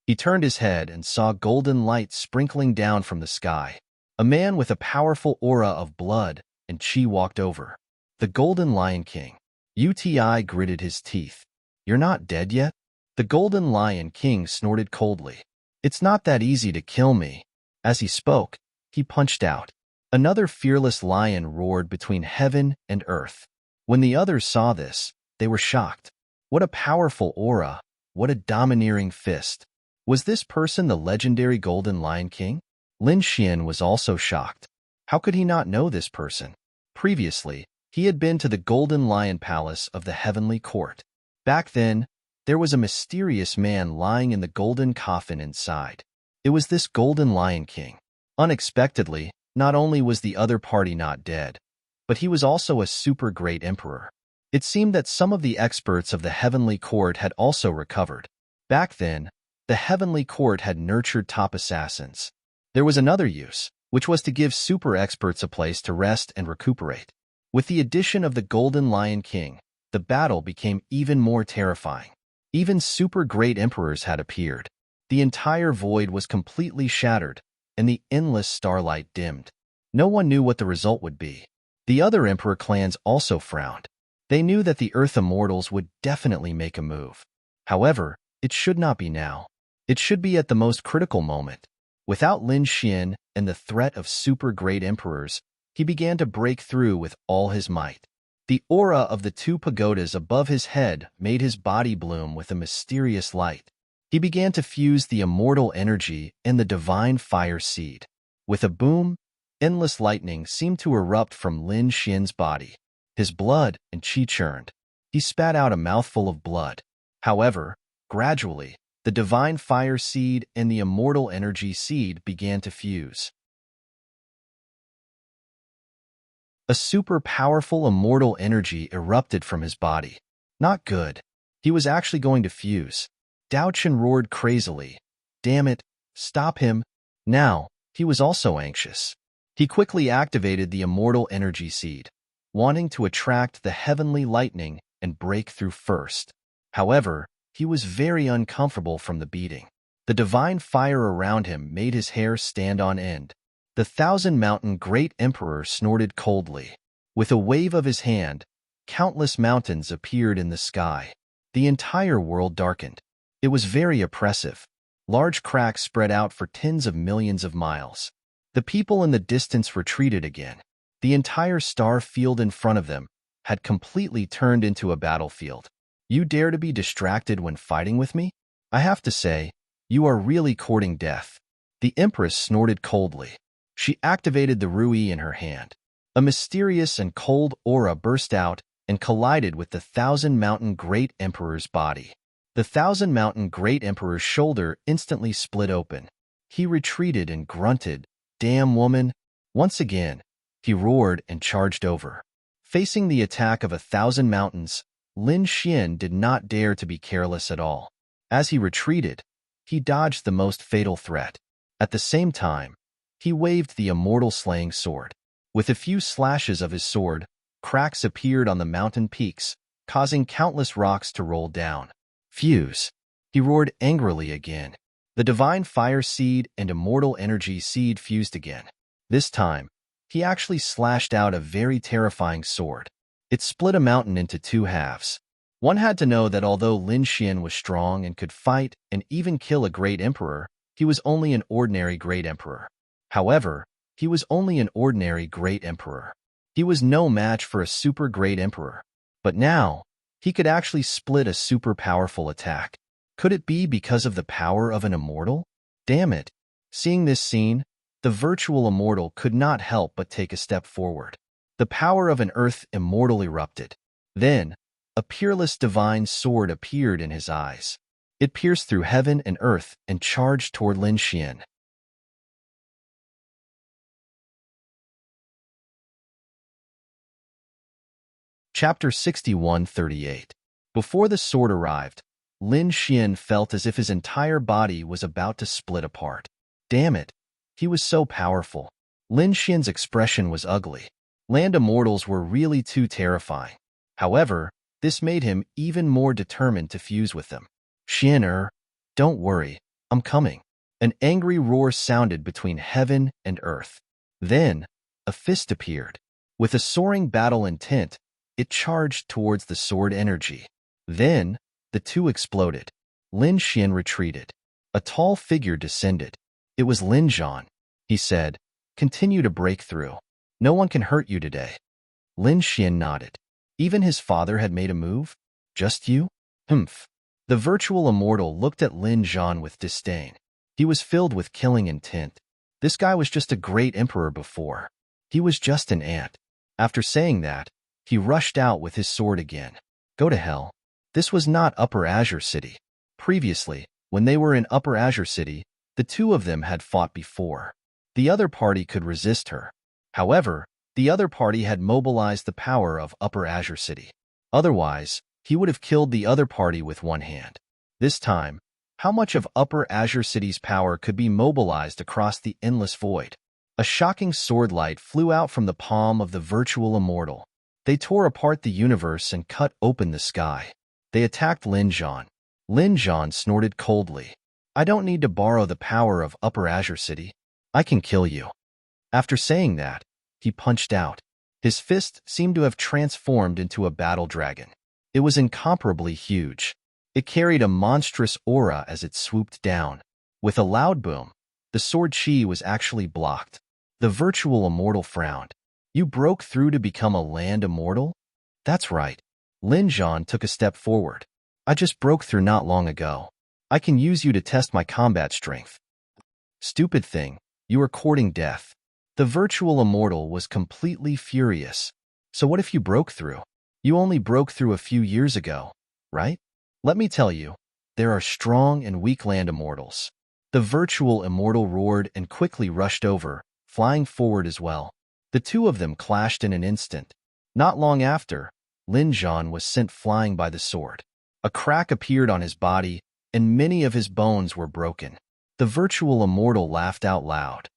Speaker 1: He turned his head and saw golden light sprinkling down from the sky. A man with a powerful aura of blood and qi walked over. The Golden Lion King. Uti gritted his teeth. "You're not dead yet?" The Golden Lion King snorted coldly. "It's not that easy to kill me." As he spoke, he punched out. Another fearless lion roared between heaven and earth. When the others saw this, they were shocked. What a powerful aura! What a domineering fist! Was this person the legendary Golden Lion King? Lin Xian was also shocked. How could he not know this person? Previously, he had been to the Golden Lion Palace of the Heavenly Court. Back then, there was a mysterious man lying in the golden coffin inside. It was this Golden Lion King. Unexpectedly, not only was the other party not dead, but he was also a super great emperor. It seemed that some of the experts of the Heavenly Court had also recovered. Back then, The heavenly court had nurtured top assassins. There was another use, which was to give super experts a place to rest and recuperate. With the addition of the Golden Lion King, the battle became even more terrifying. Even super great emperors had appeared. The entire void was completely shattered, and the endless starlight dimmed. No one knew what the result would be. The other emperor clans also frowned. They knew that the Earth Immortals would definitely make a move. However, it should not be now. It should be at the most critical moment. Without Lin Xian and the threat of super great emperors, he began to break through with all his might. The aura of the two pagodas above his head made his body bloom with a mysterious light. He began to fuse the immortal energy and the divine fire seed. With a boom, endless lightning seemed to erupt from Lin Xian's body. His blood and qi churned. He spat out a mouthful of blood. However, gradually, the divine fire seed and the immortal energy seed began to fuse. A super powerful immortal energy erupted from his body. Not good. He was actually going to fuse. Dao Chen roared crazily. Damn it, stop him. Now, he was also anxious. He quickly activated the immortal energy seed, wanting to attract the heavenly lightning and break through first. However, he was very uncomfortable from the beating. The divine fire around him made his hair stand on end. The thousand-mountain great emperor snorted coldly. With a wave of his hand, countless mountains appeared in the sky. The entire world darkened. It was very oppressive. Large cracks spread out for tens of millions of miles. The people in the distance retreated again. The entire star field in front of them had completely turned into a battlefield. You dare to be distracted when fighting with me? I have to say, you are really courting death. The Empress snorted coldly. She activated the Rui in her hand. A mysterious and cold aura burst out and collided with the thousand-mountain great emperor's body. The thousand-mountain great emperor's shoulder instantly split open. He retreated and grunted, "Damn woman!" Once again, he roared and charged over. Facing the attack of 1,000 mountains, Lin Xian did not dare to be careless at all. As he retreated, he dodged the most fatal threat. At the same time, he waved the immortal slaying sword. With a few slashes of his sword, cracks appeared on the mountain peaks, causing countless rocks to roll down. Fuse! He roared angrily again. The divine fire seed and immortal energy seed fused again. This time, he actually slashed out a very terrifying sword. It split a mountain into two halves. One had to know that although Lin Xian was strong and could fight and even kill a great emperor, he was only an ordinary great emperor. However, he was only an ordinary great emperor. He was no match for a super great emperor. But now, he could actually split a super powerful attack. Could it be because of the power of an immortal? Damn it! Seeing this scene, the virtual immortal could not help but take a step forward. The power of an earth immortal erupted. Then, a peerless divine sword appeared in his eyes. It pierced through heaven and earth and charged toward Lin Xian. Chapter 61:38. Before the sword arrived, Lin Xian felt as if his entire body was about to split apart. Damn it! He was so powerful. Lin Xian's expression was ugly. Land immortals were really too terrifying. However, this made him even more determined to fuse with them. Xian, don't worry, I'm coming. An angry roar sounded between heaven and earth. Then, a fist appeared. With a soaring battle intent, it charged towards the sword energy. Then, the two exploded. Lin Xian retreated. A tall figure descended. It was Lin Zhan. He said, "Continue to break through. No one can hurt you today." Lin Xian nodded. Even his father had made a move? Just you? Humph. The virtual immortal looked at Lin Zhan with disdain. He was filled with killing intent. This guy was just a great emperor before. He was just an ant. After saying that, he rushed out with his sword again. Go to hell. This was not Upper Azure City. Previously, when they were in Upper Azure City, the two of them had fought before. The other party could resist her. However, the other party had mobilized the power of Upper Azure City. Otherwise, he would have killed the other party with one hand. This time, How much of Upper Azure City's power could be mobilized across the endless void? A shocking sword light flew out from the palm of the virtual immortal. They tore apart the universe and cut open the sky. They attacked Lin Zhan. Lin Zhan snorted coldly. I don't need to borrow the power of Upper Azure City. I can kill you. After saying that, he punched out. His fist seemed to have transformed into a battle dragon. It was incomparably huge. It carried a monstrous aura as it swooped down. With a loud boom, the sword chi was actually blocked. The virtual immortal frowned. You broke through to become a land immortal? That's right. Lin Zhan took a step forward. I just broke through not long ago. I can use you to test my combat strength. Stupid thing, you are courting death. The virtual immortal was completely furious. So what if you broke through? You only broke through a few years ago, right? Let me tell you, there are strong and weak land immortals. The virtual immortal roared and quickly rushed over, flying forward as well. The two of them clashed in an instant. Not long after, Lin Zhan was sent flying by the sword. A crack appeared on his body, and many of his bones were broken. The virtual immortal laughed out loud.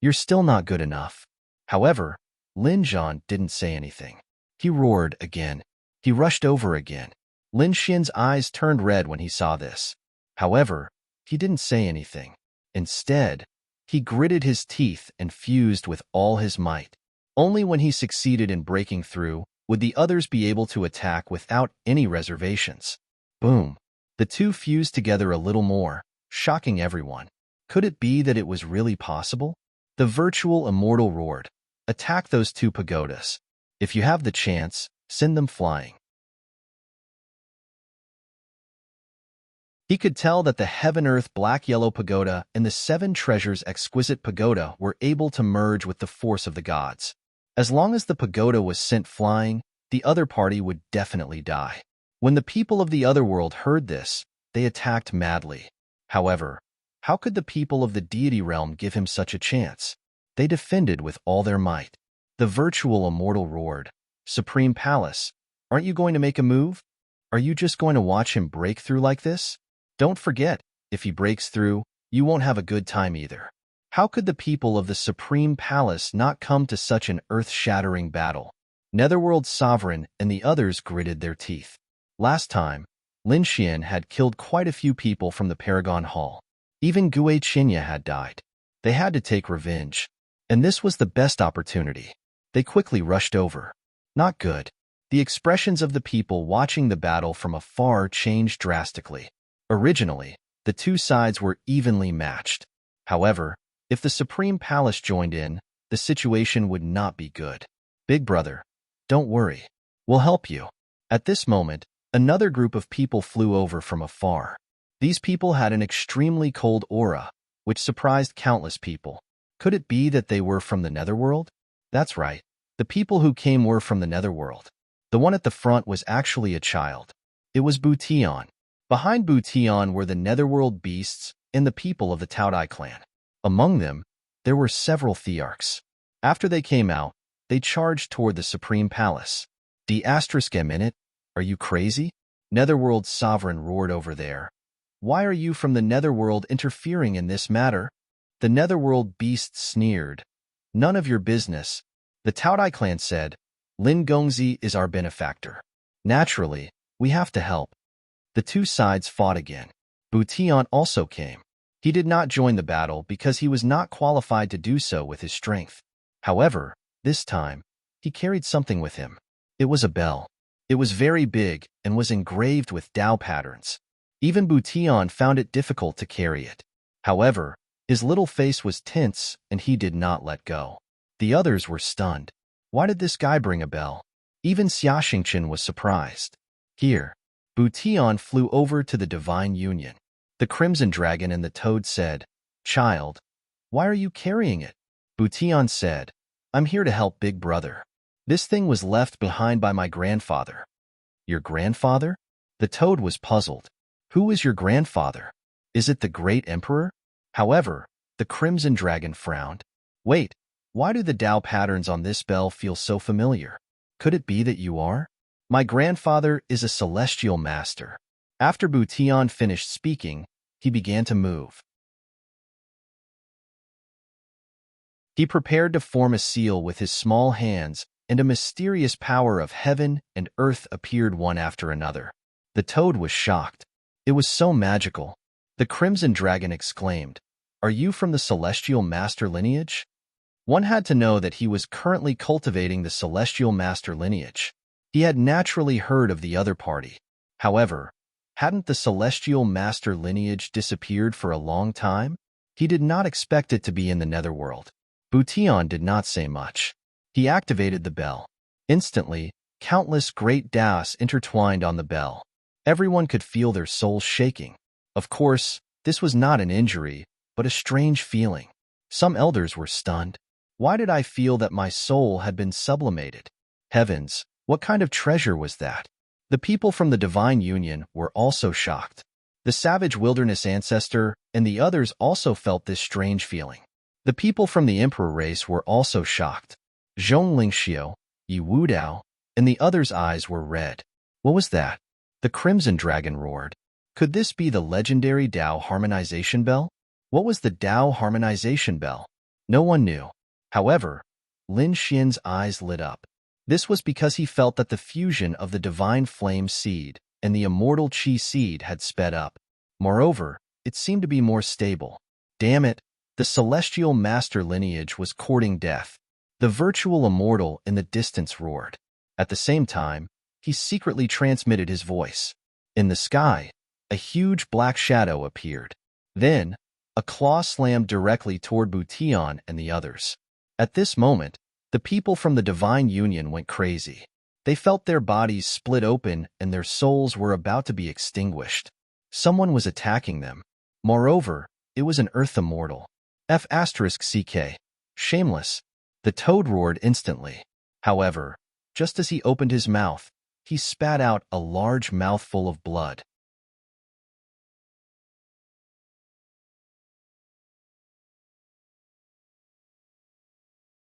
Speaker 1: You're still not good enough. However, Lin Zhan didn't say anything. He roared again. He rushed over again. Lin Xian's eyes turned red when he saw this. However, he didn't say anything. Instead, he gritted his teeth and fused with all his might. Only when he succeeded in breaking through would the others be able to attack without any reservations. Boom! The two fused together a little more, shocking everyone. Could it be that it was really possible? The virtual immortal roared. Attack those two pagodas. If you have the chance, send them flying. He could tell that the Heaven-Earth Black-Yellow Pagoda and the Seven Treasures Exquisite Pagoda were able to merge with the force of the gods. As long as the pagoda was sent flying, the other party would definitely die. When the people of the otherworld heard this, they attacked madly. However, how could the people of the deity realm give him such a chance? They defended with all their might. The virtual immortal roared, Supreme Palace, aren't you going to make a move? Are you just going to watch him break through like this? Don't forget, if he breaks through, you won't have a good time either. How could the people of the Supreme Palace not come to such an earth-shattering battle? Netherworld Sovereign and the others gritted their teeth. Last time, Lin Xian had killed quite a few people from the Paragon Hall. Even Gue Qinya had died. They had to take revenge. And this was the best opportunity. They quickly rushed over. Not good. The expressions of the people watching the battle from afar changed drastically. Originally, the two sides were evenly matched. However, if the Supreme Palace joined in, the situation would not be good. Big brother, don't worry. We'll help you. At this moment, another group of people flew over from afar. These people had an extremely cold aura, which surprised countless people. Could it be that they were from the Netherworld? That's right. The people who came were from the Netherworld. The one at the front was actually a child. It was Butian. Behind Butian were the Netherworld beasts and the people of the Taodai clan. Among them, there were several Thearchs. After they came out, they charged toward the Supreme Palace. D*M in it? Are you crazy? Netherworld Sovereign roared over there. Why are you from the Netherworld interfering in this matter? The Netherworld beast sneered. None of your business. The Taodai clan said, Lin Gongzi is our benefactor. Naturally, we have to help. The two sides fought again. Butian also came. He did not join the battle because he was not qualified to do so with his strength. However, this time, he carried something with him. It was a bell. It was very big and was engraved with Dao patterns. Even Butian found it difficult to carry it. However, his little face was tense and he did not let go. The others were stunned. Why did this guy bring a bell? Even Xia Xingchen was surprised. Here, Butian flew over to the Divine Union. The Crimson Dragon and the Toad said, Child, why are you carrying it? Butian said, I'm here to help Big Brother. This thing was left behind by my grandfather. Your grandfather? The Toad was puzzled. Who is your grandfather? Is it the Great Emperor? However, the Crimson Dragon frowned. Wait, why do the Dao patterns on this bell feel so familiar? Could it be that you are? My grandfather is a celestial master. After Butian finished speaking, he began to move. He prepared to form a seal with his small hands, and a mysterious power of heaven and earth appeared one after another. The toad was shocked. It was so magical. The Crimson Dragon exclaimed, "Are you from the Celestial Master lineage?" One had to know that he was currently cultivating the Celestial Master lineage. He had naturally heard of the other party. However, hadn't the Celestial Master lineage disappeared for a long time? He did not expect it to be in the Netherworld. Boution did not say much. He activated the bell. Instantly, countless great daos intertwined on the bell. Everyone could feel their souls shaking. Of course, this was not an injury, but a strange feeling. Some elders were stunned. Why did I feel that my soul had been sublimated? Heavens, what kind of treasure was that? The people from the Divine Union were also shocked. The savage wilderness ancestor and the others also felt this strange feeling. The people from the Emperor race were also shocked. Zhong Lingxiu, Yi Wudao, and the others' eyes were red. What was that? The Crimson Dragon roared. Could this be the legendary Dao Harmonization Bell? What was the Dao Harmonization Bell? No one knew. However, Lin Xian's eyes lit up. This was because he felt that the fusion of the Divine Flame Seed and the Immortal Qi Seed had sped up. Moreover, it seemed to be more stable. Damn it, the Celestial Master lineage was courting death. The virtual immortal in the distance roared. At the same time, he secretly transmitted his voice. In the sky, a huge black shadow appeared. Then, a claw slammed directly toward Boution and the others. At this moment, the people from the Divine Union went crazy. They felt their bodies split open and their souls were about to be extinguished. Someone was attacking them. Moreover, it was an Earth Immortal. F***CK. Shameless. The toad roared instantly. However, just as he opened his mouth, he spat out a large mouthful of blood.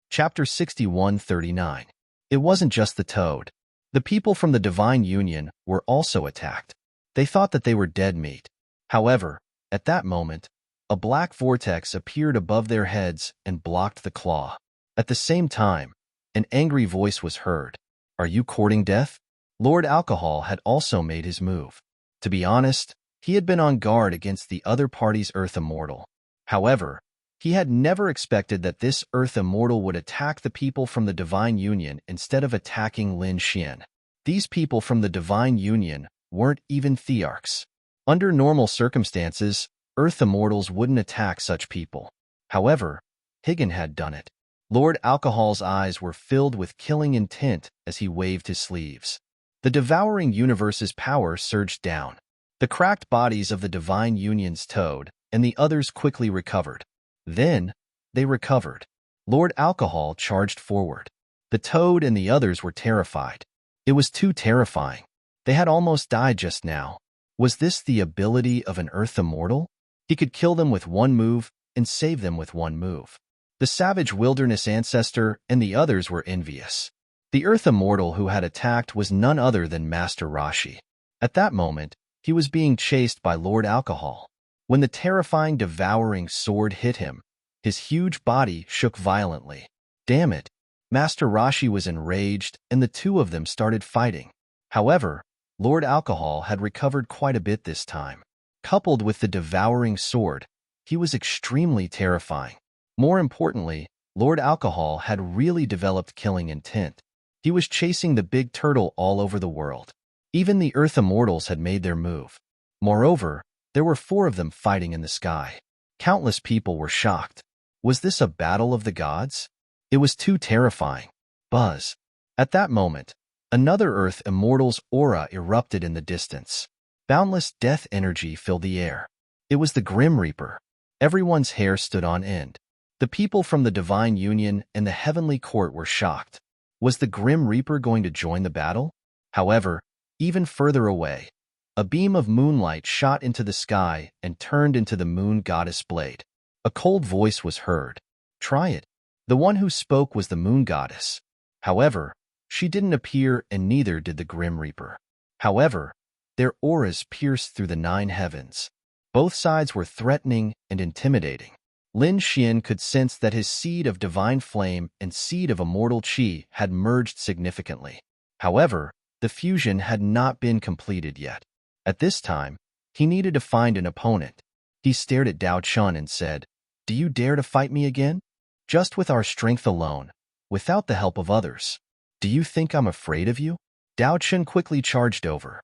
Speaker 1: Chapter 61:39. It wasn't just the toad. The people from the Divine Union were also attacked. They thought that they were dead meat. However, at that moment, a black vortex appeared above their heads and blocked the claw. At the same time, an angry voice was heard. "Are you courting death?" Lord Alcohol had also made his move. To be honest, he had been on guard against the other party's Earth Immortal. However, he had never expected that this Earth Immortal would attack the people from the Divine Union instead of attacking Lin Xian. These people from the Divine Union weren't even Thearchs. Under normal circumstances, Earth Immortals wouldn't attack such people. However, Higgin had done it. Lord Alcohol's eyes were filled with killing intent as he waved his sleeves. The devouring universe's power surged down. The cracked bodies of the Divine Union's toad and the others quickly recovered. Then, they recovered. Lord Alcohol charged forward. The toad and the others were terrified. It was too terrifying. They had almost died just now. Was this the ability of an Earth Immortal? He could kill them with one move and save them with one move. The savage wilderness ancestor and the others were envious. The Earth Immortal who had attacked was none other than Master Rashi. At that moment, he was being chased by Lord Alcohol. When the terrifying devouring sword hit him, his huge body shook violently. Damn it! Master Rashi was enraged and the two of them started fighting. However, Lord Alcohol had recovered quite a bit this time. Coupled with the devouring sword, he was extremely terrifying. More importantly, Lord Alcohol had really developed killing intent. He was chasing the big turtle all over the world. Even the Earth Immortals had made their move. Moreover, there were 4 of them fighting in the sky. Countless people were shocked. Was this a battle of the gods? It was too terrifying. Buzz. At that moment, another Earth Immortal's aura erupted in the distance. Boundless death energy filled the air. It was the Grim Reaper. Everyone's hair stood on end. The people from the Divine Union and the Heavenly Court were shocked. Was the Grim Reaper going to join the battle? However, even further away, a beam of moonlight shot into the sky and turned into the moon goddess blade. A cold voice was heard. "Try it." The one who spoke was the moon goddess. However, she didn't appear and neither did the Grim Reaper. However, their auras pierced through the 9 heavens. Both sides were threatening and intimidating. Lin Xian could sense that his seed of divine flame and seed of immortal qi had merged significantly. However, the fusion had not been completed yet. At this time, he needed to find an opponent. He stared at Dao Chun and said, "Do you dare to fight me again? Just with our strength alone, without the help of others. Do you think I'm afraid of you?" Dao Chun quickly charged over.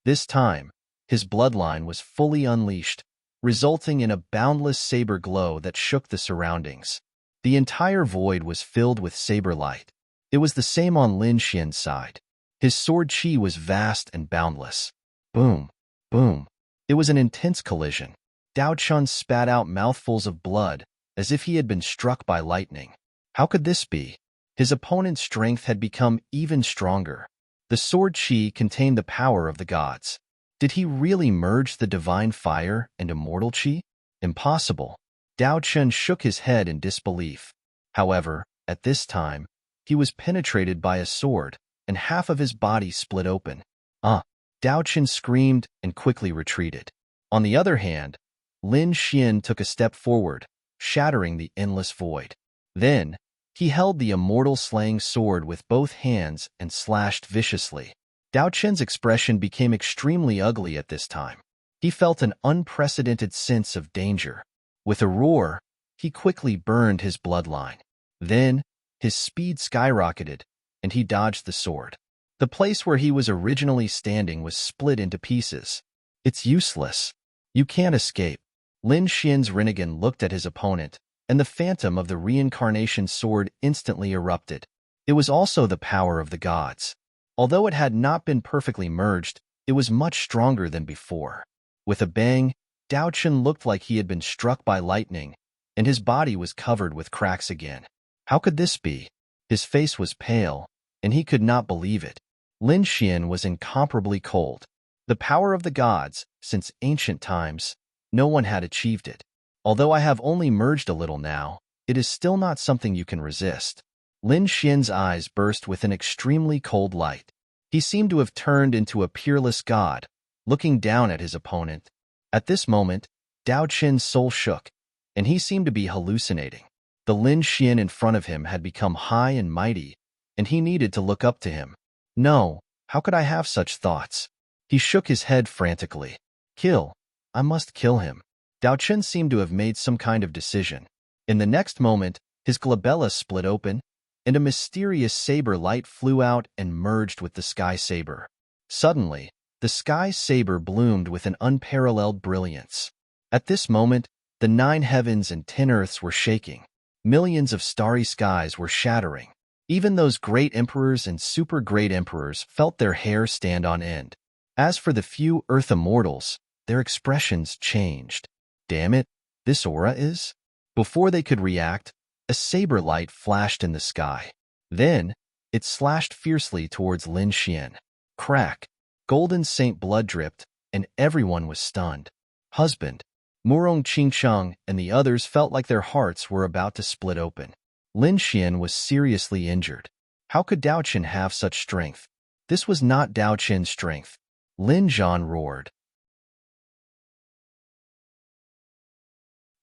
Speaker 1: This time, his bloodline was fully unleashed, resulting in a boundless saber glow that shook the surroundings. The entire void was filled with saber light. It was the same on Lin Xian's side. His sword qi was vast and boundless. Boom, boom. It was an intense collision. Dao Chun spat out mouthfuls of blood, as if he had been struck by lightning. How could this be? His opponent's strength had become even stronger. The sword qi contained the power of the gods. Did he really merge the divine fire and immortal qi? Impossible. Dao Chun shook his head in disbelief. However, at this time, he was penetrated by a sword, and half of his body split open. Dao Chun screamed and quickly retreated. On the other hand, Lin Xian took a step forward, shattering the endless void. Then, he held the immortal slaying sword with both hands and slashed viciously. Dao Chun's expression became extremely ugly at this time. He felt an unprecedented sense of danger. With a roar, he quickly burned his bloodline. Then, his speed skyrocketed, and he dodged the sword. The place where he was originally standing was split into pieces. It's useless. You can't escape. Lin Xian's Rinnegan looked at his opponent, and the phantom of the reincarnation sword instantly erupted. It was also the power of the gods. Although it had not been perfectly merged, it was much stronger than before. With a bang, Dao Chun looked like he had been struck by lightning, and his body was covered with cracks again. How could this be? His face was pale, and he could not believe it. Lin Xian was incomparably cold. The power of the gods, since ancient times, no one had achieved it. Although I have only merged a little now, it is still not something you can resist. Lin Xian's eyes burst with an extremely cold light. He seemed to have turned into a peerless god, looking down at his opponent. At this moment, Dao Chun's soul shook, and he seemed to be hallucinating. The Lin Xian in front of him had become high and mighty, and he needed to look up to him. No, how could I have such thoughts? He shook his head frantically. Kill. I must kill him. Dao Chun seemed to have made some kind of decision. In the next moment, his glabella split open, and a mysterious saber light flew out and merged with the sky saber. Suddenly, the sky saber bloomed with an unparalleled brilliance. At this moment, the 9 heavens and 10 earths were shaking. Millions of starry skies were shattering. Even those great emperors and super great emperors felt their hair stand on end. As for the few earth immortals, their expressions changed. Damn it, this aura is? Before they could react, a saber light flashed in the sky. Then, it slashed fiercely towards Lin Xian. Crack! Golden saint blood dripped, and everyone was stunned. Husband, Murong Qingcheng and the others felt like their hearts were about to split open. Lin Xian was seriously injured. How could Dao Chun have such strength? This was not Dao Chun's strength. Lin Zhan roared.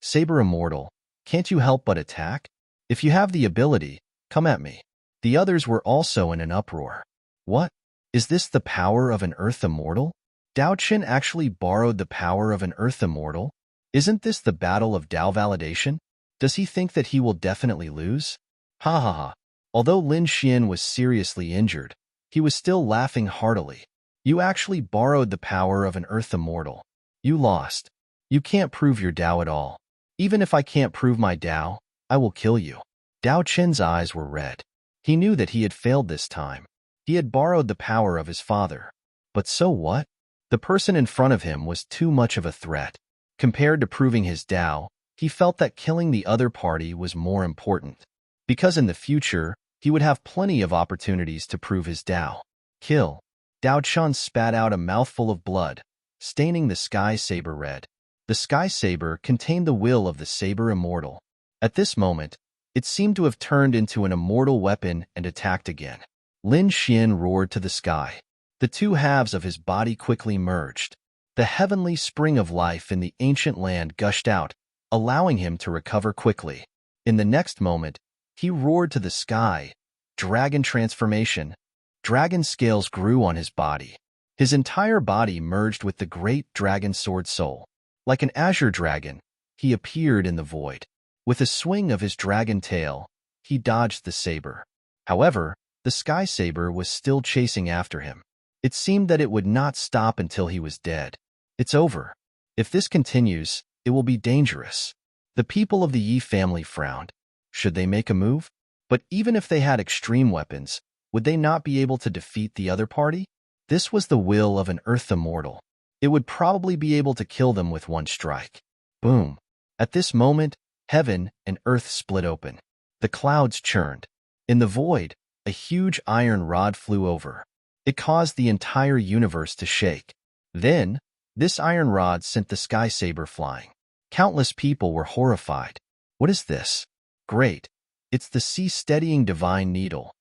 Speaker 1: Saber Immortal, can't you help but attack? If you have the ability, come at me. The others were also in an uproar. What? Is this the power of an Earth Immortal? Dao Chun actually borrowed the power of an Earth Immortal? Isn't this the battle of Dao validation? Does he think that he will definitely lose? Ha ha ha. Although Lin Xian was seriously injured, he was still laughing heartily. You actually borrowed the power of an Earth Immortal. You lost. You can't prove your Dao at all. Even if I can't prove my Dao, I will kill you. Dao Chun's eyes were red. He knew that he had failed this time. He had borrowed the power of his father. But so what? The person in front of him was too much of a threat. Compared to proving his Dao, he felt that killing the other party was more important. Because in the future, he would have plenty of opportunities to prove his Dao. Kill. Dao Chun spat out a mouthful of blood, staining the sky saber red. The sky saber contained the will of the saber immortal. At this moment, it seemed to have turned into an immortal weapon and attacked again. Lin Xian roared to the sky. The two halves of his body quickly merged. The heavenly spring of life in the ancient land gushed out, allowing him to recover quickly. In the next moment, he roared to the sky. Dragon transformation. Dragon scales grew on his body. His entire body merged with the great dragon sword soul. Like an azure dragon, he appeared in the void. With a swing of his dragon tail, he dodged the saber. However, the sky saber was still chasing after him. It seemed that it would not stop until he was dead. It's over. If this continues, it will be dangerous. The people of the Yi family frowned. Should they make a move? But even if they had extreme weapons, would they not be able to defeat the other party? This was the will of an Earth immortal. It would probably be able to kill them with one strike. Boom. At this moment, heaven and earth split open. The clouds churned. In the void, a huge iron rod flew over. It caused the entire universe to shake. Then, this iron rod sent the sky saber flying. Countless people were horrified. What is this? Great. It's the sea-steadying divine needle.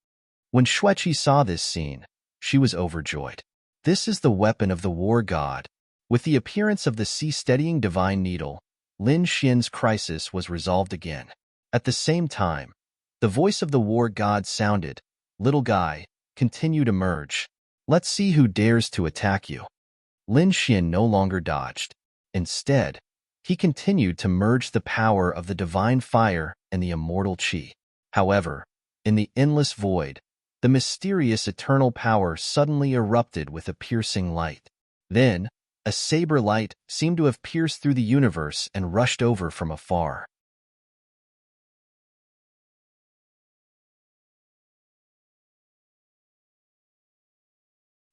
Speaker 1: When Xueqi saw this scene, she was overjoyed. This is the weapon of the war god. With the appearance of the sea-steadying divine needle, Lin Xian's crisis was resolved again. At the same time, the voice of the war god sounded. Little guy, continue to merge. Let's see who dares to attack you. Lin Xian no longer dodged. Instead, he continued to merge the power of the divine fire and the immortal qi. However, in the endless void, the mysterious eternal power suddenly erupted with a piercing light. Then, a saber light seemed to have pierced through the universe and rushed over from afar.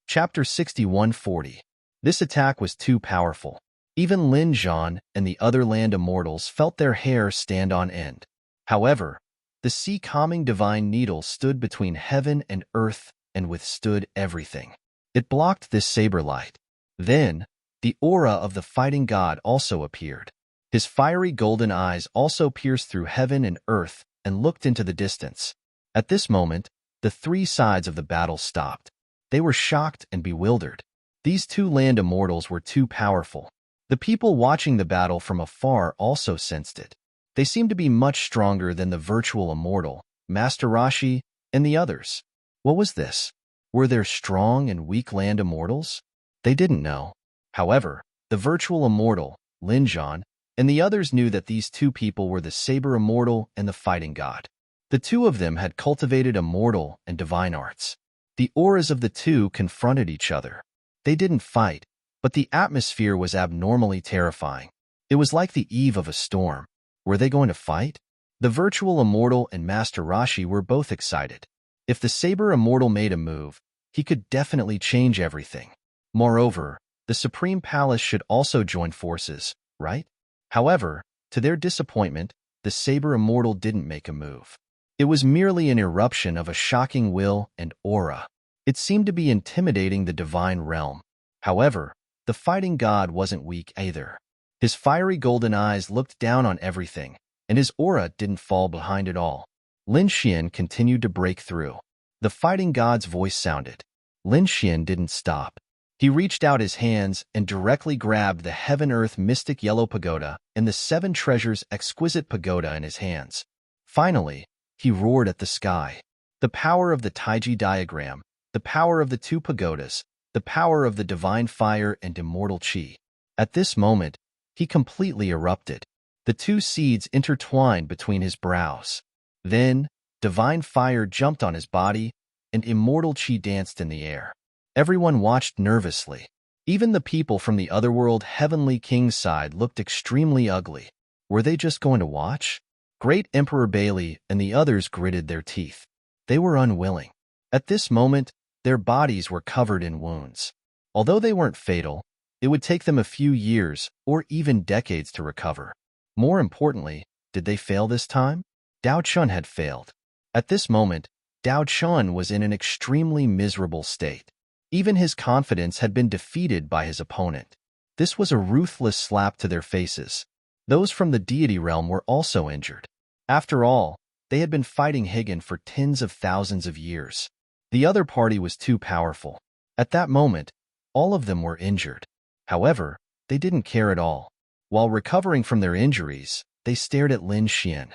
Speaker 1: Chapter 6140. This attack was too powerful. Even Lin Zhan and the other land immortals felt their hair stand on end. However, the sea-calming divine needle stood between heaven and earth and withstood everything. It blocked this saber light. Then, the aura of the fighting god also appeared. His fiery golden eyes also pierced through heaven and earth and looked into the distance. At this moment, the three sides of the battle stopped. They were shocked and bewildered. These two land immortals were too powerful. The people watching the battle from afar also sensed it. They seemed to be much stronger than the virtual immortal, Master Rashi, and the others. What was this? Were there strong and weak land immortals? They didn't know. However, the virtual immortal, Lin Zhan, and the others knew that these two people were the saber immortal and the fighting god. The two of them had cultivated immortal and divine arts. The auras of the two confronted each other. They didn't fight, but the atmosphere was abnormally terrifying. It was like the eve of a storm. Were they going to fight? The virtual immortal and Master Rashi were both excited. If the saber immortal made a move, he could definitely change everything. Moreover, the Supreme Palace should also join forces, right? However, to their disappointment, the saber immortal didn't make a move. It was merely an eruption of a shocking will and aura. It seemed to be intimidating the divine realm. However, the fighting god wasn't weak either. His fiery golden eyes looked down on everything, and his aura didn't fall behind it all. Lin Xian continued to break through. The fighting god's voice sounded. Lin Xian didn't stop. He reached out his hands and directly grabbed the heaven-earth mystic yellow pagoda and the seven treasures exquisite pagoda in his hands. Finally, he roared at the sky. The power of the Taiji diagram, the power of the two pagodas, the power of the divine fire and immortal qi. At this moment, he completely erupted. The two seeds intertwined between his brows. Then, divine fire jumped on his body, and immortal qi danced in the air. Everyone watched nervously. Even the people from the otherworld Heavenly King's side looked extremely ugly. Were they just going to watch? Great Emperor Bailey and the others gritted their teeth. They were unwilling. At this moment, their bodies were covered in wounds. Although they weren't fatal, it would take them a few years or even decades to recover. More importantly, did they fail this time? Dao Chun had failed. At this moment, Dao Chun was in an extremely miserable state. Even his confidence had been defeated by his opponent. This was a ruthless slap to their faces. Those from the deity realm were also injured. After all, they had been fighting Higan for tens of thousands of years. The other party was too powerful. At that moment, all of them were injured. However, they didn't care at all. While recovering from their injuries, they stared at Lin Xian.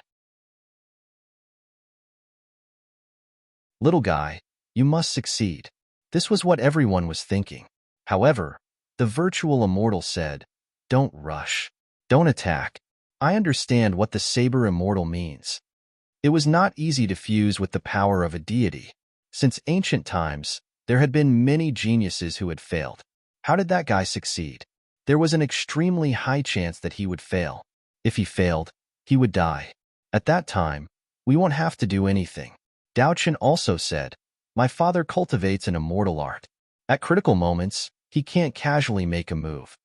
Speaker 1: Little guy, you must succeed. This was what everyone was thinking. However, the virtual immortal said, don't rush. Don't attack. I understand what the saber immortal means. It was not easy to fuse with the power of a deity. Since ancient times, there had been many geniuses who had failed. How did that guy succeed? There was an extremely high chance that he would fail. If he failed, he would die. At that time, we won't have to do anything. Dao Chen also said, my father cultivates an immortal art. At critical moments, he can't casually make a move.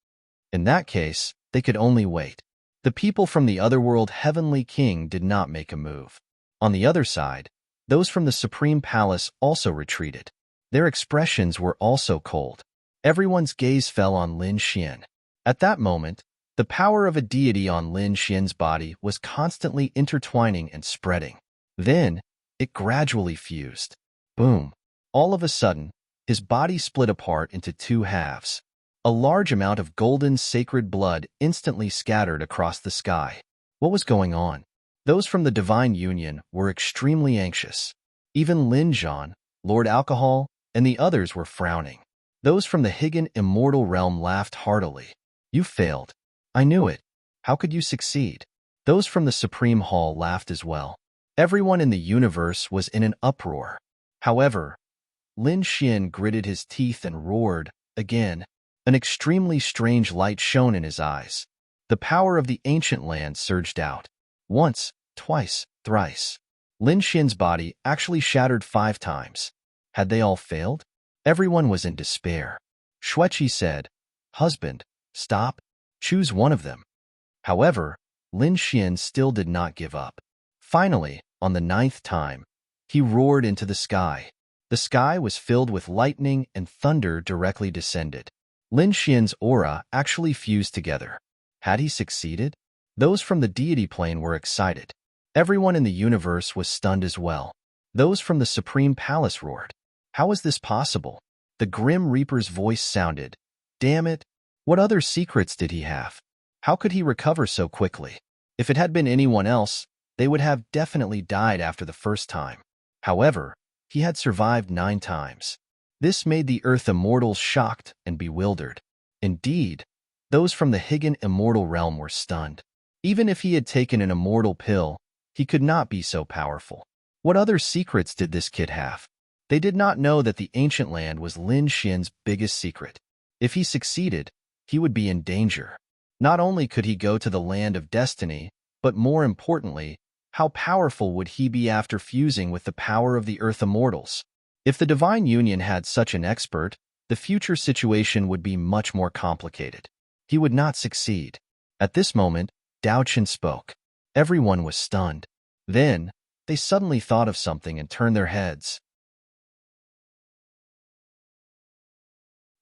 Speaker 1: In that case, they could only wait. The people from the otherworld Heavenly King did not make a move. On the other side, those from the Supreme Palace also retreated. Their expressions were also cold. Everyone's gaze fell on Lin Xian. At that moment, the power of a deity on Lin Xian's body was constantly intertwining and spreading. Then, it gradually fused. Boom! All of a sudden, his body split apart into two halves. A large amount of golden sacred blood instantly scattered across the sky. What was going on? Those from the Divine Union were extremely anxious. Even Lin Zhan, Lord Alcohol, and the others were frowning. Those from the Higan Immortal Realm laughed heartily. You failed. I knew it. How could you succeed? Those from the Supreme Hall laughed as well. Everyone in the universe was in an uproar. However, Lin Xian gritted his teeth and roared, again. An extremely strange light shone in his eyes. The power of the ancient land surged out. Once, twice, thrice. Lin Xian's body actually shattered 5 times. Had they all failed? Everyone was in despair. Xueqi said, husband, stop. Choose one of them. However, Lin Xian still did not give up. Finally, on the 9th time, he roared into the sky. The sky was filled with lightning and thunder directly descended. Lin Xian's aura actually fused together. Had he succeeded? Those from the deity plane were excited. Everyone in the universe was stunned as well. Those from the Supreme Palace roared. How is this possible? The Grim Reaper's voice sounded. Damn it! What other secrets did he have? How could he recover so quickly? If it had been anyone else, they would have definitely died after the first time. However, he had survived 9 times. This made the Earth Immortals shocked and bewildered. Indeed, those from the Higan Immortal Realm were stunned. Even if he had taken an immortal pill, he could not be so powerful. What other secrets did this kid have? They did not know that the ancient land was Lin Xian's biggest secret. If he succeeded, he would be in danger. Not only could he go to the land of destiny, but more importantly, how powerful would he be after fusing with the power of the Earth Immortals? If the Divine Union had such an expert, the future situation would be much more complicated. He would not succeed. At this moment, Dao Chen spoke. Everyone was stunned. Then, they suddenly thought of something and turned their heads.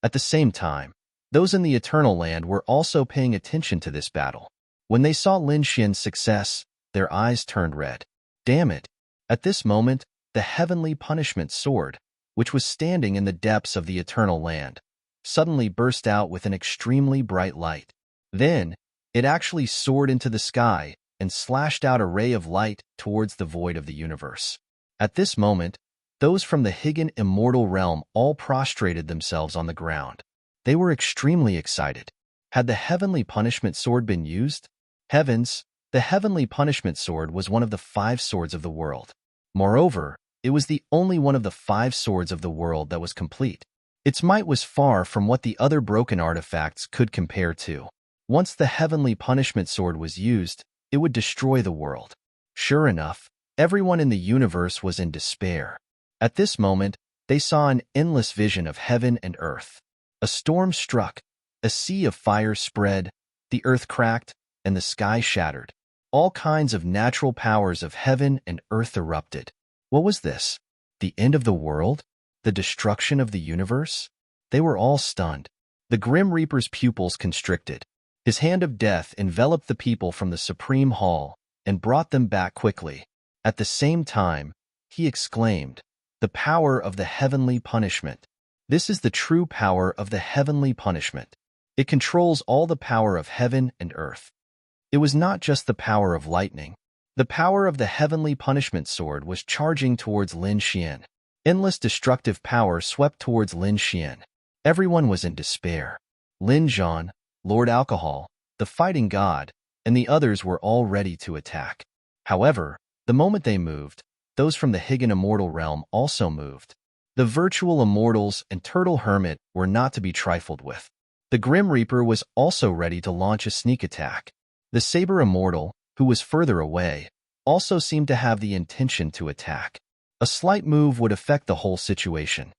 Speaker 1: At the same time, those in the Eternal Land were also paying attention to this battle. When they saw Lin Xian's success, their eyes turned red. Damn it! At this moment, the Heavenly Punishment Sword, which was standing in the depths of the Eternal Land, suddenly burst out with an extremely bright light. Then, it actually soared into the sky and slashed out a ray of light towards the void of the universe. At this moment, those from the Higan Immortal Realm all prostrated themselves on the ground. They were extremely excited. Had the Heavenly Punishment Sword been used? Heavens, the Heavenly Punishment Sword was one of the 5 swords of the world. Moreover, it was the only one of the 5 swords of the world that was complete. Its might was far from what the other broken artifacts could compare to. Once the Heavenly Punishment Sword was used, it would destroy the world. Sure enough, everyone in the universe was in despair. At this moment, they saw an endless vision of heaven and earth. A storm struck, a sea of fire spread, the earth cracked, and the sky shattered. All kinds of natural powers of heaven and earth erupted. What was this? The end of the world? The destruction of the universe? They were all stunned. The Grim Reaper's pupils constricted. His hand of death enveloped the people from the Supreme Hall and brought them back quickly. At the same time, he exclaimed, "The power of the heavenly punishment." This is the true power of the heavenly punishment. It controls all the power of heaven and earth. It was not just the power of lightning. The power of the heavenly punishment sword was charging towards Lin Xian. Endless destructive power swept towards Lin Xian. Everyone was in despair. Lin Zhan, Lord Alcohol, the fighting god, and the others were all ready to attack. However, the moment they moved, those from the Higan immortal realm also moved. The virtual immortals and Turtle Hermit were not to be trifled with. The Grim Reaper was also ready to launch a sneak attack. The Saber Immortal, who was further away, also seemed to have the intention to attack. A slight move would affect the whole situation.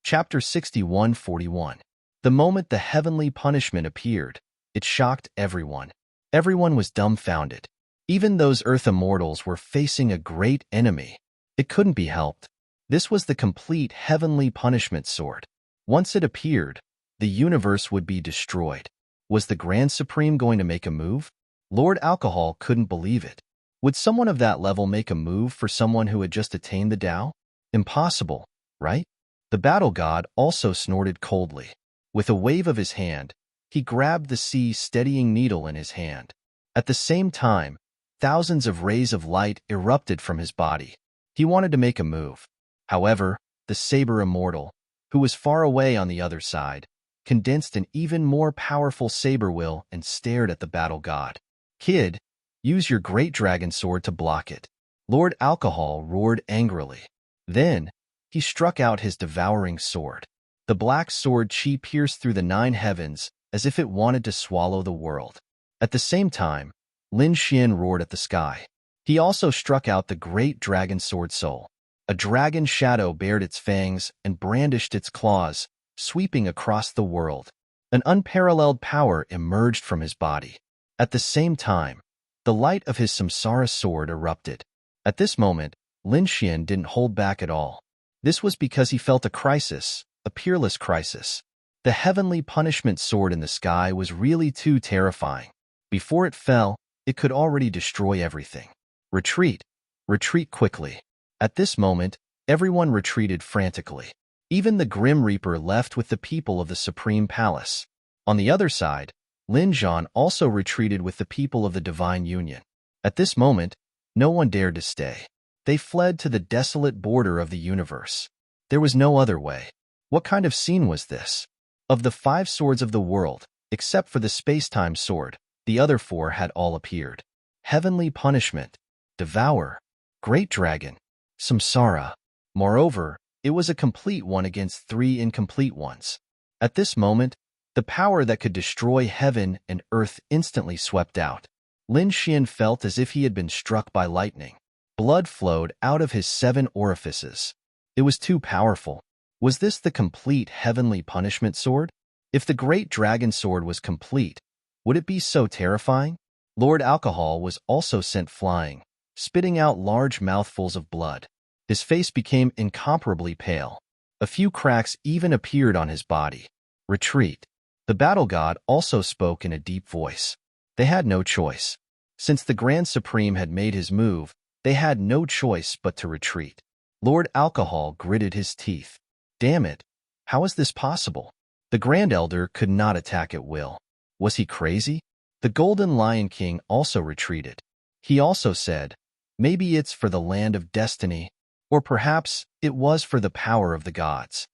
Speaker 1: Chapter 61:41. The moment the heavenly punishment appeared, it shocked everyone. Everyone was dumbfounded. Even those Earth Immortals were facing a great enemy. It couldn't be helped. This was the complete heavenly punishment sword. Once it appeared, the universe would be destroyed. Was the Grand Supreme going to make a move? Lord Alcohol couldn't believe it. Would someone of that level make a move for someone who had just attained the Tao? Impossible, right? The battle god also snorted coldly. With a wave of his hand, he grabbed the sea-steadying needle in his hand. At the same time, thousands of rays of light erupted from his body. He wanted to make a move. However, the Saber Immortal, who was far away on the other side, condensed an even more powerful saber will and stared at the battle god. Kid, use your great dragon sword to block it. Lord Alcohol roared angrily. Then, he struck out his devouring sword. The black sword chi pierced through the 9 heavens as if it wanted to swallow the world. At the same time, Lin Xian roared at the sky. He also struck out the great dragon sword soul. A dragon shadow bared its fangs and brandished its claws, sweeping across the world. An unparalleled power emerged from his body. At the same time, the light of his samsara sword erupted. At this moment, Lin Xian didn't hold back at all. This was because he felt a crisis, a peerless crisis. The heavenly punishment sword in the sky was really too terrifying. Before it fell, it could already destroy everything. Retreat. Retreat quickly. At this moment, everyone retreated frantically. Even the Grim Reaper left with the people of the Supreme Palace. On the other side, Lin Zhan also retreated with the people of the Divine Union. At this moment, no one dared to stay. They fled to the desolate border of the universe. There was no other way. What kind of scene was this? Of the 5 swords of the world, except for the space-time sword, the other 4 had all appeared. Heavenly punishment, devour, great dragon, samsara. Moreover, it was a complete one against 3 incomplete ones. At this moment, the power that could destroy heaven and earth instantly swept out. Lin Xian felt as if he had been struck by lightning. Blood flowed out of his 7 orifices. It was too powerful. Was this the complete heavenly punishment sword? If the great dragon sword was complete, would it be so terrifying? Lord Alcohol was also sent flying, spitting out large mouthfuls of blood. His face became incomparably pale. A few cracks even appeared on his body. Retreat. The battle god also spoke in a deep voice. They had no choice. Since the Grand Supreme had made his move, they had no choice but to retreat. Lord Alcohol gritted his teeth. Damn it! How is this possible? The Grand Elder could not attack at will. Was he crazy? The Golden Lion King also retreated. He also said, maybe it's for the land of destiny, or perhaps it was for the power of the gods.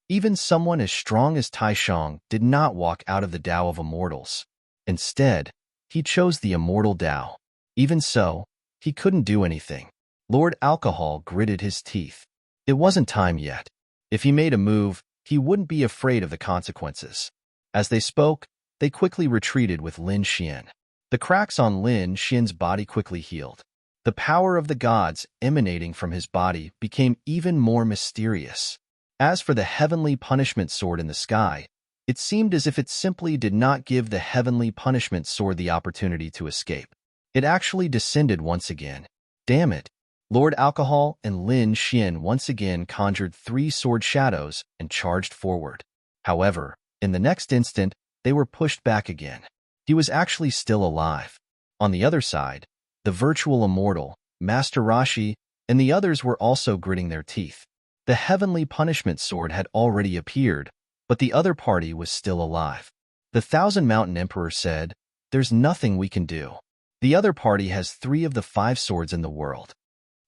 Speaker 1: Even someone as strong as Taishang did not walk out of the Tao of Immortals. Instead, he chose the Immortal Tao. Even so, he couldn't do anything. Lord Alcohol gritted his teeth. It wasn't time yet. If he made a move, he wouldn't be afraid of the consequences. As they spoke, they quickly retreated with Lin Xian. The cracks on Lin Xian's body quickly healed. The power of the gods emanating from his body became even more mysterious. As for the heavenly punishment sword in the sky, it seemed as if it simply did not give the heavenly punishment sword the opportunity to escape. It actually descended once again. Damn it! Lord Alcohol and Lin Xian once again conjured 3 sword shadows and charged forward. However, in the next instant, they were pushed back again. He was actually still alive. On the other side, the virtual immortal, Master Rashi, and the others were also gritting their teeth. The heavenly punishment sword had already appeared, but the other party was still alive. The Thousand Mountain Emperor said, "There's nothing we can do. The other party has 3 of the 5 swords in the world."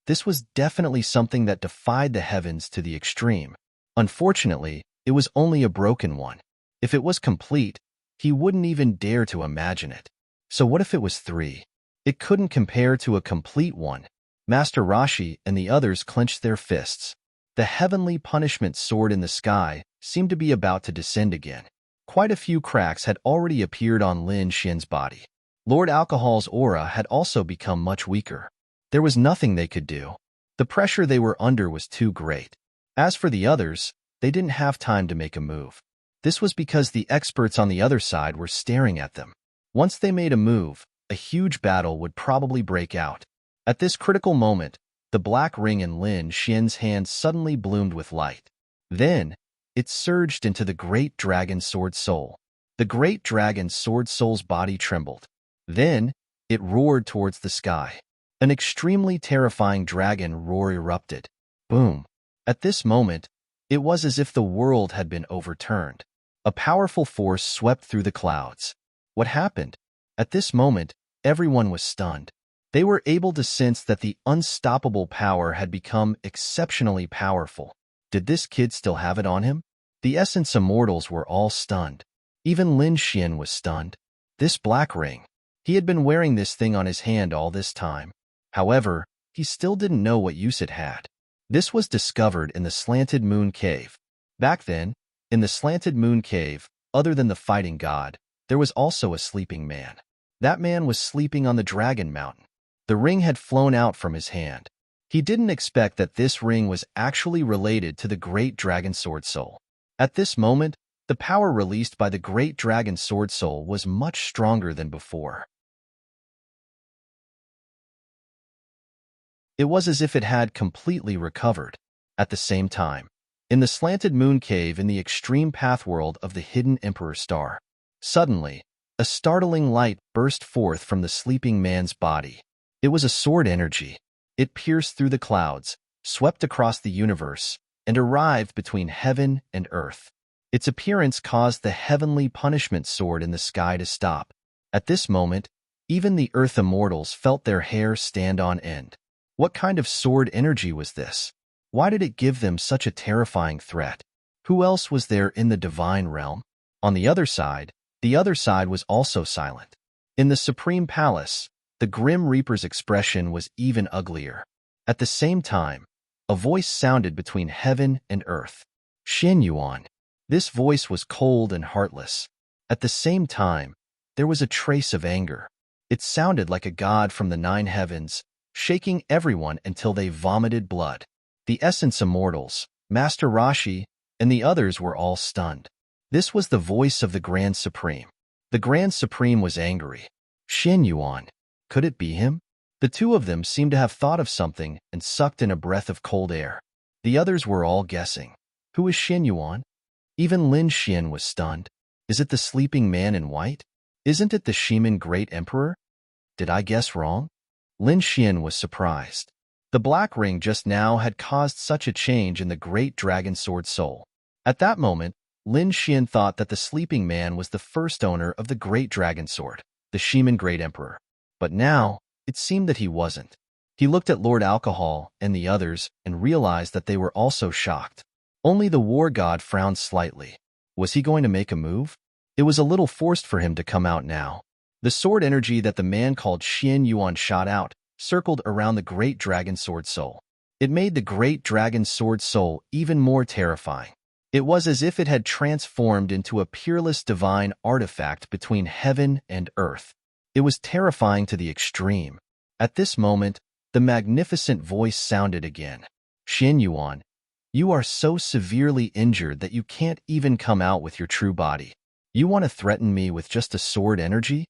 Speaker 1: This was definitely something that defied the heavens to the extreme. Unfortunately, it was only a broken one. If it was complete, he wouldn't even dare to imagine it. So what if it was 3? It couldn't compare to a complete one. Master Rashi and the others clenched their fists. The heavenly punishment sword in the sky seemed to be about to descend again. Quite a few cracks had already appeared on Lin Xian's body. Lord Alcohol's aura had also become much weaker. There was nothing they could do. The pressure they were under was too great. As for the others, they didn't have time to make a move. This was because the experts on the other side were staring at them. Once they made a move, a huge battle would probably break out. At this critical moment, the black ring in Lin Xian's hand suddenly bloomed with light. Then, it surged into the great dragon sword soul. The great dragon sword soul's body trembled. Then, it roared towards the sky. An extremely terrifying dragon roar erupted. Boom! At this moment, it was as if the world had been overturned. A powerful force swept through the clouds. What happened? At this moment, everyone was stunned. They were able to sense that the unstoppable power had become exceptionally powerful. Did this kid still have it on him? The Essence Immortals were all stunned. Even Lin Xian was stunned. This black ring. He had been wearing this thing on his hand all this time. However, he still didn't know what use it had. This was discovered in the Slanted Moon Cave. Back then, in the Slanted Moon Cave, other than the fighting god, there was also a sleeping man. That man was sleeping on the Dragon Mountain. The ring had flown out from his hand. He didn't expect that this ring was actually related to the Great Dragon Sword Soul. At this moment, the power released by the Great Dragon Sword Soul was much stronger than before. It was as if it had completely recovered. At the same time, in the Slanted Moon Cave in the extreme path world of the hidden Emperor Star, suddenly, a startling light burst forth from the sleeping man's body. It was a sword energy. It pierced through the clouds, swept across the universe, and arrived between heaven and earth. Its appearance caused the heavenly punishment sword in the sky to stop. At this moment, even the Earth Immortals felt their hair stand on end. What kind of sword energy was this? Why did it give them such a terrifying threat? Who else was there in the divine realm? On the other side was also silent. In the Supreme Palace, the Grim Reaper's expression was even uglier. At the same time, a voice sounded between heaven and earth. Xin Yuan. This voice was cold and heartless. At the same time, there was a trace of anger. It sounded like a god from the 9 heavens, shaking everyone until they vomited blood. The Essence Immortals, Master Rashi, and the others were all stunned. This was the voice of the Grand Supreme. The Grand Supreme was angry. Xin Yuan. Could it be him? The 2 of them seemed to have thought of something and sucked in a breath of cold air. The others were all guessing. Who is Xin Yuan? Even Lin Xian was stunned. Is it the sleeping man in white? Isn't it the Shiman Great Emperor? Did I guess wrong? Lin Xian was surprised. The black ring just now had caused such a change in the Great Dragon Sword Soul. At that moment, Lin Xian thought that the sleeping man was the first owner of the Great Dragon Sword, the Shiman Great Emperor. But now, it seemed that he wasn't. He looked at Lord Alcohol and the others and realized that they were also shocked. Only the war god frowned slightly. Was he going to make a move? It was a little forced for him to come out now. The sword energy that the man called Xin Yuan shot out circled around the Great Dragon Sword Soul. It made the Great Dragon Sword Soul even more terrifying. It was as if it had transformed into a peerless divine artifact between heaven and earth. It was terrifying to the extreme. At this moment, the magnificent voice sounded again. Xin Yuan, you are so severely injured that you can't even come out with your true body. You want to threaten me with just a sword energy?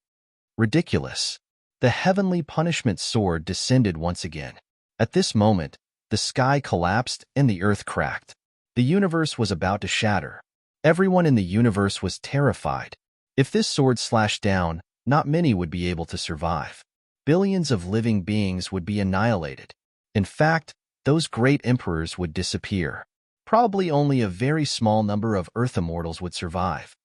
Speaker 1: Ridiculous. The heavenly punishment sword descended once again. At this moment, the sky collapsed and the earth cracked. The universe was about to shatter. Everyone in the universe was terrified. If this sword slashed down, not many would be able to survive. Billions of living beings would be annihilated. In fact, those great emperors would disappear. Probably only a very small number of Earth immortals would survive.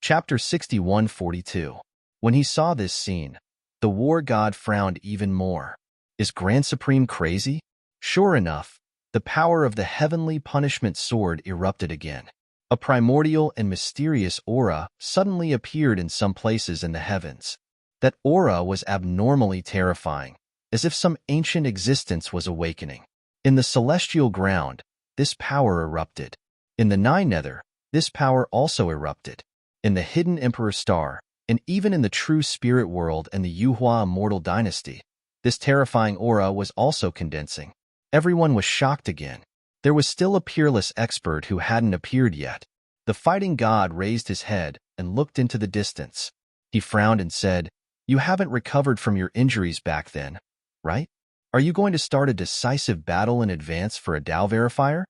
Speaker 1: Chapter 61:42. When he saw this scene, the war god frowned even more. Is Grand Supreme crazy? Sure enough, the power of the heavenly punishment sword erupted again. A primordial and mysterious aura suddenly appeared in some places in the heavens. That aura was abnormally terrifying, as if some ancient existence was awakening. In the celestial ground, this power erupted. In the Nine Nether, this power also erupted. In the hidden Emperor Star, and even in the true spirit world and the Yuhua immortal dynasty, this terrifying aura was also condensing. Everyone was shocked again. There was still a peerless expert who hadn't appeared yet. The fighting god raised his head and looked into the distance. He frowned and said, "You haven't recovered from your injuries back then, right? Are you going to start a decisive battle in advance for a Dao verifier?"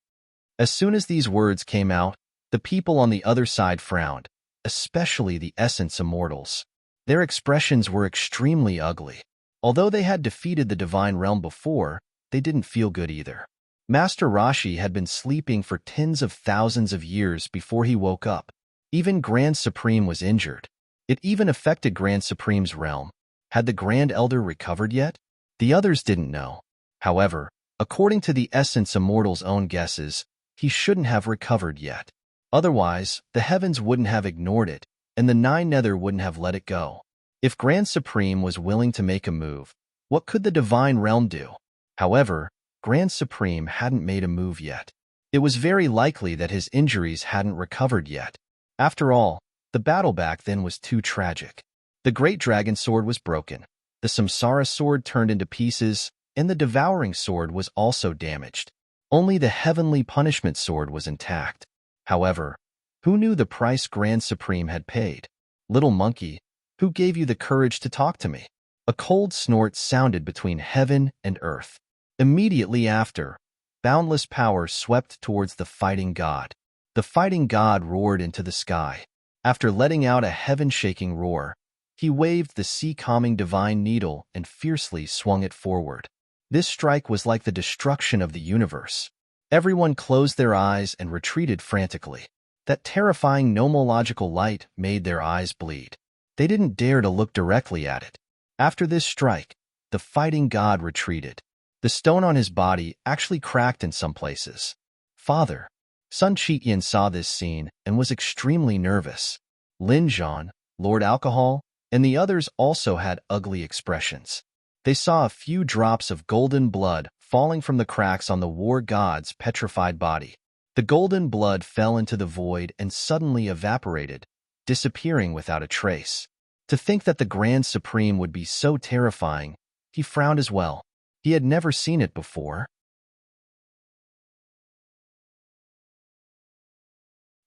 Speaker 1: As soon as these words came out, the people on the other side frowned, especially the Essence Immortals. Their expressions were extremely ugly. Although they had defeated the Divine Realm before, they didn't feel good either. Master Rashi had been sleeping for tens of thousands of years before he woke up. Even Grand Supreme was injured. It even affected Grand Supreme's realm. Had the Grand Elder recovered yet? The others didn't know. However, according to the Essence Immortal's own guesses, he shouldn't have recovered yet. Otherwise, the heavens wouldn't have ignored it, and the Nine Nether wouldn't have let it go. If Grand Supreme was willing to make a move, what could the Divine Realm do? However, Grand Supreme hadn't made a move yet. It was very likely that his injuries hadn't recovered yet. After all, the battle back then was too tragic. The Great Dragon Sword was broken, the Samsara Sword turned into pieces, and the Devouring Sword was also damaged. Only the Heavenly Punishment Sword was intact. However, who knew the price Grand Supreme had paid? Little monkey, who gave you the courage to talk to me? A cold snort sounded between heaven and earth. Immediately after, boundless power swept towards the fighting god. The fighting god roared into the sky. After letting out a heaven-shaking roar, he waved the sea-calming divine needle and fiercely swung it forward. This strike was like the destruction of the universe. Everyone closed their eyes and retreated frantically. That terrifying nomological light made their eyes bleed. They didn't dare to look directly at it. After this strike, the fighting god retreated. The stone on his body actually cracked in some places. Father. Sun Chiqian saw this scene and was extremely nervous. Lin Zhan, Lord Alcohol, and the others also had ugly expressions. They saw a few drops of golden blood falling from the cracks on the war god's petrified body. The golden blood fell into the void and suddenly evaporated, disappearing without a trace. To think that the Grand Supreme would be so terrifying, he frowned as well. He had never seen it before.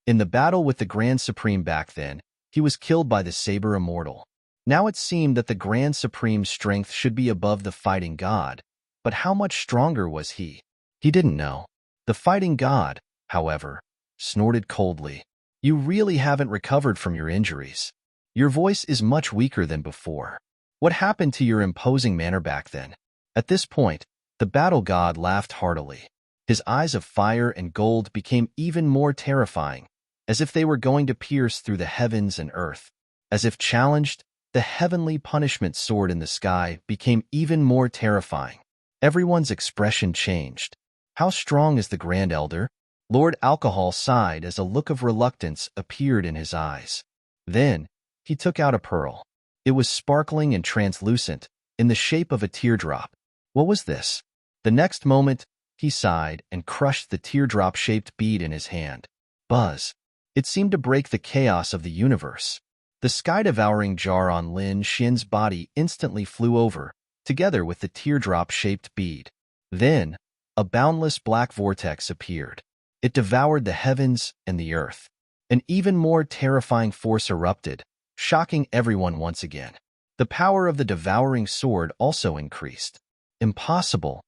Speaker 1: In the battle with the Grand Supreme back then, he was killed by the Saber Immortal. Now it seemed that the Grand Supreme's strength should be above the fighting god, but how much stronger was he? He didn't know. The fighting god, however, snorted coldly. "You really haven't recovered from your injuries. Your voice is much weaker than before. What happened to your imposing manner back then?" At this point, the battle god laughed heartily. His eyes of fire and gold became even more terrifying, as if they were going to pierce through the heavens and earth. As if challenged, the heavenly punishment sword in the sky became even more terrifying. Everyone's expression changed. "How strong is the Grand Elder?" Lord Alcohol sighed as a look of reluctance appeared in his eyes. Then, he took out a pearl. It was sparkling and translucent, in the shape of a teardrop. What was this? The next moment, he sighed and crushed the teardrop-shaped bead in his hand. Buzz. It seemed to break the chaos of the universe. The sky-devouring jar on Lin Xin's body instantly flew over, together with the teardrop-shaped bead. Then, a boundless black vortex appeared. It devoured the heavens and the earth. An even more terrifying force erupted, shocking everyone once again. The power of the devouring sword also increased. Impossible.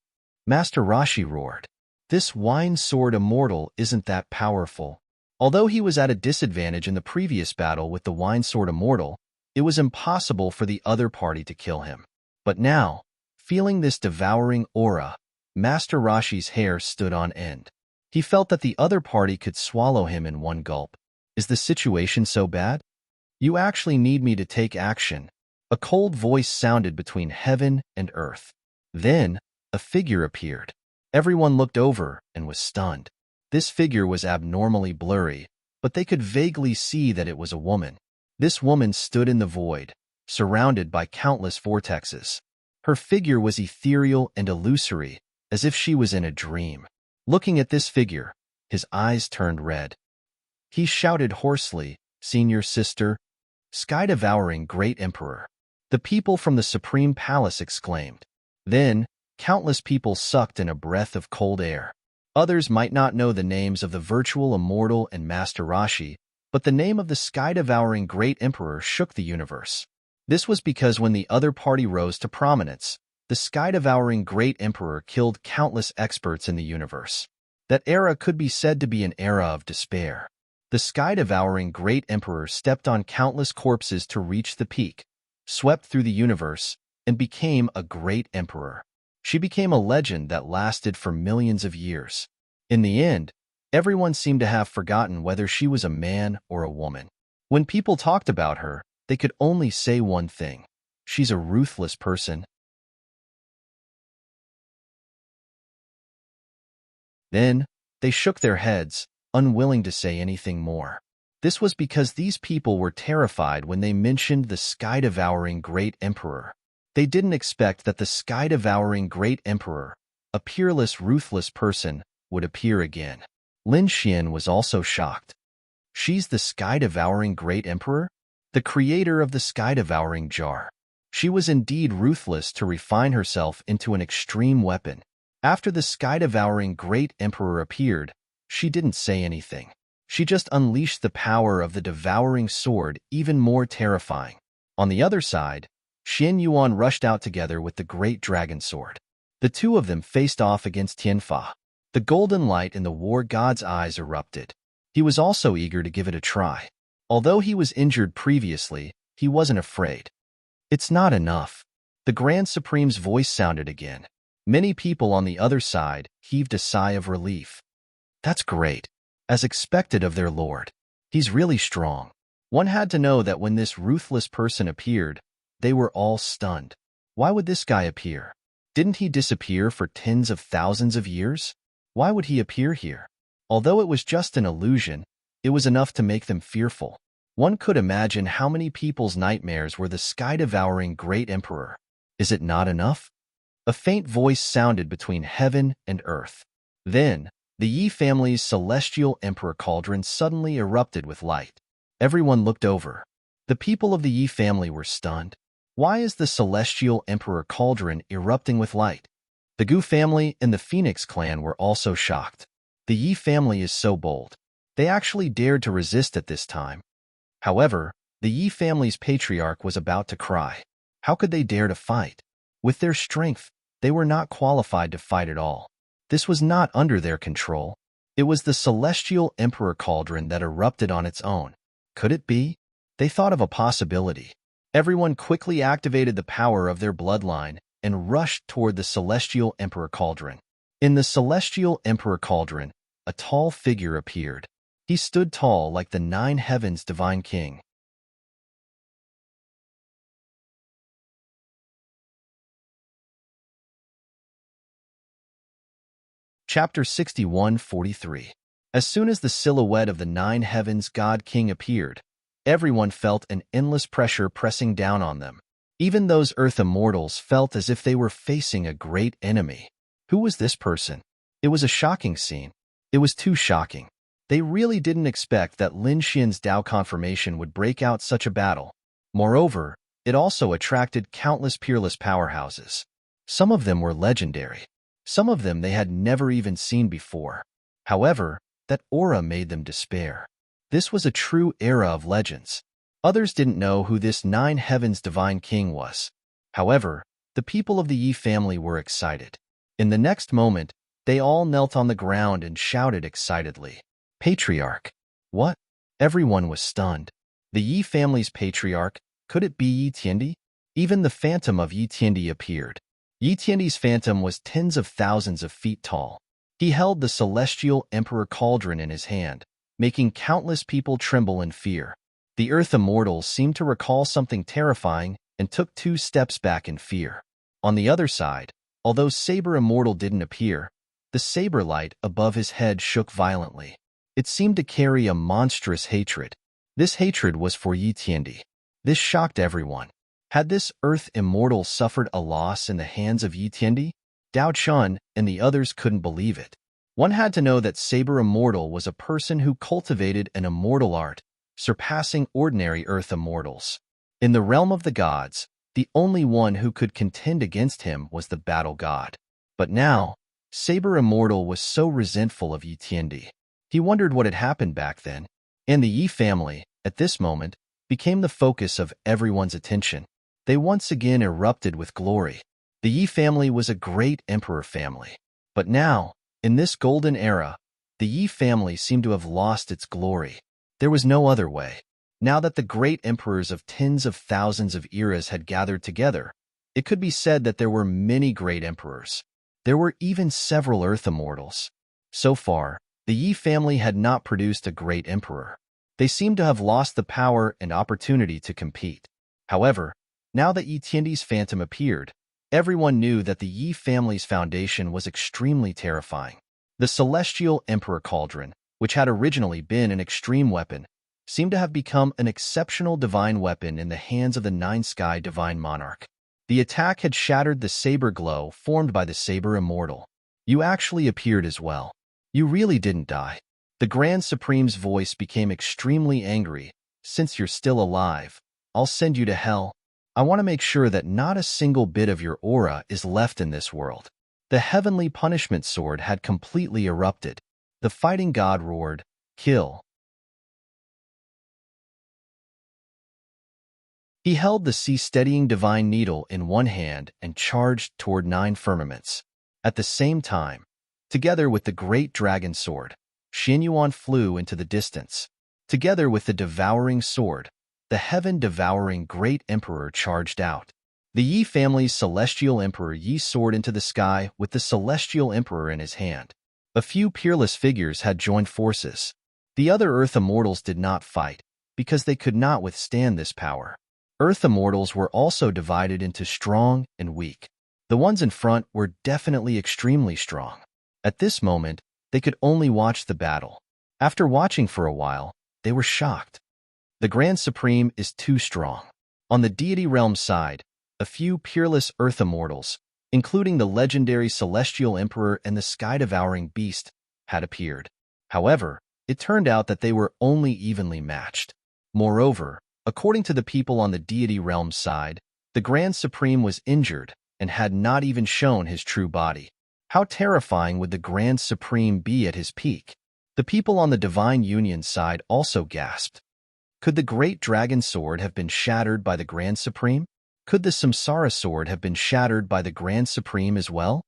Speaker 1: Master Rashi roared. This wine sword immortal isn't that powerful. Although he was at a disadvantage in the previous battle with the wine sword immortal, it was impossible for the other party to kill him. But now, feeling this devouring aura, Master Rashi's hair stood on end. He felt that the other party could swallow him in one gulp. Is the situation so bad? You actually need me to take action. A cold voice sounded between heaven and earth. Then, a figure appeared. Everyone looked over and was stunned. This figure was abnormally blurry, but they could vaguely see that it was a woman. This woman stood in the void, surrounded by countless vortexes. Her figure was ethereal and illusory, as if she was in a dream. Looking at this figure, his eyes turned red. He shouted hoarsely, "Senior sister, sky-devouring great emperor." The people from the supreme palace exclaimed. Then, countless people sucked in a breath of cold air. Others might not know the names of the virtual immortal and Master Rashi, but the name of the sky-devouring great emperor shook the universe. This was because when the other party rose to prominence, the sky-devouring great emperor killed countless experts in the universe. That era could be said to be an era of despair. The sky-devouring great emperor stepped on countless corpses to reach the peak, swept through the universe, and became a great emperor. She became a legend that lasted for millions of years. In the end, everyone seemed to have forgotten whether she was a man or a woman. When people talked about her, they could only say one thing: she's a ruthless person. Then, they shook their heads, unwilling to say anything more. This was because these people were terrified when they mentioned the sky-devouring great emperor. They didn't expect that the sky-devouring great emperor, a peerless, ruthless person, would appear again. Lin Xian was also shocked. She's the sky-devouring great emperor? The creator of the sky-devouring jar. She was indeed ruthless to refine herself into an extreme weapon. After the sky-devouring great emperor appeared, she didn't say anything. She just unleashed the power of the devouring sword, even more terrifying. On the other side, Xian Yuan rushed out together with the great dragon sword. The two of them faced off against Tianfa. The golden light in the war god's eyes erupted. He was also eager to give it a try. Although he was injured previously, he wasn't afraid. It's not enough. The Grand Supreme's voice sounded again. Many people on the other side heaved a sigh of relief. That's great. As expected of their lord. He's really strong. One had to know that when this ruthless person appeared, they were all stunned. Why would this guy appear? Didn't he disappear for tens of thousands of years? Why would he appear here? Although it was just an illusion, it was enough to make them fearful. One could imagine how many people's nightmares were the sky-devouring great emperor. Is it not enough? A faint voice sounded between heaven and earth. Then, the Yi family's celestial emperor cauldron suddenly erupted with light. Everyone looked over. The people of the Yi family were stunned. Why is the celestial emperor cauldron erupting with light? The Gu family and the Phoenix clan were also shocked. The Yi family is so bold. They actually dared to resist at this time. However, the Yi family's patriarch was about to cry. How could they dare to fight? With their strength, they were not qualified to fight at all. This was not under their control. It was the celestial emperor cauldron that erupted on its own. Could it be? They thought of a possibility. Everyone quickly activated the power of their bloodline and rushed toward the celestial emperor cauldron. In the celestial emperor cauldron, a tall figure appeared. He stood tall like the 9 heavens' divine king. Chapter 61:43. As soon as the silhouette of the 9 heavens' god king appeared, everyone felt an endless pressure pressing down on them. Even those earth immortals felt as if they were facing a great enemy. Who was this person? It was a shocking scene. It was too shocking. They really didn't expect that Lin Xian's Dao confirmation would break out such a battle. Moreover, it also attracted countless peerless powerhouses. Some of them were legendary. Some of them they had never even seen before. However, that aura made them despair. This was a true era of legends. Others didn't know who this 9 heavens divine king was. However, the people of the Yi family were excited. In the next moment, they all knelt on the ground and shouted excitedly, "Patriarch!" What? Everyone was stunned. The Yi family's patriarch? Could it be Yi Tiandi? Even the phantom of Yi Tiandi appeared. Yi Tiandi's phantom was tens of thousands of feet tall. He held the celestial emperor cauldron in his hand, making countless people tremble in fear. The Earth Immortals seemed to recall something terrifying and took 2 steps back in fear. On the other side, although Saber Immortal didn't appear, the saber light above his head shook violently. It seemed to carry a monstrous hatred. This hatred was for Yi Tiandi. This shocked everyone. Had this Earth Immortal suffered a loss in the hands of Yi Tiandi? Dao Chun and the others couldn't believe it. One had to know that Saber Immortal was a person who cultivated an immortal art, surpassing ordinary Earth Immortals. In the realm of the gods, the only one who could contend against him was the battle god. But now, Saber Immortal was so resentful of Yi Tiandi. He wondered what had happened back then. And the Yi family, at this moment, became the focus of everyone's attention. They once again erupted with glory. The Yi family was a great emperor family. But now, in this golden era, the Yi family seemed to have lost its glory. There was no other way. Now that the great emperors of tens of thousands of eras had gathered together, it could be said that there were many great emperors. There were even several Earth Immortals. So far, the Yi family had not produced a great emperor. They seemed to have lost the power and opportunity to compete. However, now that Yi Tiandi's phantom appeared, everyone knew that the Yi family's foundation was extremely terrifying. The celestial emperor cauldron, which had originally been an extreme weapon, seemed to have become an exceptional divine weapon in the hands of the Nine-Sky Divine Monarch. The attack had shattered the saber glow formed by the Saber Immortal. You actually appeared as well. You really didn't die. The Grand Supreme's voice became extremely angry. Since you're still alive, I'll send you to hell. I want to make sure that not a single bit of your aura is left in this world. The heavenly punishment sword had completely erupted. The fighting god roared, "Kill." He held the sea-steadying divine needle in one hand and charged toward 9 firmaments. At the same time, together with the great dragon sword, Xianyuan flew into the distance. Together with the devouring sword, the heaven-devouring great emperor charged out. The Yi family's celestial emperor Yi soared into the sky with the celestial emperor in his hand. A few peerless figures had joined forces. The other Earth Immortals did not fight, because they could not withstand this power. Earth Immortals were also divided into strong and weak. The ones in front were definitely extremely strong. At this moment, they could only watch the battle. After watching for a while, they were shocked. The Grand Supreme is too strong. On the deity realm side, a few peerless Earth Immortals, including the legendary Celestial Emperor and the Sky-Devouring Beast, had appeared. However, it turned out that they were only evenly matched. Moreover, according to the people on the deity realm side, the Grand Supreme was injured and had not even shown his true body. How terrifying would the Grand Supreme be at his peak? The people on the Divine Union side also gasped. Could the Great Dragon Sword have been shattered by the Grand Supreme? Could the Samsara Sword have been shattered by the Grand Supreme as well?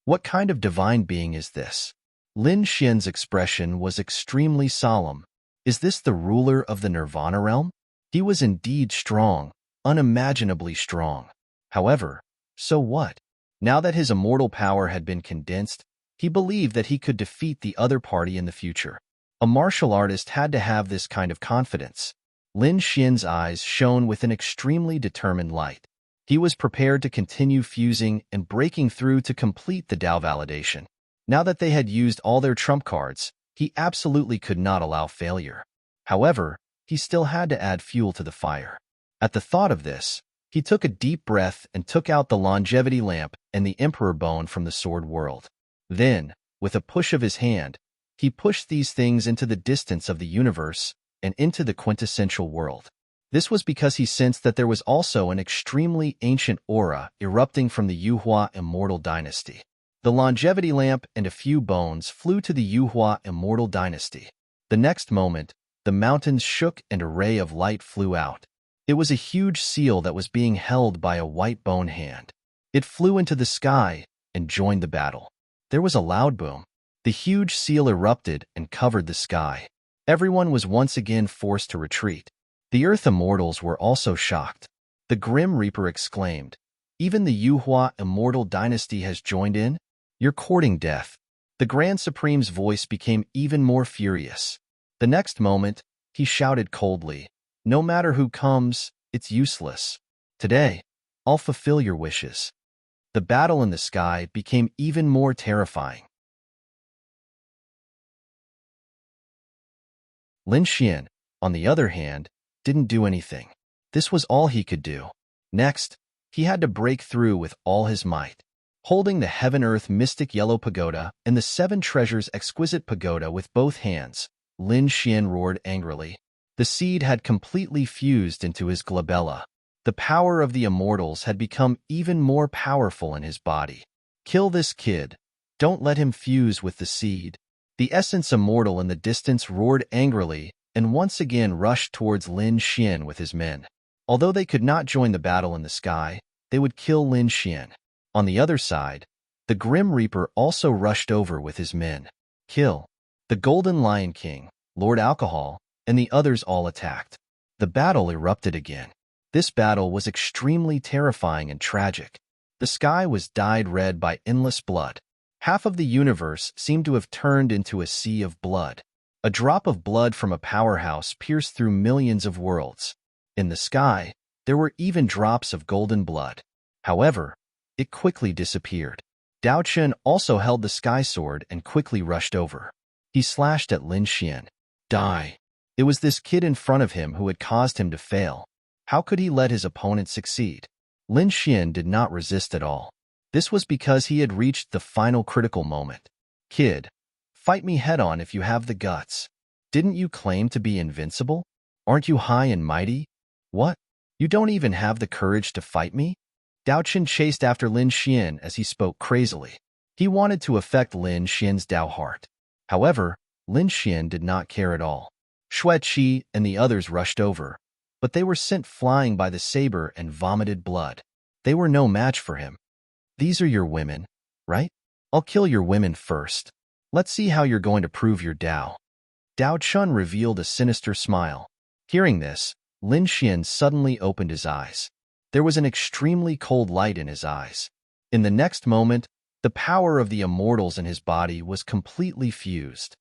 Speaker 1: What kind of divine being is this? Lin Xian's expression was extremely solemn. Is this the ruler of the Nirvana realm? He was indeed strong, unimaginably strong. However, so what? Now that his immortal power had been condensed, he believed that he could defeat the other party in the future. A martial artist had to have this kind of confidence. Lin Xian's eyes shone with an extremely determined light. He was prepared to continue fusing and breaking through to complete the Dao validation. Now that they had used all their trump cards, he absolutely could not allow failure. However, he still had to add fuel to the fire. At the thought of this, he took a deep breath and took out the longevity lamp and the emperor bone from the sword world. Then, with a push of his hand, he pushed these things into the distance of the universe and into the quintessential world. This was because he sensed that there was also an extremely ancient aura erupting from the Yuhua immortal dynasty. The longevity lamp and a few bones flew to the Yuhua immortal dynasty. The next moment, the mountains shook and a ray of light flew out. It was a huge seal that was being held by a white bone hand. It flew into the sky, and joined the battle. There was a loud boom. The huge seal erupted and covered the sky. Everyone was once again forced to retreat. The Earth Immortals were also shocked. The Grim Reaper exclaimed, "Even the Yuhua Immortal Dynasty has joined in? You're courting death." The Grand Supreme's voice became even more furious. The next moment, he shouted coldly, "No matter who comes, it's useless. Today, I'll fulfill your wishes." The battle in the sky became even more terrifying. Lin Xian, on the other hand, didn't do anything. This was all he could do. Next, he had to break through with all his might. Holding the Heaven-Earth Mystic Yellow Pagoda and the Seven Treasures Exquisite Pagoda with both hands, Lin Xian roared angrily. The seed had completely fused into his glabella. The power of the Immortals had become even more powerful in his body. "Kill this kid. Don't let him fuse with the seed." The Essence Immortal in the distance roared angrily and once again rushed towards Lin Xian with his men. Although they could not join the battle in the sky, they would kill Lin Xian. On the other side, the Grim Reaper also rushed over with his men. "Kill." The Golden Lion King, Lord Alcohol, and the others all attacked. The battle erupted again. This battle was extremely terrifying and tragic. The sky was dyed red by endless blood. Half of the universe seemed to have turned into a sea of blood. A drop of blood from a powerhouse pierced through millions of worlds. In the sky, there were even drops of golden blood. However, it quickly disappeared. Dao Chen also held the sky sword and quickly rushed over. He slashed at Lin Xian. "Die." It was this kid in front of him who had caused him to fail. How could he let his opponent succeed? Lin Xian did not resist at all. This was because he had reached the final critical moment. "Kid, fight me head-on if you have the guts. Didn't you claim to be invincible? Aren't you high and mighty? What? You don't even have the courage to fight me?" Dao Chen chased after Lin Xian as he spoke crazily. He wanted to affect Lin Xian's Dao heart. However, Lin Xian did not care at all. Xue Qi and the others rushed over, but they were sent flying by the saber and vomited blood. They were no match for him. "These are your women, right? I'll kill your women first. Let's see how you're going to prove your Dao." Dao Chun revealed a sinister smile. Hearing this, Lin Xian suddenly opened his eyes. There was an extremely cold light in his eyes. In the next moment, the power of the Immortals in his body was completely fused.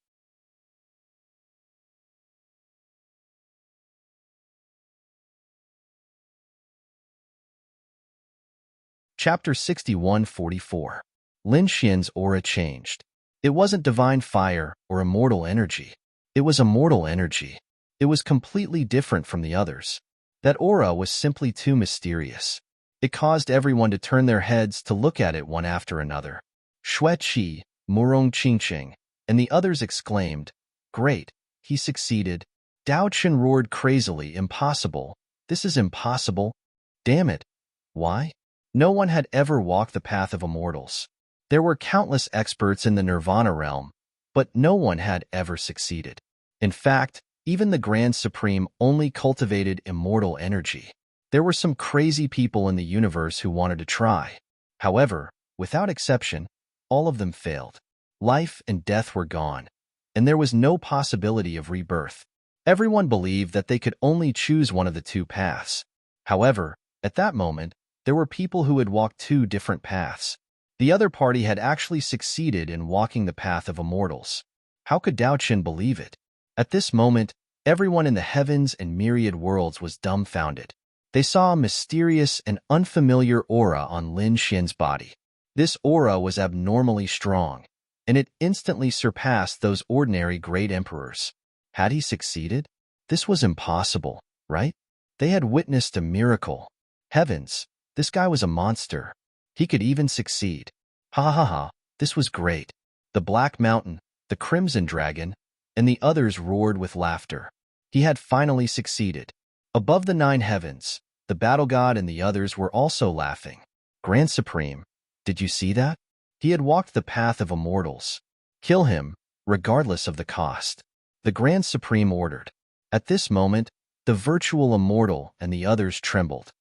Speaker 1: Chapter 61:44. Lin Xian's aura changed. It wasn't divine fire or immortal energy. It was immortal energy. It was completely different from the others. That aura was simply too mysterious. It caused everyone to turn their heads to look at it one after another. Xue Qi, Murong Qingqing, and the others exclaimed, "Great, he succeeded." Dao Chen roared crazily, "Impossible. This is impossible. Damn it. Why?" No one had ever walked the path of immortals. There were countless experts in the Nirvana realm, but no one had ever succeeded. In fact, even the Grand Supreme only cultivated immortal energy. There were some crazy people in the universe who wanted to try. However, without exception, all of them failed. Life and death were gone, and there was no possibility of rebirth. Everyone believed that they could only choose one of the two paths. However, at that moment, there were people who had walked two different paths. The other party had actually succeeded in walking the path of immortals. How could Dao Chen believe it? At this moment, everyone in the heavens and myriad worlds was dumbfounded. They saw a mysterious and unfamiliar aura on Lin Xian's body. This aura was abnormally strong, and it instantly surpassed those ordinary great emperors. Had he succeeded? This was impossible, right? They had witnessed a miracle. Heavens, this guy was a monster. He could even succeed. Ha ha ha, this was great. The Black Mountain, the Crimson Dragon, and the others roared with laughter. He had finally succeeded. Above the 9 heavens, the Battle God and the others were also laughing. Grand Supreme, did you see that? He had walked the path of immortals. Kill him, regardless of the cost. The Grand Supreme ordered. At this moment, the virtual immortal and the others trembled.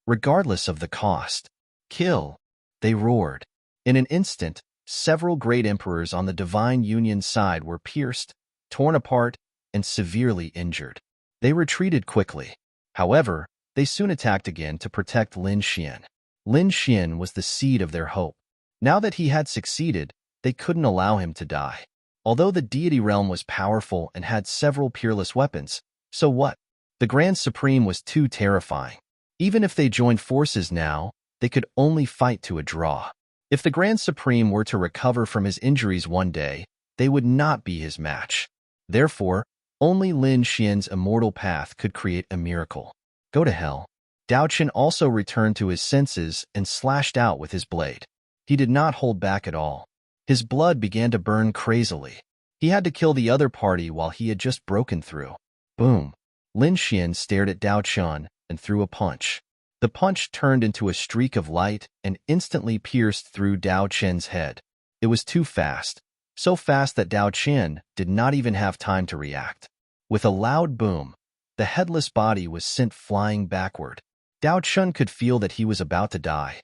Speaker 1: Regardless of the cost. Kill, they roared. In an instant, several great emperors on the divine union side were pierced, torn apart, and severely injured. They retreated quickly. However, they soon attacked again to protect Lin Xian. Lin Xian was the seed of their hope. Now that he had succeeded, they couldn't allow him to die. Although the deity realm was powerful and had several peerless weapons, so what? The Grand Supreme was too terrifying. Even if they joined forces now, they could only fight to a draw. If the Grand Supreme were to recover from his injuries one day, they would not be his match. Therefore, only Lin Xian's immortal path could create a miracle. Go to hell. Dao Qian also returned to his senses and slashed out with his blade. He did not hold back at all. His blood began to burn crazily. He had to kill the other party while he had just broken through. Boom. Lin Xian stared at Dao Qian and threw a punch. The punch turned into a streak of light and instantly pierced through Dao Qian's head. It was too fast, so fast that Dao Qian did not even have time to react. With a loud boom, the headless body was sent flying backward. Dao Qian could feel that he was about to die.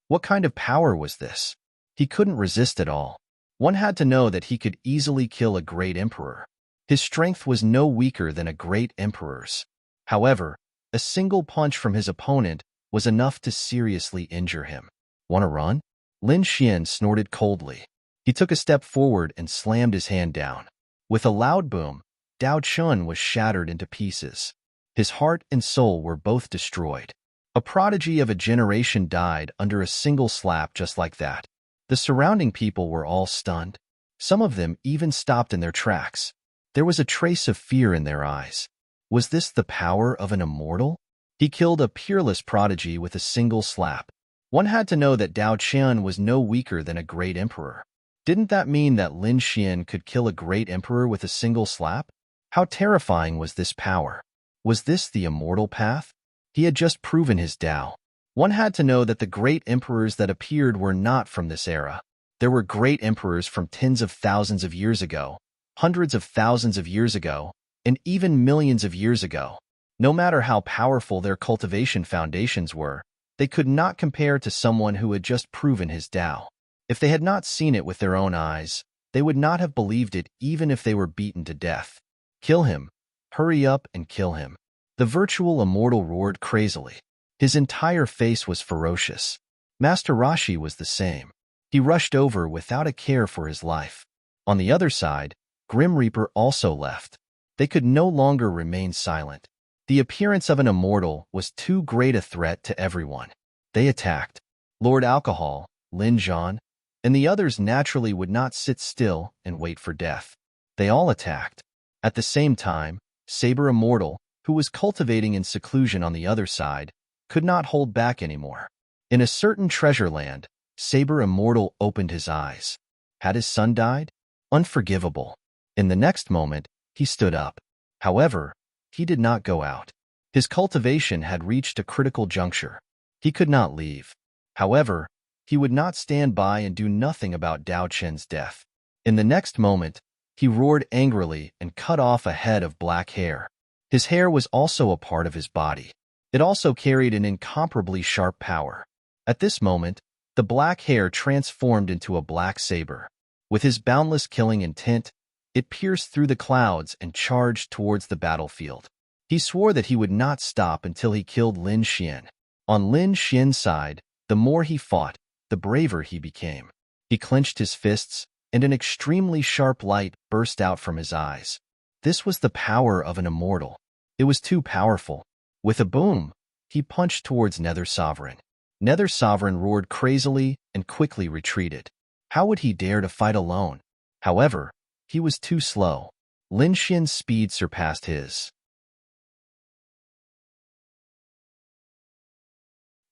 Speaker 1: What kind of power was this? He couldn't resist at all. One had to know that he could easily kill a great emperor. His strength was no weaker than a great emperor's. However, a single punch from his opponent was enough to seriously injure him. "Want to run?" Lin Xian snorted coldly. He took a step forward and slammed his hand down. With a loud boom, Dao Qian was shattered into pieces. His heart and soul were both destroyed. A prodigy of a generation died under a single slap just like that. The surrounding people were all stunned. Some of them even stopped in their tracks. There was a trace of fear in their eyes. Was this the power of an immortal? He killed a peerless prodigy with a single slap. One had to know that Dao Qian was no weaker than a great emperor. Didn't that mean that Lin Xian could kill a great emperor with a single slap? How terrifying was this power? Was this the immortal path? He had just proven his Dao. One had to know that the great emperors that appeared were not from this era. There were great emperors from tens of thousands of years ago, hundreds of thousands of years ago, and even millions of years ago. No matter how powerful their cultivation foundations were, they could not compare to someone who had just proven his Dao. If they had not seen it with their own eyes, they would not have believed it even if they were beaten to death. Kill him. Hurry up and kill him. The virtual immortal roared crazily. His entire face was ferocious. Master Rashi was the same. He rushed over without a care for his life. On the other side, Grim Reaper also left. They could no longer remain silent. The appearance of an immortal was too great a threat to everyone. They attacked. Lord Alcohol, Lin Zhan, and the others naturally would not sit still and wait for death. They all attacked. At the same time, Saber Immortal, who was cultivating in seclusion on the other side, could not hold back anymore. In a certain treasure land, Saber Immortal opened his eyes. Had his son died? Unforgivable. In the next moment, he stood up. However, he did not go out. His cultivation had reached a critical juncture. He could not leave. However, he would not stand by and do nothing about Dao Qian's death. In the next moment, he roared angrily and cut off a head of black hair. His hair was also a part of his body. It also carried an incomparably sharp power. At this moment, the black hair transformed into a black saber. With his boundless killing intent, it pierced through the clouds and charged towards the battlefield. He swore that he would not stop until he killed Lin Xian. On Lin Xian's side, the more he fought, the braver he became. He clenched his fists, and an extremely sharp light burst out from his eyes. This was the power of an immortal. It was too powerful. With a boom, he punched towards Nether Sovereign. Nether Sovereign roared crazily and quickly retreated. How would he dare to fight alone? However, he was too slow. Lin Xian's speed surpassed his.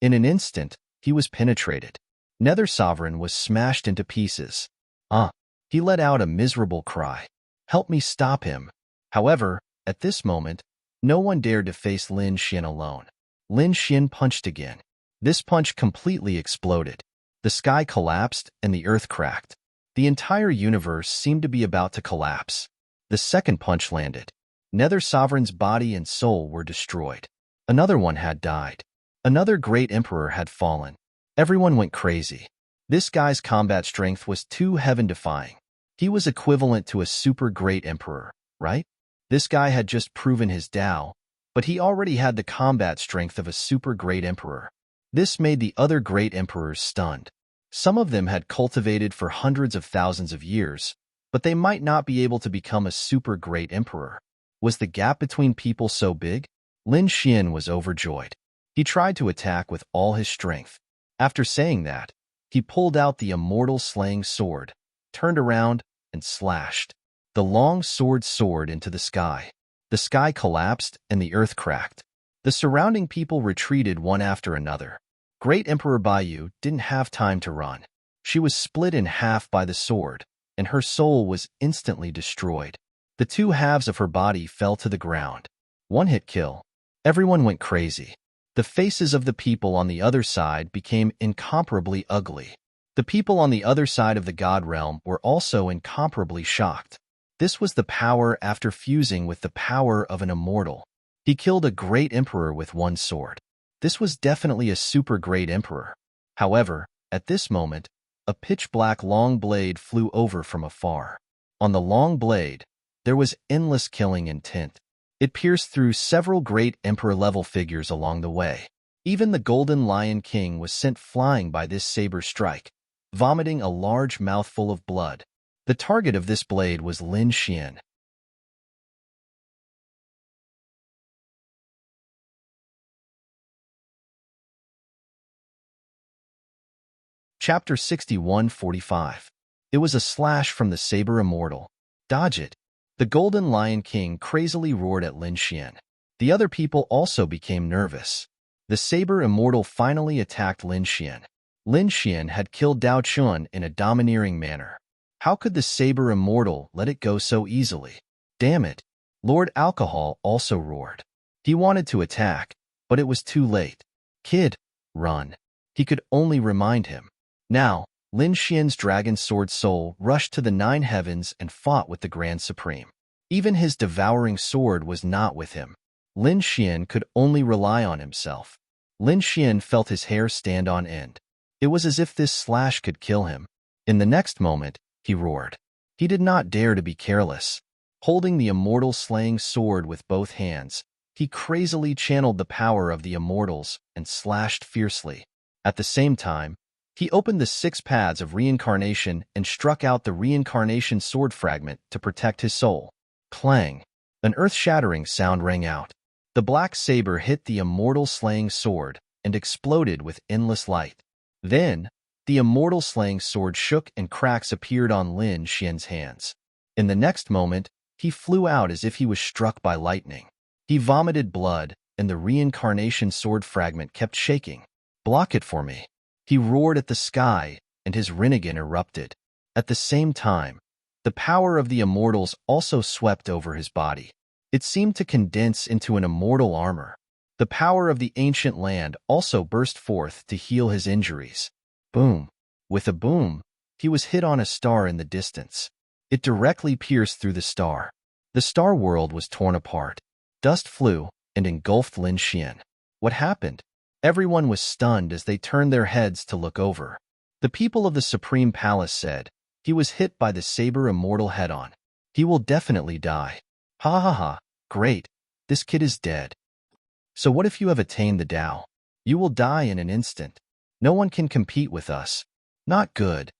Speaker 1: In an instant, he was penetrated. Nether Sovereign was smashed into pieces. He let out a miserable cry. Help me stop him. However, at this moment, no one dared to face Lin Xian alone. Lin Xian punched again. This punch completely exploded. The sky collapsed and the earth cracked. The entire universe seemed to be about to collapse. The second punch landed. Nether Sovereign's body and soul were destroyed. Another one had died. Another great emperor had fallen. Everyone went crazy. This guy's combat strength was too heaven-defying. He was equivalent to a super great emperor, right? This guy had just proven his Tao, but he already had the combat strength of a super great emperor. This made the other great emperors stunned. Some of them had cultivated for hundreds of thousands of years, but they might not be able to become a super great emperor. Was the gap between people so big? Lin Xian was overjoyed. He tried to attack with all his strength. After saying that, he pulled out the immortal slaying sword, turned around, and slashed. The long sword soared into the sky. The sky collapsed and the earth cracked. The surrounding people retreated one after another. Great Emperor Baiyu didn't have time to run. She was split in half by the sword, and her soul was instantly destroyed. The two halves of her body fell to the ground. One-hit kill. Everyone went crazy. The faces of the people on the other side became incomparably ugly. The people on the other side of the God realm were also incomparably shocked. This was the power after fusing with the power of an immortal. He killed a great emperor with one sword. This was definitely a super great emperor. However, at this moment, a pitch-black long blade flew over from afar. On the long blade, there was endless killing intent. It pierced through several great emperor-level figures along the way. Even the Golden Lion King was sent flying by this saber strike, vomiting a large mouthful of blood. The target of this blade was Lin Xian. Chapter 61:45. It was a slash from the saber immortal. Dodge it. The Golden Lion King crazily roared at Lin Xian. The other people also became nervous. The saber immortal finally attacked Lin Xian. Lin Xian had killed Dao Chun in a domineering manner. How could the saber immortal let it go so easily? Damn it! Lord Alcohol also roared. He wanted to attack, but it was too late. Kid, run. He could only remind him. Now, Lin Xian's dragon sword soul rushed to the 9 heavens and fought with the Grand Supreme. Even his devouring sword was not with him. Lin Xian could only rely on himself. Lin Xian felt his hair stand on end. It was as if this slash could kill him. In the next moment, he roared. He did not dare to be careless. Holding the immortal slaying sword with both hands, he crazily channeled the power of the immortals and slashed fiercely. At the same time, he opened the 6 paths of reincarnation and struck out the reincarnation sword fragment to protect his soul. Clang! An earth-shattering sound rang out. The black saber hit the immortal slaying sword and exploded with endless light. Then, the immortal slaying sword shook and cracks appeared on Lin Xian's hands. In the next moment, he flew out as if he was struck by lightning. He vomited blood, and the reincarnation sword fragment kept shaking. Block it for me. He roared at the sky, and his Rinnegan erupted. At the same time, the power of the immortals also swept over his body. It seemed to condense into an immortal armor. The power of the ancient land also burst forth to heal his injuries. Boom! With a boom, he was hit on a star in the distance. It directly pierced through the star. The star world was torn apart. Dust flew and engulfed Lin Xian. What happened? Everyone was stunned as they turned their heads to look over. The people of the Supreme Palace said, "He was hit by the saber immortal head-on. He will definitely die." Ha ha ha, great, this kid is dead. So what if you have attained the Tao? You will die in an instant. No one can compete with us. Not good.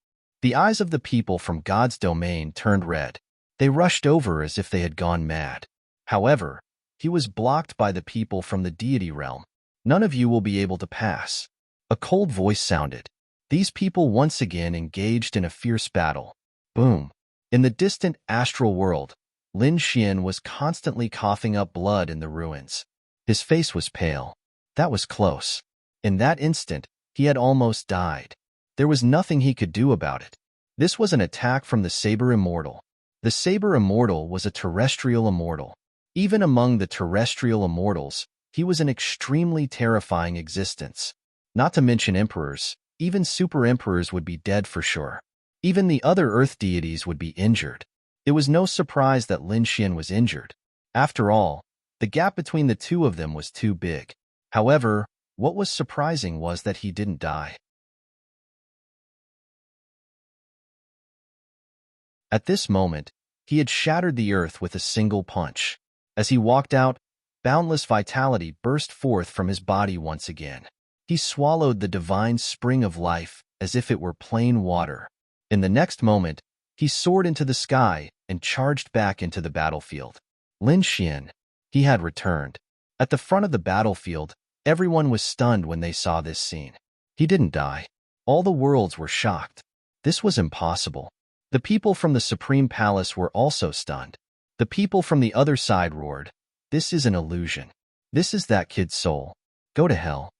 Speaker 1: The eyes of the people from God's domain turned red. They rushed over as if they had gone mad. However, he was blocked by the people from the deity realm. None of you will be able to pass. A cold voice sounded. These people once again engaged in a fierce battle. Boom. In the distant astral world, Lin Xian was constantly coughing up blood in the ruins. His face was pale. That was close. In that instant, he had almost died. There was nothing he could do about it. This was an attack from the Saber Immortal. The Saber Immortal was a terrestrial immortal. Even among the terrestrial immortals, he was an extremely terrifying existence. Not to mention emperors, even super emperors would be dead for sure. Even the other earth deities would be injured. It was no surprise that Lin Xian was injured. After all, the gap between the two of them was too big. However, What was surprising was that he didn't die. At this moment, he had shattered the earth with a single punch. As he walked out, boundless vitality burst forth from his body once again. He swallowed the divine spring of life as if it were plain water. In the next moment, he soared into the sky and charged back into the battlefield. Lin Xian, he had returned. At the front of the battlefield, everyone was stunned when they saw this scene. He didn't die. All the worlds were shocked. This was impossible. The people from the Supreme Palace were also stunned. The people from the other side roared, "This is an illusion. This is that kid's soul. Go to hell."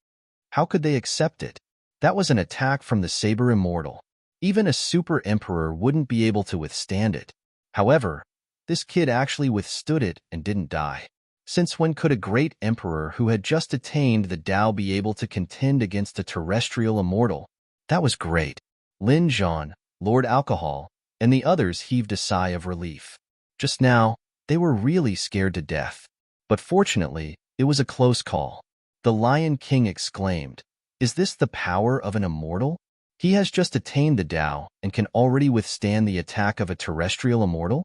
Speaker 1: How could they accept it? That was an attack from the Saber Immortal. Even a super emperor wouldn't be able to withstand it. However, this kid actually withstood it and didn't die. Since when could a great emperor who had just attained the Tao be able to contend against a terrestrial immortal? That was great. Lin Zhan, Lord Alcohol, and the others heaved a sigh of relief. Just now, they were really scared to death. But fortunately, it was a close call. The Lion King exclaimed, "Is this the power of an immortal? He has just attained the Tao and can already withstand the attack of a terrestrial immortal?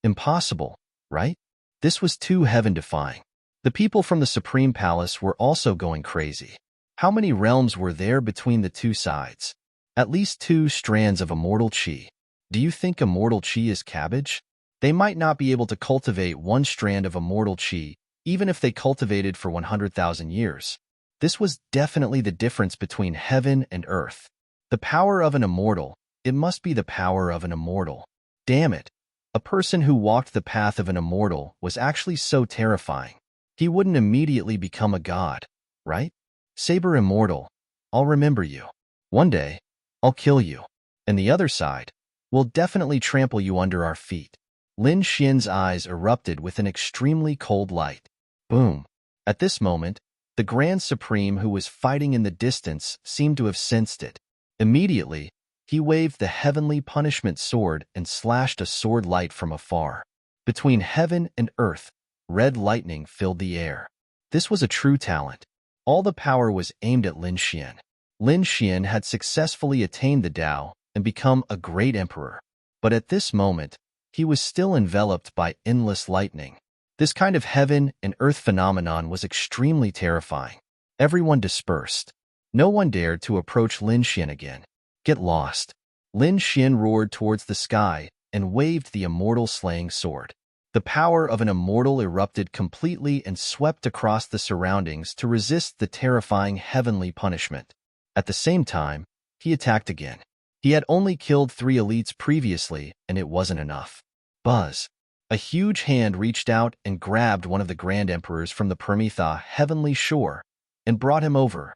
Speaker 1: Impossible, right?" This was too heaven-defying. The people from the Supreme Palace were also going crazy. How many realms were there between the two sides? At least 2 strands of immortal chi. Do you think immortal chi is cabbage? They might not be able to cultivate 1 strand of immortal chi, even if they cultivated for 100,000 years. This was definitely the difference between heaven and earth. The power of an immortal, it must be the power of an immortal. Damn it. A person who walked the path of an immortal was actually so terrifying. He wouldn't immediately become a god, right? Saber Immortal, I'll remember you. One day, I'll kill you. And the other side, we'll definitely trample you under our feet. Lin Xian's eyes erupted with an extremely cold light. Boom. At this moment, the Grand Supreme who was fighting in the distance seemed to have sensed it. Immediately, he waved the heavenly punishment sword and slashed a sword light from afar. Between heaven and earth, red lightning filled the air. This was a true talent. All the power was aimed at Lin Xian. Lin Xian had successfully attained the Tao and become a great emperor. But at this moment, he was still enveloped by endless lightning. This kind of heaven and earth phenomenon was extremely terrifying. Everyone dispersed. No one dared to approach Lin Xian again. Get lost. Lin Xian roared towards the sky and waved the immortal slaying sword. The power of an immortal erupted completely and swept across the surroundings to resist the terrifying heavenly punishment. At the same time, he attacked again. He had only killed 3 elites previously, and it wasn't enough. Buzz. A huge hand reached out and grabbed one of the Grand Emperors from the Permitha heavenly shore and brought him over.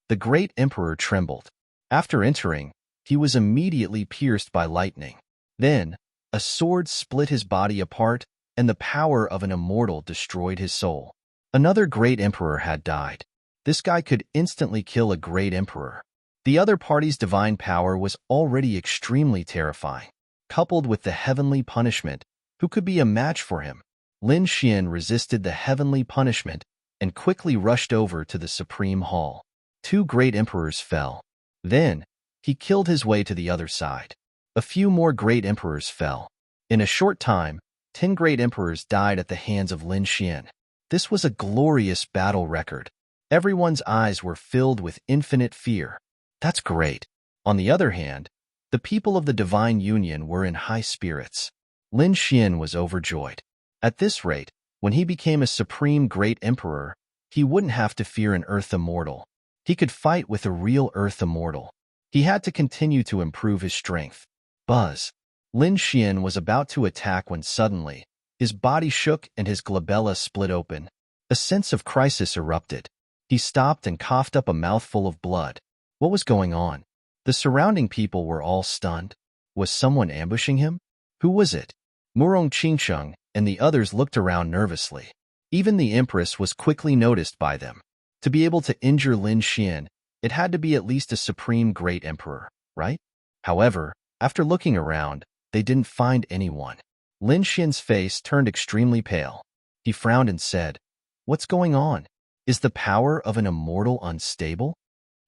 Speaker 1: The great emperor trembled. After entering, he was immediately pierced by lightning. Then, a sword split his body apart, and the power of an immortal destroyed his soul. Another great emperor had died. This guy could instantly kill a great emperor. The other party's divine power was already extremely terrifying. Coupled with the heavenly punishment, who could be a match for him? Lin Xian resisted the heavenly punishment and quickly rushed over to the Supreme Hall. 2 great emperors fell. Then, he killed his way to the other side. A few more great emperors fell. In a short time, 10 great emperors died at the hands of Lin Xian. This was a glorious battle record. Everyone's eyes were filled with infinite fear. That's great. On the other hand, the people of the Divine Union were in high spirits. Lin Xian was overjoyed. At this rate, when he became a supreme great emperor, he wouldn't have to fear an Earth Immortal. He could fight with a real Earth Immortal. He had to continue to improve his strength. Buzz. Lin Xian was about to attack when suddenly, his body shook and his glabella split open. A sense of crisis erupted. He stopped and coughed up a mouthful of blood. What was going on? The surrounding people were all stunned. Was someone ambushing him? Who was it? Murong Qingsheng and the others looked around nervously. Even the Empress was quickly noticed by them. To be able to injure Lin Xian, it had to be at least a supreme great emperor, right? However, after looking around, they didn't find anyone. Lin Xian's face turned extremely pale. He frowned and said, "What's going on? Is the power of an immortal unstable?"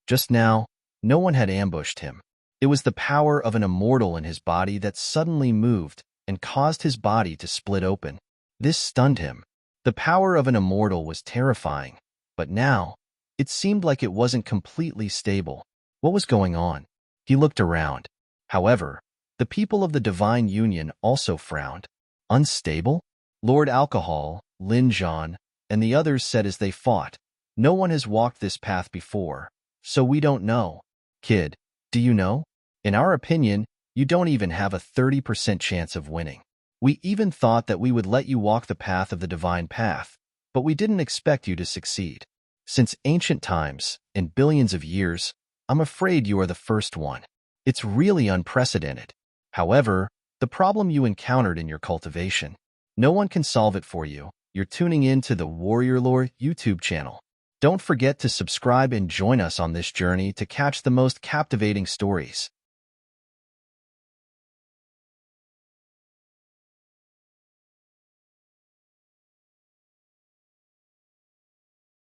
Speaker 1: Just now, no one had ambushed him. It was the power of an immortal in his body that suddenly moved and caused his body to split open. This stunned him. The power of an immortal was terrifying, but now, it seemed like it wasn't completely stable. What was going on? He looked around. However, the people of the Divine Union also frowned. Unstable? Lord Alcohol, Lin Zhan, and the others said as they fought, "No one has walked this path before, so we don't know." "Kid, do you know? In our opinion, you don't even have a 30% chance of winning. We even thought that we would let you walk the path of the divine path, but we didn't expect you to succeed. Since ancient times, and billions of years, I'm afraid you are the first one. It's really unprecedented. However, the problem you encountered in your cultivation, no one can solve it for you. You're tuning in to the Warrior Lore YouTube channel. Don't forget to subscribe and join us on this journey to catch the most captivating stories.